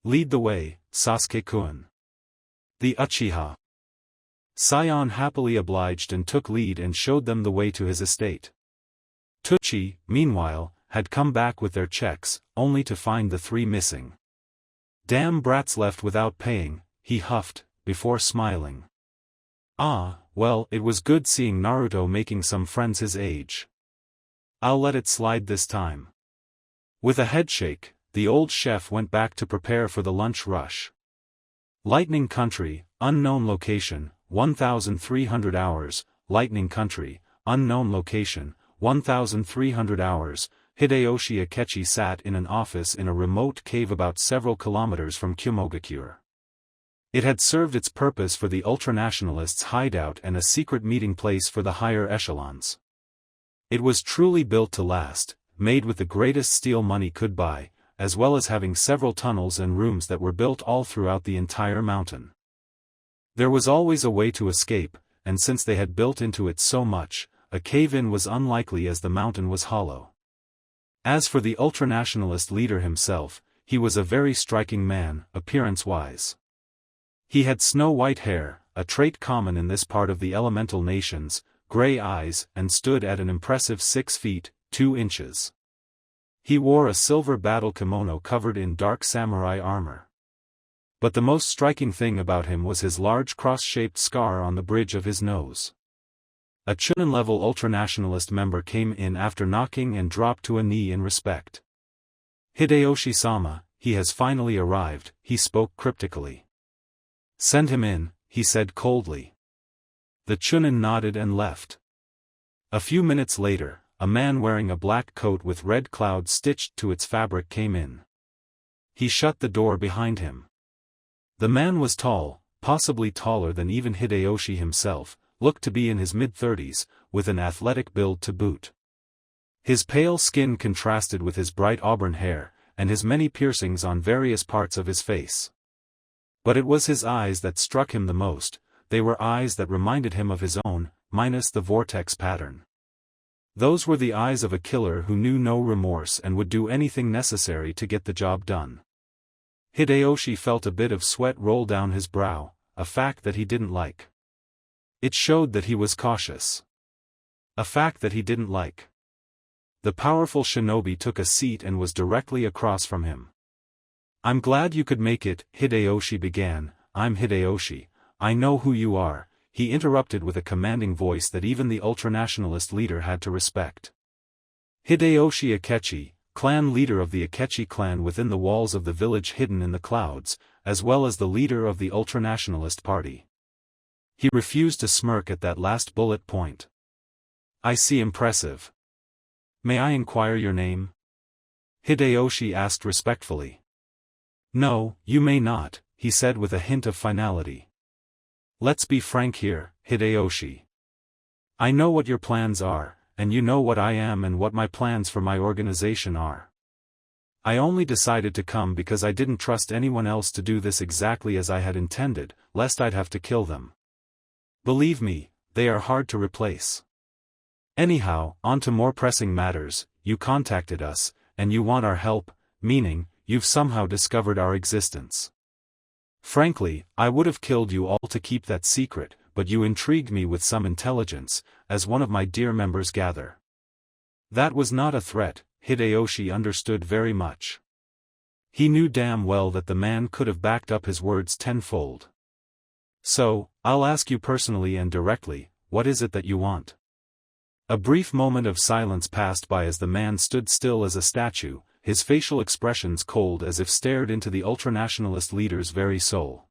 Lead the way, Sasuke-kun. The Uchiha. Scion happily obliged and took lead and showed them the way to his estate. Tucci, meanwhile, had come back with their checks, only to find the 3 missing. Damn brats left without paying, he huffed, before smiling. Well, it was good seeing Naruto making some friends his age. I'll let it slide this time. With a headshake, the old chef went back to prepare for the lunch rush. Lightning Country, unknown location, 1,300 hours, Lightning Country, unknown location, 1,300 hours, Hideyoshi Akechi sat in an office in a remote cave about several kilometers from Kyomogakure. It had served its purpose for the ultranationalists' hideout and a secret meeting place for the higher echelons. It was truly built to last, made with the greatest steel money could buy, as well as having several tunnels and rooms that were built all throughout the entire mountain. There was always a way to escape, and since they had built into it so much, a cave-in was unlikely as the mountain was hollow. As for the ultranationalist leader himself, he was a very striking man, appearance-wise. He had snow-white hair, a trait common in this part of the elemental nations, gray eyes, and stood at an impressive 6 feet, 2 inches. He wore a silver battle kimono covered in dark samurai armor. But the most striking thing about him was his large cross-shaped scar on the bridge of his nose. A Chunin-level ultranationalist member came in after knocking and dropped to a knee in respect. "Hideyoshi-sama, he has finally arrived," he spoke cryptically. "Send him in," he said coldly. The Chunin nodded and left. A few minutes later, a man wearing a black coat with red clouds stitched to its fabric came in. He shut the door behind him. The man was tall, possibly taller than even Hideyoshi himself, looked to be in his mid-30s, with an athletic build to boot. His pale skin contrasted with his bright auburn hair, and his many piercings on various parts of his face. But it was his eyes that struck him the most. They were eyes that reminded him of his own, minus the vortex pattern. Those were the eyes of a killer who knew no remorse and would do anything necessary to get the job done. Hideyoshi felt a bit of sweat roll down his brow, a fact that he didn't like. It showed that he was cautious. A fact that he didn't like. The powerful shinobi took a seat and was directly across from him. "I'm glad you could make it," Hideyoshi began. "I'm Hideyoshi. I know who you are," he interrupted with a commanding voice that even the ultranationalist leader had to respect. "Hideyoshi Akechi, clan leader of the Akechi clan within the walls of the village hidden in the clouds, as well as the leader of the ultranationalist party." He refused to smirk at that last bullet point. "I see, impressive. May I inquire your name?" Hideyoshi asked respectfully. "No, you may not," he said with a hint of finality. "Let's be frank here, Hideyoshi. I know what your plans are, and you know what I am and what my plans for my organization are. I only decided to come because I didn't trust anyone else to do this exactly as I had intended, lest I'd have to kill them. Believe me, they are hard to replace. Anyhow, on to more pressing matters. You contacted us, and you want our help, meaning, you've somehow discovered our existence. Frankly, I would have killed you all to keep that secret, but you intrigued me with some intelligence, as one of my dear members gather." That was not a threat. Hideyoshi understood very much. He knew damn well that the man could have backed up his words tenfold. "So, I'll ask you personally and directly, what is it that you want?" A brief moment of silence passed by as the man stood still as a statue, his facial expressions cold as if stared into the ultranationalist leader's very soul.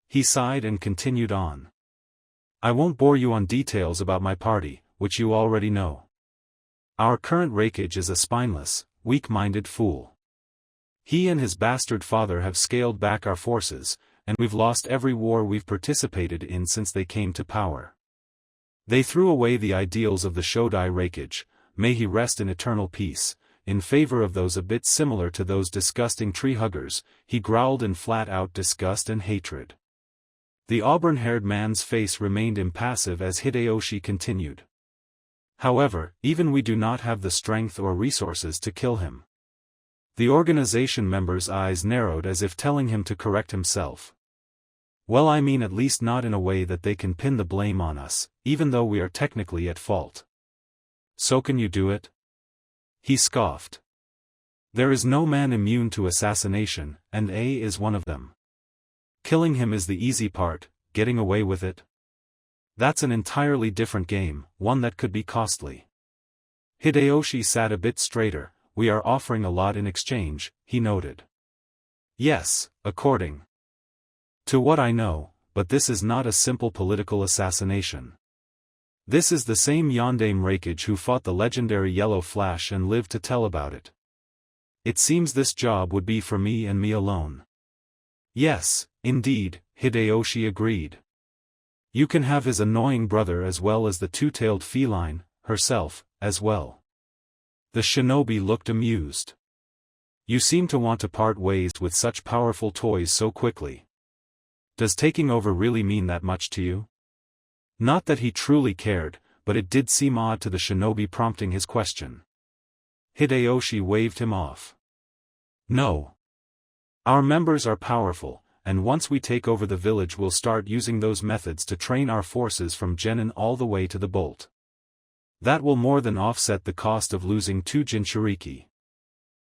He sighed and continued on. "I won't bore you on details about my party, which you already know. Our current Raikage is a spineless, weak-minded fool. He and his bastard father have scaled back our forces, and we've lost every war we've participated in since they came to power. They threw away the ideals of the Shodai Raikage, may he rest in eternal peace, in favor of those a bit similar to those disgusting tree-huggers." He growled in flat-out disgust and hatred. The auburn-haired man's face remained impassive as Hideyoshi continued. "However, even we do not have the strength or resources to kill him." The organization member's eyes narrowed as if telling him to correct himself. "Well, I mean at least not in a way that they can pin the blame on us, even though we are technically at fault." "So can you do it?" He scoffed. "There is no man immune to assassination, and A is one of them. Killing him is the easy part, getting away with it? That's an entirely different game, one that could be costly." Hideyoshi sat a bit straighter. "We are offering a lot in exchange," he noted. "Yes, according to what I know, but this is not a simple political assassination. This is the same Yondaime Raikage who fought the legendary Yellow Flash and lived to tell about it. It seems this job would be for me and me alone." "Yes, indeed," Hideyoshi agreed. "You can have his annoying brother as well as the two-tailed feline, herself, as well." The shinobi looked amused. "You seem to want to part ways with such powerful toys so quickly. Does taking over really mean that much to you?" Not that he truly cared, but it did seem odd to the shinobi prompting his question. Hideyoshi waved him off. No. Our members are powerful, and once we take over the village we'll start using those methods to train our forces from Genin all the way to the Bolt. That will more than offset the cost of losing 2 Jinchuriki.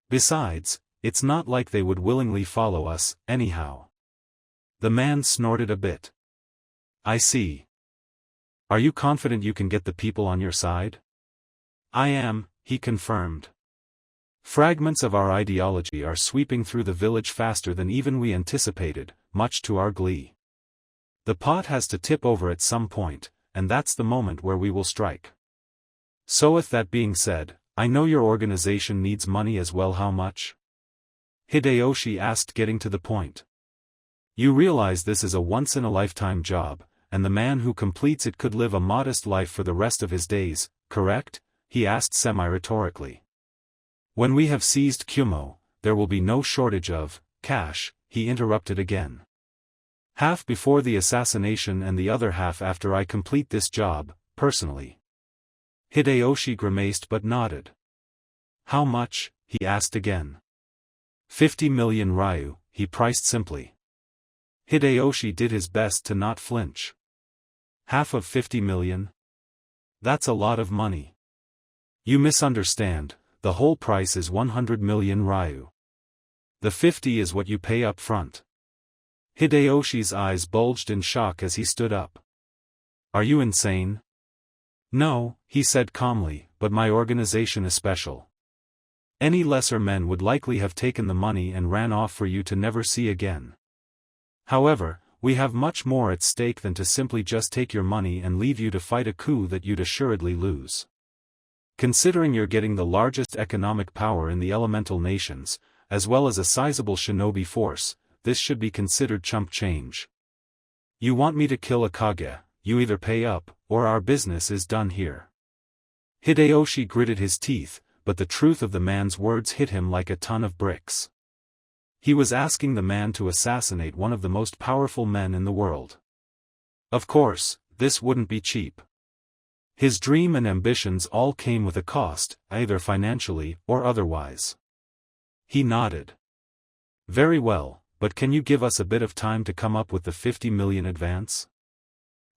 Besides, it's not like they would willingly follow us, anyhow. The man snorted a bit. I see. Are you confident you can get the people on your side? I am, he confirmed. Fragments of our ideology are sweeping through the village faster than even we anticipated, much to our glee. The pot has to tip over at some point, and that's the moment where we will strike. So with that being said, I know your organization needs money as well. How much? Hideyoshi asked, getting to the point. You realize this is a once-in-a-lifetime job, and the man who completes it could live a modest life for the rest of his days, correct? He asked semi-rhetorically. When we have seized Kumo, there will be no shortage of cash, he interrupted again. Half before the assassination and the other half after I complete this job, personally. Hideyoshi grimaced but nodded. How much? He asked again. 50 million ryu, he priced simply. Hideyoshi did his best to not flinch. Half of 50 million? That's a lot of money. You misunderstand, the whole price is 100 million ryu. The 50 is what you pay up front. Hideyoshi's eyes bulged in shock as he stood up. Are you insane? No, he said calmly, but my organization is special. Any lesser men would likely have taken the money and ran off for you to never see again. However, we have much more at stake than to simply just take your money and leave you to fight a coup that you'd assuredly lose. Considering you're getting the largest economic power in the elemental nations, as well as a sizable shinobi force, this should be considered chump change. You want me to kill a Kage, you either pay up, or our business is done here. Hideyoshi gritted his teeth, but the truth of the man's words hit him like a ton of bricks. He was asking the man to assassinate one of the most powerful men in the world. Of course, this wouldn't be cheap. His dream and ambitions all came with a cost, either financially or otherwise. He nodded. Very well, but can you give us a bit of time to come up with the 50 million advance?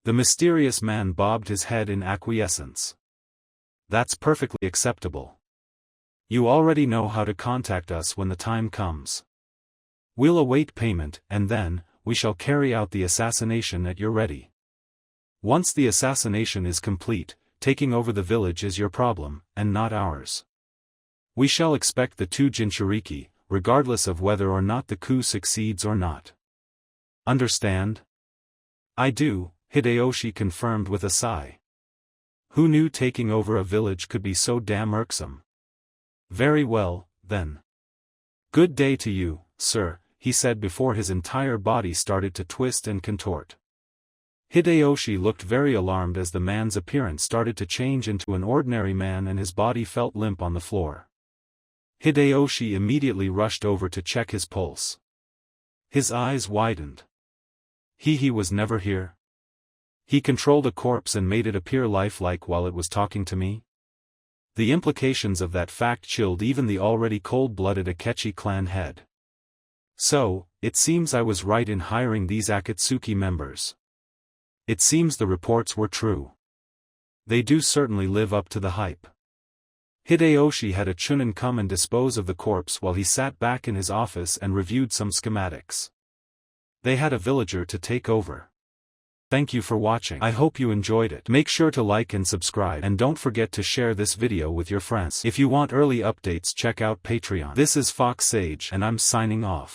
The mysterious man bobbed his head in acquiescence. That's perfectly acceptable. You already know how to contact us when the time comes. We'll await payment, and then, we shall carry out the assassination at your ready. Once the assassination is complete, taking over the village is your problem, and not ours. We shall expect the 2 Jinchuriki, regardless of whether or not the coup succeeds or not. Understand? I do, Hideyoshi confirmed with a sigh. Who knew taking over a village could be so damn irksome? Very well, then. Good day to you, sir, he said before his entire body started to twist and contort. Hideyoshi looked very alarmed as the man's appearance started to change into an ordinary man and his body felt limp on the floor. Hideyoshi immediately rushed over to check his pulse. His eyes widened. He was never here. He controlled a corpse and made it appear lifelike while it was talking to me? The implications of that fact chilled even the already cold-blooded Akechi clan head. So, it seems I was right in hiring these Akatsuki members. It seems the reports were true. They do certainly live up to the hype. Hideyoshi had a chunin come and dispose of the corpse while he sat back in his office and reviewed some schematics. They had a villager to take over. Thank you for watching. I hope you enjoyed it. Make sure to like and subscribe, and don't forget to share this video with your friends. If you want early updates, check out Patreon. This is Fox Sage, and I'm signing off.